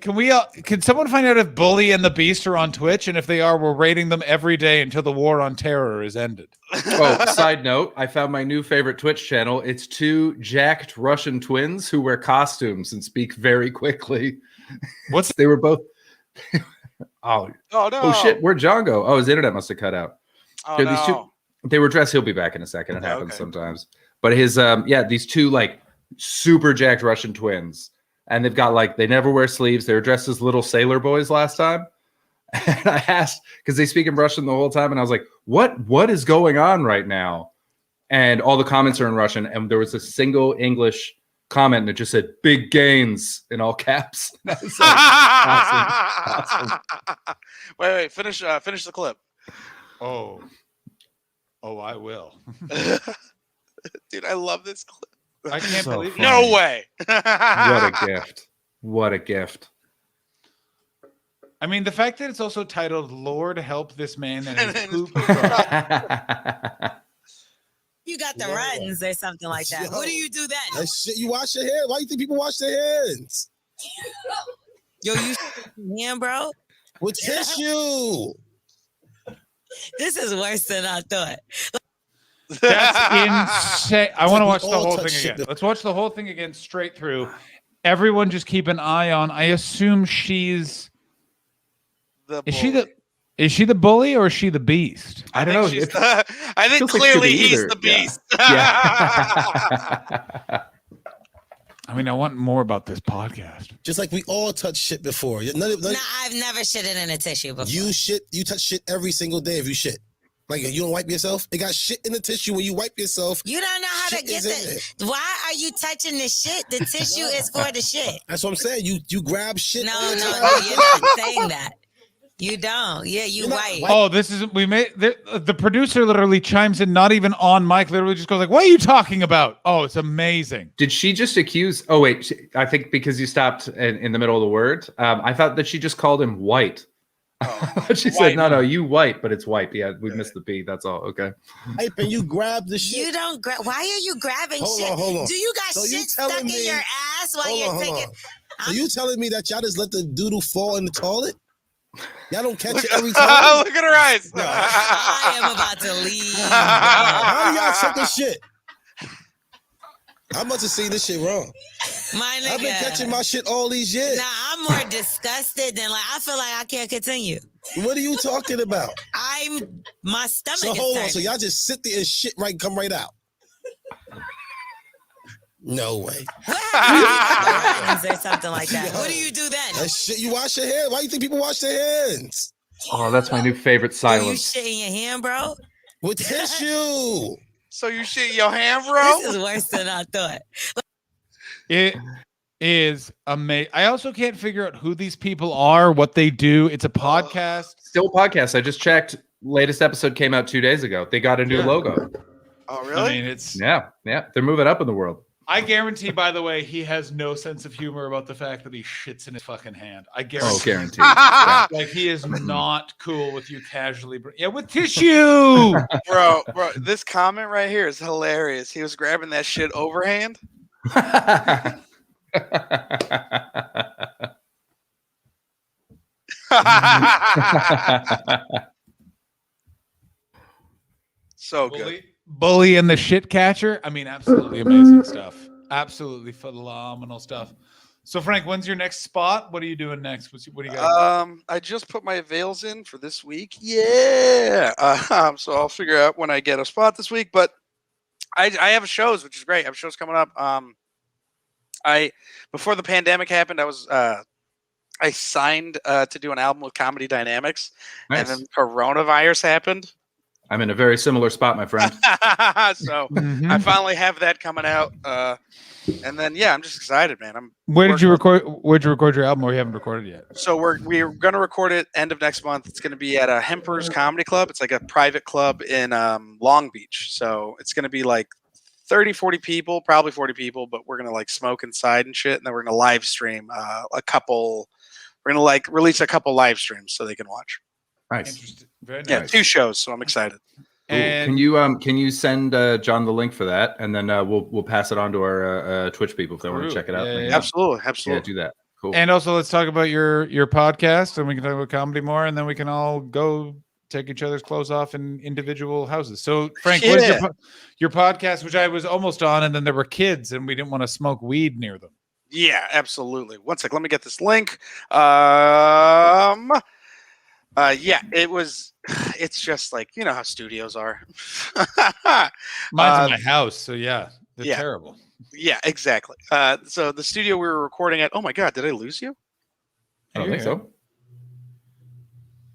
can someone find out if Bully and the Beast are on Twitch? And if they are, we're rating them every day until the war on terror is ended. Oh, side note, I found my new favorite Twitch channel. It's two jacked Russian twins who wear costumes and speak very quickly. They were both no. Oh shit, where'd John go? Oh, his internet must have cut out. Oh, These two, they were dressed. He'll be back in a second. It happens sometimes. But his these two like super jacked Russian twins. And they've got like, they never wear sleeves. They were dressed as little sailor boys last time. And I asked, because they speak in Russian the whole time. And I was like, what is going on right now? And all the comments are in Russian. And there was a single English comment and it just said, big gains in all caps. And I was like, awesome. Wait, finish the clip. Oh, I will. Dude, I love this clip. I can't So believe. funny. No way. What a gift! What a gift! I mean, the fact that it's also titled "Lord Help This Man and His Poop." You got the runs or something like that. What do you do then? That shit, you wash your hands. Why do you think people wash their hands? Yo, you hand, bro? With tissue. This is worse than I thought. That's insane. I want to watch the all whole touch thing shit again. Let's watch the whole thing again straight through. Everyone just keep an eye on. I assume she's. Is she the bully or is she the beast? I don't know. I think clearly he's the beast. Yeah. I mean, I want more about this podcast. Just like we all touch shit before. I've never shitted in a tissue before. You touch shit every single day if you shit. Like, you don't wipe yourself? It got shit in the tissue when you wipe yourself. You don't know how to get it. Why are you touching the shit? The tissue is for the shit. That's what I'm saying. You grab shit. No, you're not saying that. You don't. Yeah, you wipe. Oh, this is we made the producer literally chimes in, not even on mic. Literally just goes like, "What are you talking about?" Oh, it's amazing. Did she just accuse? Oh wait, I think because you stopped in the middle of the word. I thought that she just called him white. She said, "No, you white, but it's white." Yeah, we missed the B. That's all. Okay. Hey, and you grab the shit. You don't grab. Why are you grabbing shit? Hold on. Do you got shit stuck in your ass while you're taking? So you telling me that y'all just let the doodle fall in the toilet? Y'all don't catch it every time? Look at her eyes. I am about to leave. How do y'all check this shit? I must have seen this shit wrong. My nigga. I've been catching my shit all these years. Nah, I'm more disgusted than I feel like I can't continue. What are you talking about? My stomach So is hold on, turning. so y'all just sit there and shit come right out. No way. Or something like that. What do you do then? That shit, you wash your hands. Why do you think people wash their hands? Oh, that's my new favorite silence. You shit in your hand, bro? With tissue. So you shit your hand, bro? This is worse than I thought. It is amazing. I also can't figure out who these people are, what they do. It's a podcast. Still a podcast. I just checked. Latest episode came out 2 days ago. They got a new logo. Oh, really? I mean, it's Yeah. They're moving up in the world. I guarantee, by the way, he has no sense of humor about the fact that he shits in his fucking hand. I guarantee. Oh, guaranteed. Yeah. Like, he is not cool with you casually. Yeah, with tissue. Bro, this comment right here is hilarious. He was grabbing that shit overhand. So good. Bully and the shit catcher. I mean, absolutely amazing stuff. Absolutely phenomenal stuff. So, Frank, when's your next spot? What are you doing next? What do you got? I just put my veils in for this week. Yeah. So I'll figure out when I get a spot this week. But I have shows, which is great. I have shows coming up. Before the pandemic happened, I signed to do an album with Comedy Dynamics, Nice. and then coronavirus happened. I'm in a very similar spot, my friend. So I finally have that coming out. And then I'm just excited, man. Where'd you record your album, or you haven't recorded yet? So we're gonna record it end of next month. It's gonna be at a Hempers Comedy Club. It's like a private club in Long Beach. So it's gonna be like 30, 40 people, probably 40 people, but we're gonna like smoke inside and shit, and then we're gonna live stream a couple. We're gonna like release a couple live streams so they can watch. Nice. Very nice. Yeah, 2 shows, so I'm excited. Cool. Can you send John the link for that, and then we'll pass it on to our Twitch people if they want to check it out. Yeah. Absolutely. Yeah, do that. Cool. And also, let's talk about your podcast, and we can talk about comedy more, and then we can all go take each other's clothes off in individual houses. So, Frank, what is your podcast, which I was almost on, and then there were kids, and we didn't want to smoke weed near them. Yeah, absolutely. One sec, let me get this link. It's just like, you know how studios are. Mine's in my house, so yeah, they're terrible. Yeah, exactly. So the studio we were recording at, oh my God, did I lose you? I don't think so.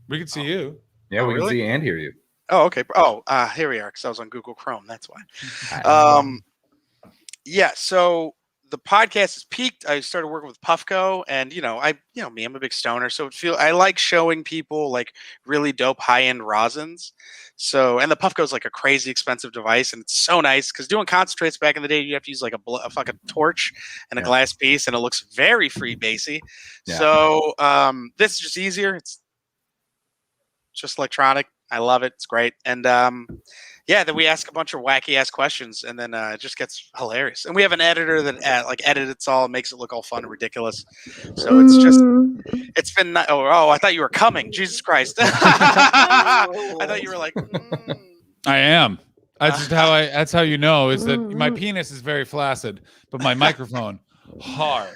We can see you. Yeah, we can see and hear you. Oh, okay. Oh, here we are, because I was on Google Chrome. That's why. So the podcast has peaked. I started working with Puffco, and I'm a big stoner, so I like showing people like really dope high end rosins. So, and the Puffco is like a crazy expensive device, and it's so nice because doing concentrates back in the day, you have to use like a fucking torch and a glass piece, and it looks very freebasey. Yeah. So, this is just easier. It's just electronic. I love it. It's great, and then we ask a bunch of wacky ass questions, and then it just gets hilarious. And we have an editor that edits all and makes it look all fun and ridiculous. So it's been. Oh, I thought you were coming. Jesus Christ! I thought you were like. I am. That's just how That's how you know is that my penis is very flaccid, but my microphone hard.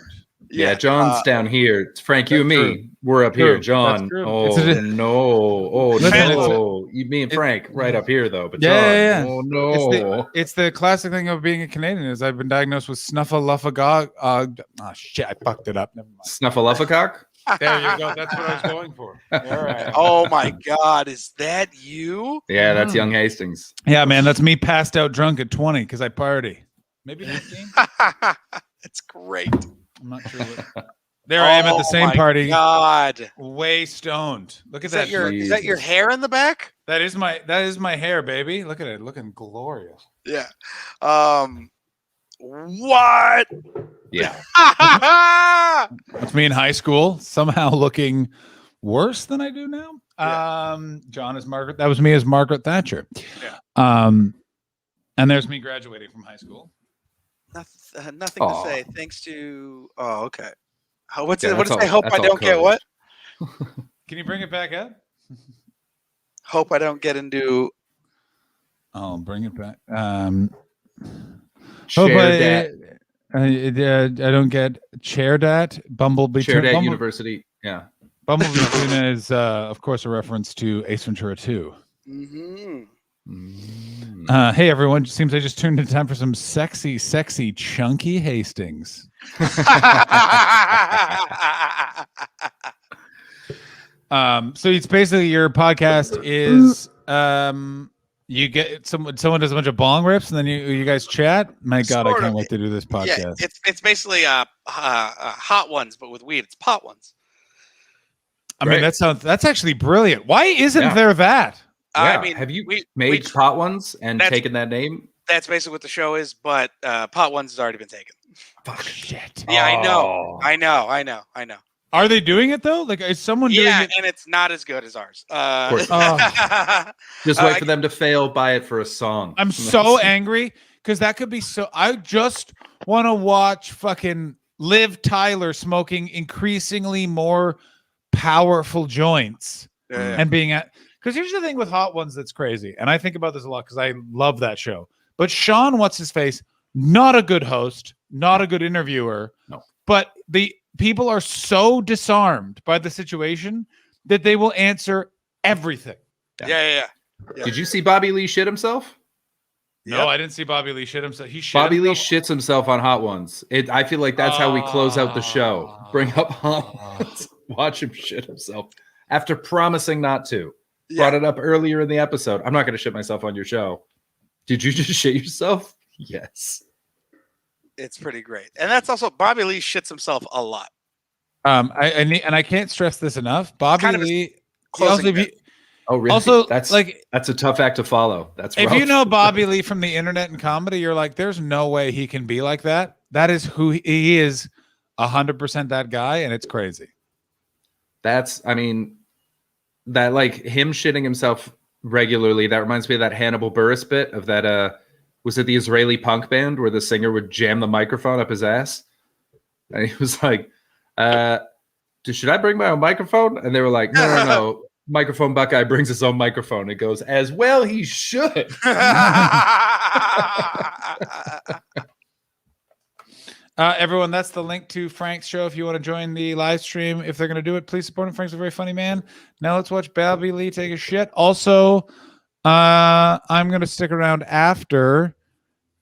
Yeah, John's down here. It's Frank, you and me. We're up here. John. Oh no! No! Me and Frank right up here though. But John, oh no! It's the classic thing of being a Canadian is I've been diagnosed with snuffleupagus. Oh shit! I fucked it up. Never mind. Snuffleupagus. There you go. That's what I was going for. All right. Oh my God, is that you? Yeah, that's young Hastings. Yeah, man, that's me passed out drunk at 20 because I party. Maybe 15. It's great. I'm not sure. There I am at the same party. God, way stoned. Look at that. Is that your hair in the back? That is my hair, baby. Look at it, looking glorious. Yeah. What? Yeah. That's me in high school, somehow looking worse than I do now. John is Margaret. That was me as Margaret Thatcher. Yeah. And there's me graduating from high school. Nothing to say. Thanks to. Oh, okay. What does I hope I don't get what? Can you bring it back up? Hope I don't get into. Oh, bring it back. I don't get chair dat. Bumblebee. Chair dat University. Yeah. Bumblebee Tuna is, of course, a reference to Ace Ventura 2. Hey everyone! It seems I just tuned in time for some sexy, chunky Hastings. So it's basically your podcast is you get someone does a bunch of bong rips and then you guys chat. My God, I can't wait to do this podcast. Yeah, it's basically hot ones, but with weed. It's pot ones. I mean, that's actually brilliant. Why isn't there that? I mean, have you made pot ones and taken that name? That's basically what the show is, but pot ones has already been taken. Fuck shit. Yeah, I know. Are they doing it though? Like, is someone doing it? Yeah, and it's not as good as ours. Just wait for them to fail. Buy it for a song. I'm so angry because that could be so. I just want to watch fucking Liv Tyler smoking increasingly more powerful joints and being at. Because here's the thing with Hot Ones that's crazy, and I think about this a lot because I love that show. But Sean, what's his face? Not a good host, not a good interviewer. No. But the people are so disarmed by the situation that they will answer everything. Yeah. Did you see Bobby Lee shit himself? No, I didn't see Bobby Lee shit himself. Bobby Lee shits himself on Hot Ones. I feel like that's how we close out the show. Bring up Hot Ones. Watch him shit himself after promising not to. Brought it up earlier in the episode. I'm not going to shit myself on your show. Did you just shit yourself? Yes. It's pretty great. And that's also Bobby Lee shits himself a lot. I can't stress this enough. Bobby Lee Oh, really? Also, that's a tough act to follow. That's if rough. you know Bobby Lee from the internet and comedy, you're like, there's no way he can be like that. That is who he is, 100% that guy, and it's crazy. That like him shitting himself regularly. That reminds me of that Hannibal Buress bit of that. Was it the Israeli punk band where the singer would jam the microphone up his ass? And he was like, should I bring my own microphone? And they were like, no. Microphone Buckeye brings his own microphone. It goes, as well he should. Everyone, that's the link to Frank's show. If you want to join the live stream, if they're going to do it, please support him. Frank's a very funny man. Now let's watch Bobby Lee take a shit. Also, I'm going to stick around after,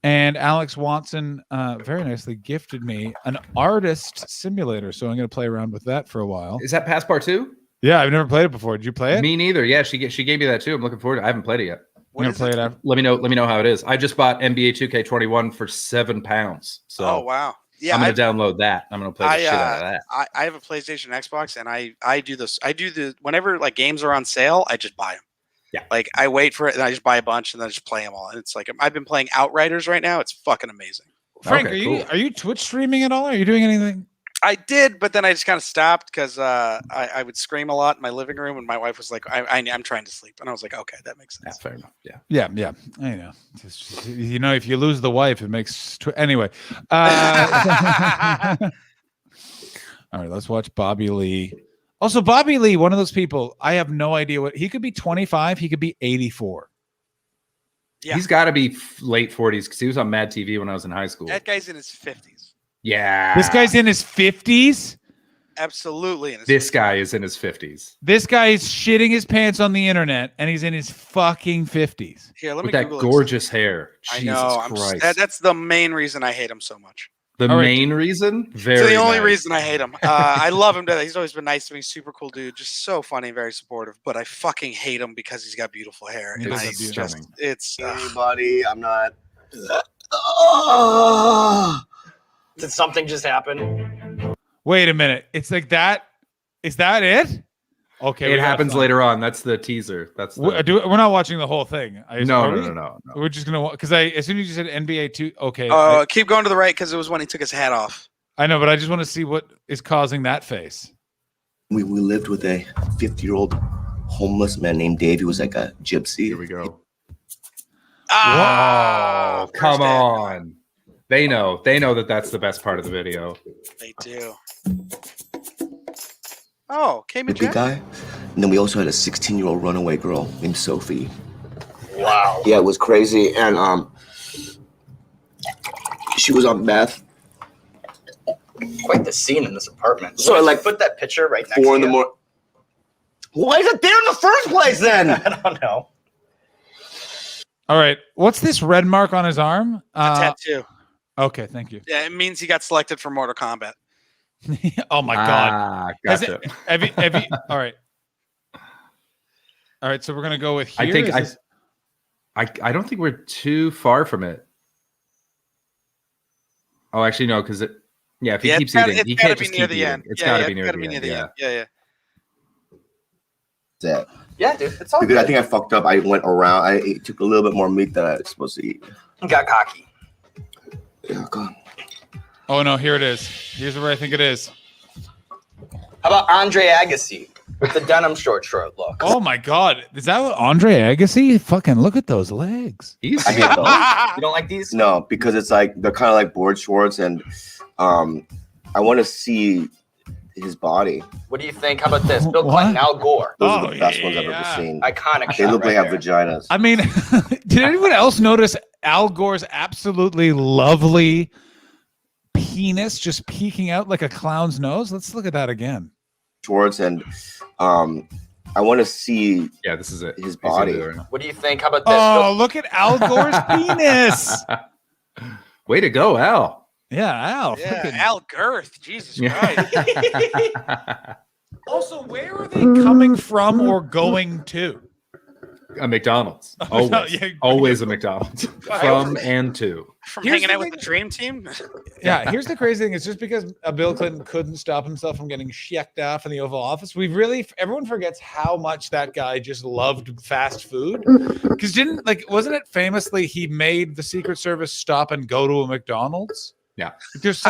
and Alex Watson very nicely gifted me an artist simulator, so I'm going to play around with that for a while. Is that Passport 2? Yeah, I've never played it before. Did you play it? Me neither. Yeah, she gave me that too. I'm looking forward to it. I haven't played it yet. I'm going to play it after. Let me know how it is. I just bought NBA 2K21 for £7. So oh wow. Yeah, I'm gonna download that. I'm gonna play the shit out of that. I have a PlayStation, Xbox, and I do this. I do the whenever like games are on sale, I just buy them. Yeah. Like I wait for it, and I just buy a bunch, and then I just play them all. And it's like I've been playing Outriders right now. It's fucking amazing. Frank, Okay, are you Twitch streaming at all? Are you doing anything? I did, but then I just kind of stopped because I would scream a lot in my living room, and my wife was like, "I'm trying to sleep," and I was like, "Okay, that makes sense." Yeah, fair enough. Yeah. Yeah. I know. You know, if you lose the wife, it makes anyway. All right, let's watch Bobby Lee. Also, Bobby Lee, one of those people. I have no idea what he could be. 25. He could be 84. Yeah. He's got to be late 40s because he was on Mad TV when I was in high school. That guy's in his 50s. Yeah. This guy's in his 50s. Absolutely. This guy is in his 50s. This guy is shitting his pants on the internet, and he's in his fucking 50s. Here, let me With that Google gorgeous hair. I Jesus know. Christ. That's the main reason I hate him so much. The All right. main reason? Very It's the only nice. reason I hate him. I love him. He's always been nice to me. Super cool dude. Just so funny, very supportive. But I fucking hate him because he's got beautiful hair. He And does I have beautiful just, hair. it's Anybody, I'm not. Did something just happen? Wait a minute. It's like that. Is that it? Okay. It happens later on. That's the teaser. That's the... We're not watching the whole thing. No. We're just gonna because as soon as you said NBA 2, okay. keep going to the right because it was when he took his hat off. I know, but I just want to see what is causing that face. We lived with a 50-year-old homeless man named Dave. He was like a gypsy. Here we go. Ah, Oh, come on. They know that that's the best part of the video. They do. Oh, came in Big guy. And then we also had a 16-year-old runaway girl named Sophie. Wow. Yeah, it was crazy. And she was on meth. Quite the scene in this apartment. So I like put that picture right next 4 to in the you. morning. Why is it there in the first place then? I don't know. All right. What's this red mark on his arm? Tattoo. Okay, thank you. Yeah, it means he got selected for Mortal Kombat. Oh my god. Gotcha. Have you, all right. All right, so we're gonna go with here. I don't think we're too far from it. Oh, actually, no, because if he keeps eating, he can't just keep eating. It's gotta be near the end. Yeah. That. Yeah, dude. It's all Because good. I think I fucked up. I went around. I took a little bit more meat than I was supposed to eat. Got cocky. Yeah, God. Oh no, here it is. Here's where I think it is. How about Andre Agassi with the denim short look? Oh my god. Is that what Andre Agassi? Fucking look at those legs. I hate those. You don't like these? No, because it's like they're kind of like board shorts, and I want to see his body. What do you think? How about this? Bill Clinton, Al Gore. Those are the best ones I've ever seen. Iconic They shot look like right they have vaginas. I mean, did anyone else notice Al Gore's absolutely lovely penis just peeking out like a clown's nose? Let's look at that again. Shorts, and I want to see. Yeah, this is it. His body. What do you think? How about this? Oh, look at Al Gore's penis. Way to go, Al. Yeah, Al. Yeah, Fucking- Al Girth. Jesus Christ. Also, where are they coming from or going to? A McDonald's. Oh, Always. yeah. Always a McDonald's. From and to. From Here's hanging the out with thing- the dream team. Yeah, here's the crazy thing. It's just because Bill Clinton couldn't stop himself from getting shucked off in the Oval Office. Everyone forgets how much that guy just loved fast food. Because wasn't it famously he made the Secret Service stop and go to a McDonald's? Yeah.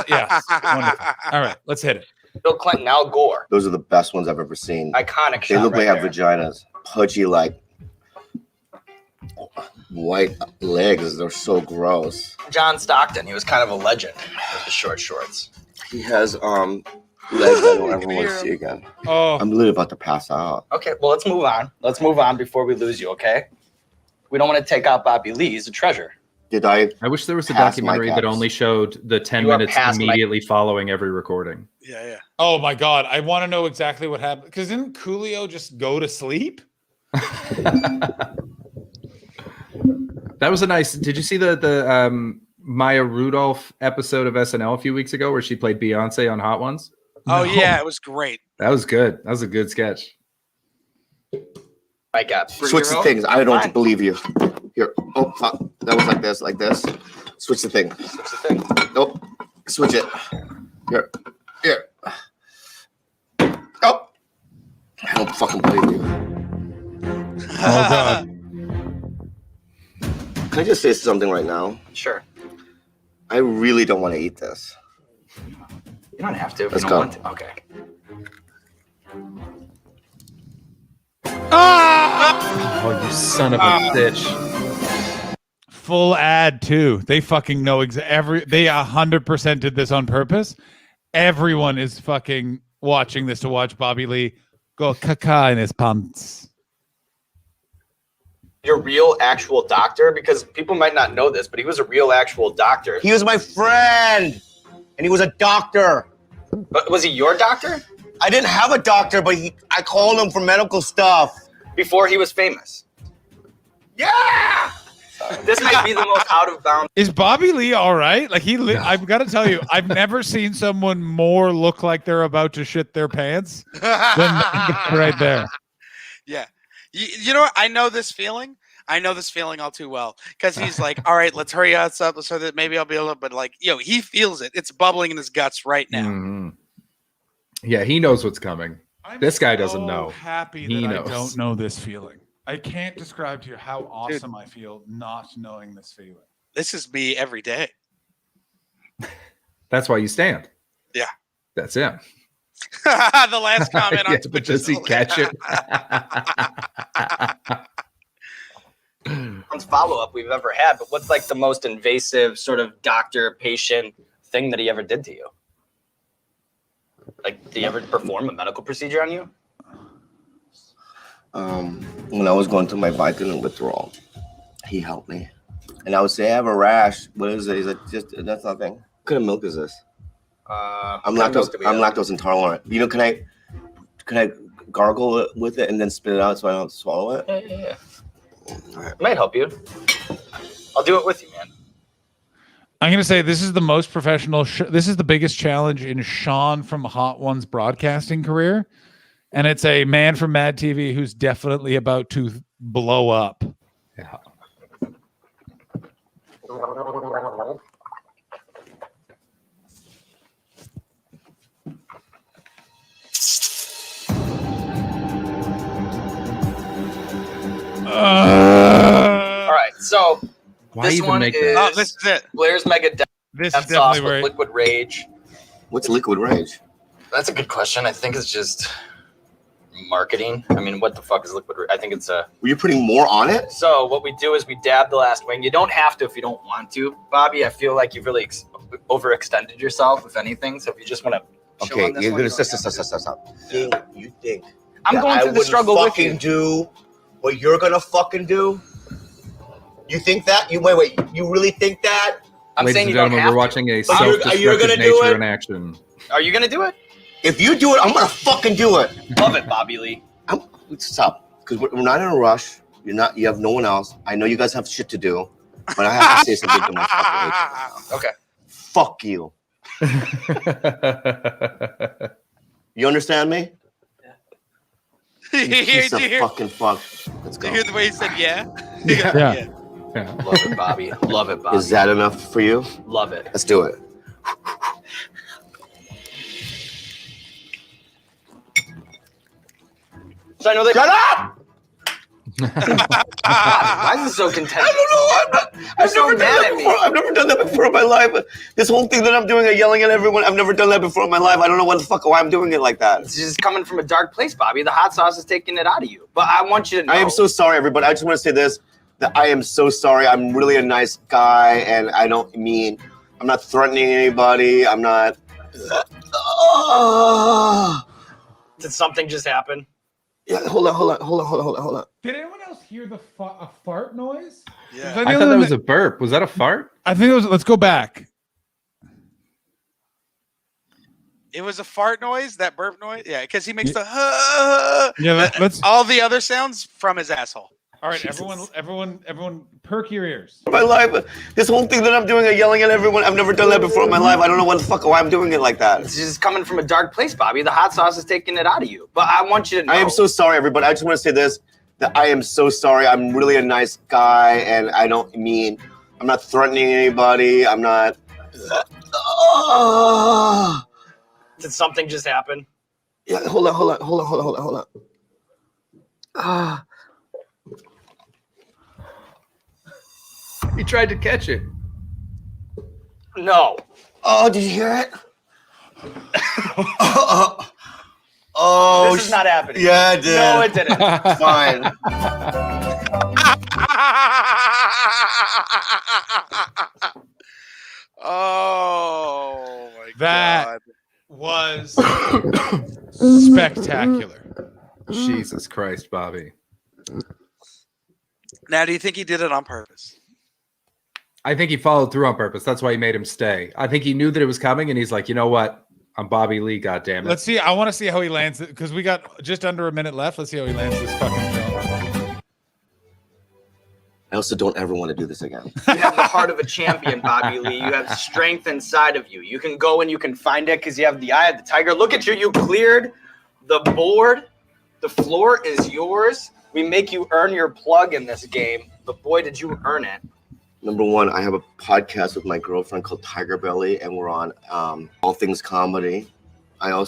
Yeah. Wonderful. All right, let's hit it. Bill Clinton, Al Gore. Those are the best ones I've ever seen. Iconic They shot look like right they have vaginas. Pudgy, like white legs. They're so gross. John Stockton. He was kind of a legend with the short shorts. He has legs I don't ever want to see again. Oh, I'm literally about to pass out. Okay, well, let's move on. Let's move on before we lose you, okay? We don't want to take out Bobby Lee. He's a treasure. Did I? I wish there was a pass documentary my that caps? only showed the 10 You are minutes past my- immediately following every recording. Yeah. Oh my God, I want to know exactly what happened. Because didn't Coolio just go to sleep? That was a nice. Did you see the Maya Rudolph episode of SNL a few weeks ago where she played Beyonce on Hot Ones? Oh yeah, it was great. That was good. That was a good sketch. I got Switch the things. I don't believe you. Here. Oh, fuck. That was like this. Switch the thing. Switch the thing. Nope. Switch it. Here. Here. Oh. I don't fucking believe you. Oh God. Can I just say something right now? Sure. I really don't want to eat this. You don't have to if Let's you go. don't want to. Okay. Oh, you son of a bitch. Full ad too. They fucking know they 100% did this on purpose. Everyone is fucking watching this to watch Bobby Lee go caca in his pants. Your real actual doctor, because people might not know this, but he was a real actual doctor. He was my friend, and he was a doctor. But was he your doctor? I didn't have a doctor, but I called him for medical stuff. Before he was famous. Yeah! This might be the most out of bounds. Is Bobby Lee all right? Like I've got to tell you, I've never seen someone more look like they're about to shit their pants than right there. Yeah. You know what? I know this feeling. I know this feeling all too well because he's like, all right, let's hurry up so that maybe I'll be a little bit like, he feels it. It's bubbling in his guts right now. Mm-hmm. Yeah, he knows what's coming. This guy doesn't know. Happy He that knows. I don't know this feeling. I can't describe to you how awesome I feel not knowing this feeling. This is me every day. That's why you stand. Yeah. That's him. The last comment on Yeah, Twitch. but does he catch it? Follow-up we've ever had, but what's like the most invasive sort of doctor-patient thing that he ever did to you? Like, did he ever perform a medical procedure on you? When I was going through my Vicodin withdrawal, he helped me. And I would say, I have a rash. What is it? He's like, that's nothing. What kind of milk is this? I'm lactose intolerant. Can I gargle it with it and then spit it out so I don't have to swallow it? Yeah. It might help you. I'll do it with you, man. I'm going to say this is the most professional. This is the biggest challenge in Sean from Hot One's broadcasting career. And it's a man from Mad TV who's definitely about to blow up. Yeah. All right, so Why this even one make is that? Oh, this is it. Blair's Mega Death This is Sauce definitely with right. Liquid Rage. What's liquid rage? That's a good question. I think it's just marketing. I mean, what the fuck is Liquid Rage? I think it's a... Were you putting more on it? So what we do is we dab the last wing. You don't have to if you don't want to, Bobby. I feel like you've really overextended yourself, if anything. So if you just want to chill Okay, on this you're one, gonna you don't stop. You think I'm that going I through the wouldn't struggle with fucking you. do what you're gonna fucking do? You think that? Wait. You really think that? I'm Ladies saying and you don't gentlemen, have we're to. watching a Are you self-destructive gonna do nature it? in action. Are you gonna do it? If you do it, I'm gonna fucking do it. Love it, Bobby Lee. Stop, because we're not in a rush. You're not. You have no one else. I know you guys have shit to do, but I have to say something to my fucking agent. Okay. Fuck you. You understand me? You piece of fucking fuck. Let's Did go. you hear the way he said yeah? Yeah. Love it, Bobby. Love it, Bobby. Is that enough for you? Love it. Let's do it. So I know that. Shut up! Why is this so contentious? I don't know. I've never done that before. I've never done that before in my life. This whole thing that I'm doing, yelling at everyone, I've never done that before in my life. I don't know why I'm doing it like that. It's just coming from a dark place, Bobby. The hot sauce is taking it out of you. But I want you to know. I am so sorry, everybody. I just want to say this, that I am so sorry. I'm really a nice guy, and I'm not threatening anybody. I'm not... Did something just happen? Yeah, hold on. Did anyone else hear a fart noise? Yeah. Was I the I thought only that one was a burp. Was that a fart? I think it was. Let's go back. It was a fart noise, that burp noise. Yeah, because he makes the Yeah, let's. all the other sounds from his asshole. All right, everyone, perk your ears. My life, this whole thing that I'm doing, yelling at everyone, I've never done that before in my life. I don't know why I'm doing it like that. It's just coming from a dark place, Bobby. The hot sauce is taking it out of you. But I want you to know. I am so sorry, everybody. I just want to say this, that I am so sorry. I'm really a nice guy, and I'm not threatening anybody. I'm not... Oh. Did something just happen? Yeah, hold on. Ah. He tried to catch it. No. Oh, did you hear it? Oh, This is not happening. Yeah, it did. No, it didn't. Fine. Oh my That god. was spectacular. Jesus Christ, Bobby. Now, do you think he did it on purpose? I think he followed through on purpose. That's why he made him stay. I think he knew that it was coming, and he's like, you know what? I'm Bobby Lee, goddammit. Let's see. I want to see how he lands it because we got just under a minute left. Let's see how he lands this fucking jump. I also don't ever want to do this again. You have the heart of a champion, Bobby Lee. You have strength inside of you. You can go and you can find it because you have the eye of the tiger. Look at you. You cleared the board. The floor is yours. We make you earn your plug in this game. But boy, did you earn it. Number one, I have a podcast with my girlfriend called Tiger Belly, and we're on all things comedy. I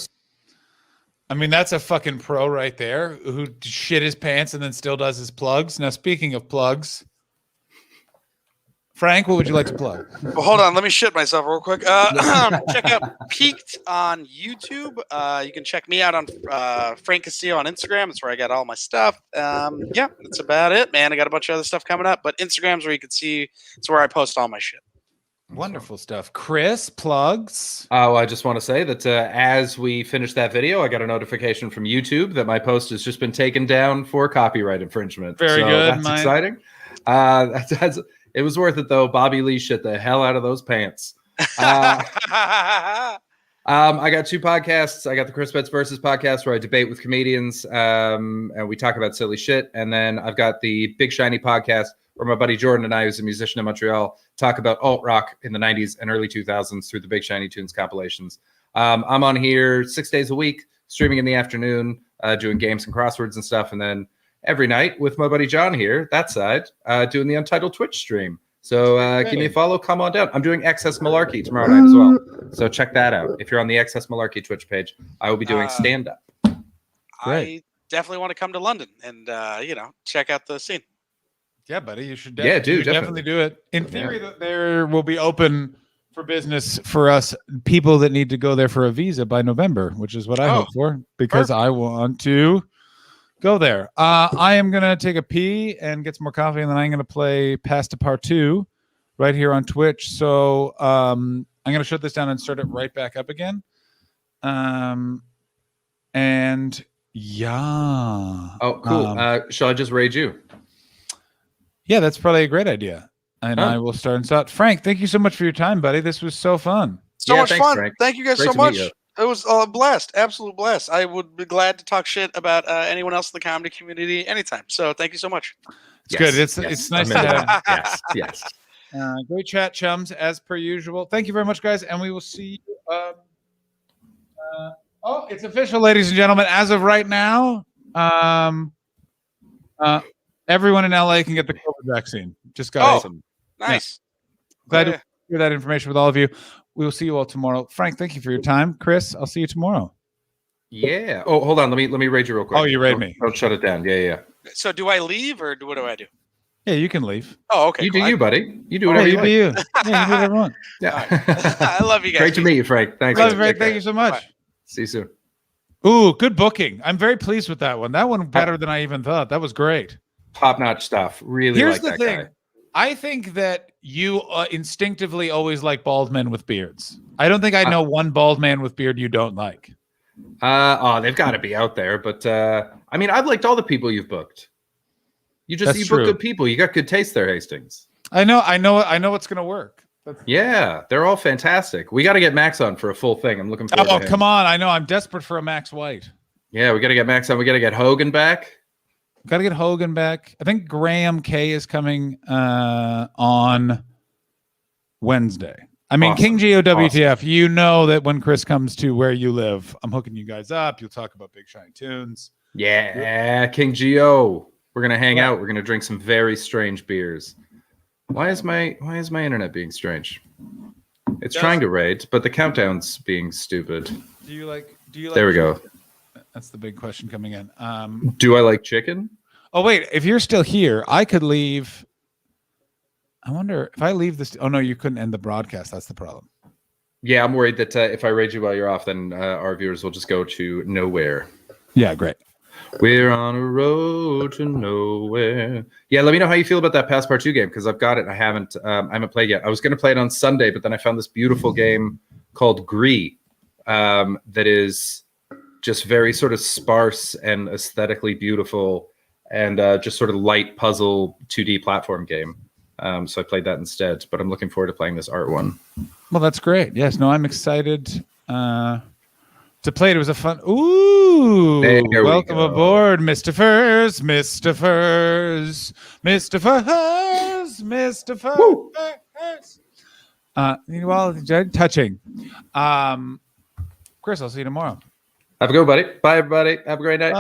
mean, that's a fucking pro right there who shit his pants and then still does his plugs. Now, speaking of plugs, Frank, what would you like to plug? Well, hold on. Let me shit myself real quick. Check out Peaked on YouTube. You can check me out on Frank Castillo on Instagram. That's where I got all my stuff. Yeah, that's about it, man. I got a bunch of other stuff coming up, but Instagram's where you can see. It's where I post all my shit. Wonderful stuff. Chris, plugs. Oh, I just want to say that as we finish that video, I got a notification from YouTube that my post has just been taken down for copyright infringement. Very so good. That's exciting. It was worth it, though. Bobby Lee shit the hell out of those pants. I got two podcasts. I got the Chris Betts Versus podcast where I debate with comedians and we talk about silly shit. And then I've got the Big Shiny podcast where my buddy Jordan and I, who's a musician in Montreal, talk about alt rock in the 90s and early 2000s through the Big Shiny Tunes compilations. I'm on here 6 days a week, streaming in the afternoon, doing games and crosswords and stuff. And then every night with my buddy John here, that side, doing the Untitled Twitch stream. So give me a follow, come on down. I'm doing XS Malarkey tomorrow night as well. So check that out. If you're on the XS Malarkey Twitch page, I will be doing stand-up. I definitely want to come to London and, check out the scene. Yeah, buddy, you should definitely do it. In theory, there will be open for business for us people that need to go there for a visa by November, which is what I hope for because I want to go there. I am going to take a pee and get some more coffee, and then I'm going to play Pasta Part 2 right here on Twitch. So I'm going to shut this down and start it right back up again. And yeah. Oh, cool. Shall I just raid you? Yeah, that's probably a great idea. And I will start and start. Frank, thank you so much for your time, buddy. This was so fun. So much fun. Frank. Thank you guys so much. It was a blast. Absolute blast. I would be glad to talk shit about anyone else in the comedy community anytime. So thank you so much. It's good. It's nice to have. Yes. Great chat, chums, as per usual. Thank you very much, guys. And we will see you. It's official, ladies and gentlemen. As of right now, everyone in LA can get the COVID vaccine. Just got awesome. Nice. Yeah. Glad to share that information with all of you. We will see you all tomorrow. Frank, thank you for your time. Chris, I'll see you tomorrow. Yeah. Oh, hold on. Let me raid you real quick. Oh, you raid me. Don't shut it down. Yeah. So do I leave or what do I do? Yeah, you can leave. Oh, okay. You do you, buddy. You do whatever you like. You. Yeah, you do whatever you want. Yeah. I love you guys. Great to meet you, Frank. Thanks. Love you, Frank. Thank you so much. Bye. See you soon. Ooh, good booking. I'm very pleased with that one. That one better than I even thought. That was great. Top-notch stuff. Really Here's like the that thing. guy. I think that you instinctively always like bald men with beards. I don't think I know one bald man with beard you don't like. They've got to be out there. But I mean, I've liked all the people you've booked. You book good people. You got good taste there, Hastings. I know what's gonna work. Yeah, they're all fantastic. We got to get Max on for a full thing. I'm looking forward to him. Come on. I know. I'm desperate for a Max White. Yeah, we got to get Max on. We got to get Hogan back. Got to get Hogan back. I think Graham K is coming on Wednesday. I mean, Awesome. King Geo WTF, you know that when Chris comes to where you live, I'm hooking you guys up. You'll talk about Big Shiny Tunes. Yeah, King Geo. We're going to hang out. We're going to drink some very strange beers. Why is my internet being strange? It's trying to raid, but the countdown's being stupid. Do you like? There we go. That's the big question coming in. Do I like chicken? Oh wait, if you're still here, I could leave. I wonder if I leave this. Oh no, you couldn't end the broadcast. That's the problem. Yeah, I'm worried that if I raid you while you're off, then our viewers will just go to nowhere. Yeah, great. We're on a road to nowhere. Yeah, let me know how you feel about that Passport 2 game, because I've got it. I haven't played yet. I was going to play it on Sunday, but then I found this beautiful game called Gree that is just very sort of sparse and aesthetically beautiful and just sort of light puzzle 2D platform game. So I played that instead, but I'm looking forward to playing this art one. Well, that's great. Yes, no, I'm excited to play it. It was a fun. Ooh, welcome aboard, Mr. Furs, Mr. Furs, Mr. Furs, Mr. Furs. Well, touching. Chris, I'll see you tomorrow. Have a good, buddy. Bye, everybody. Have a great night.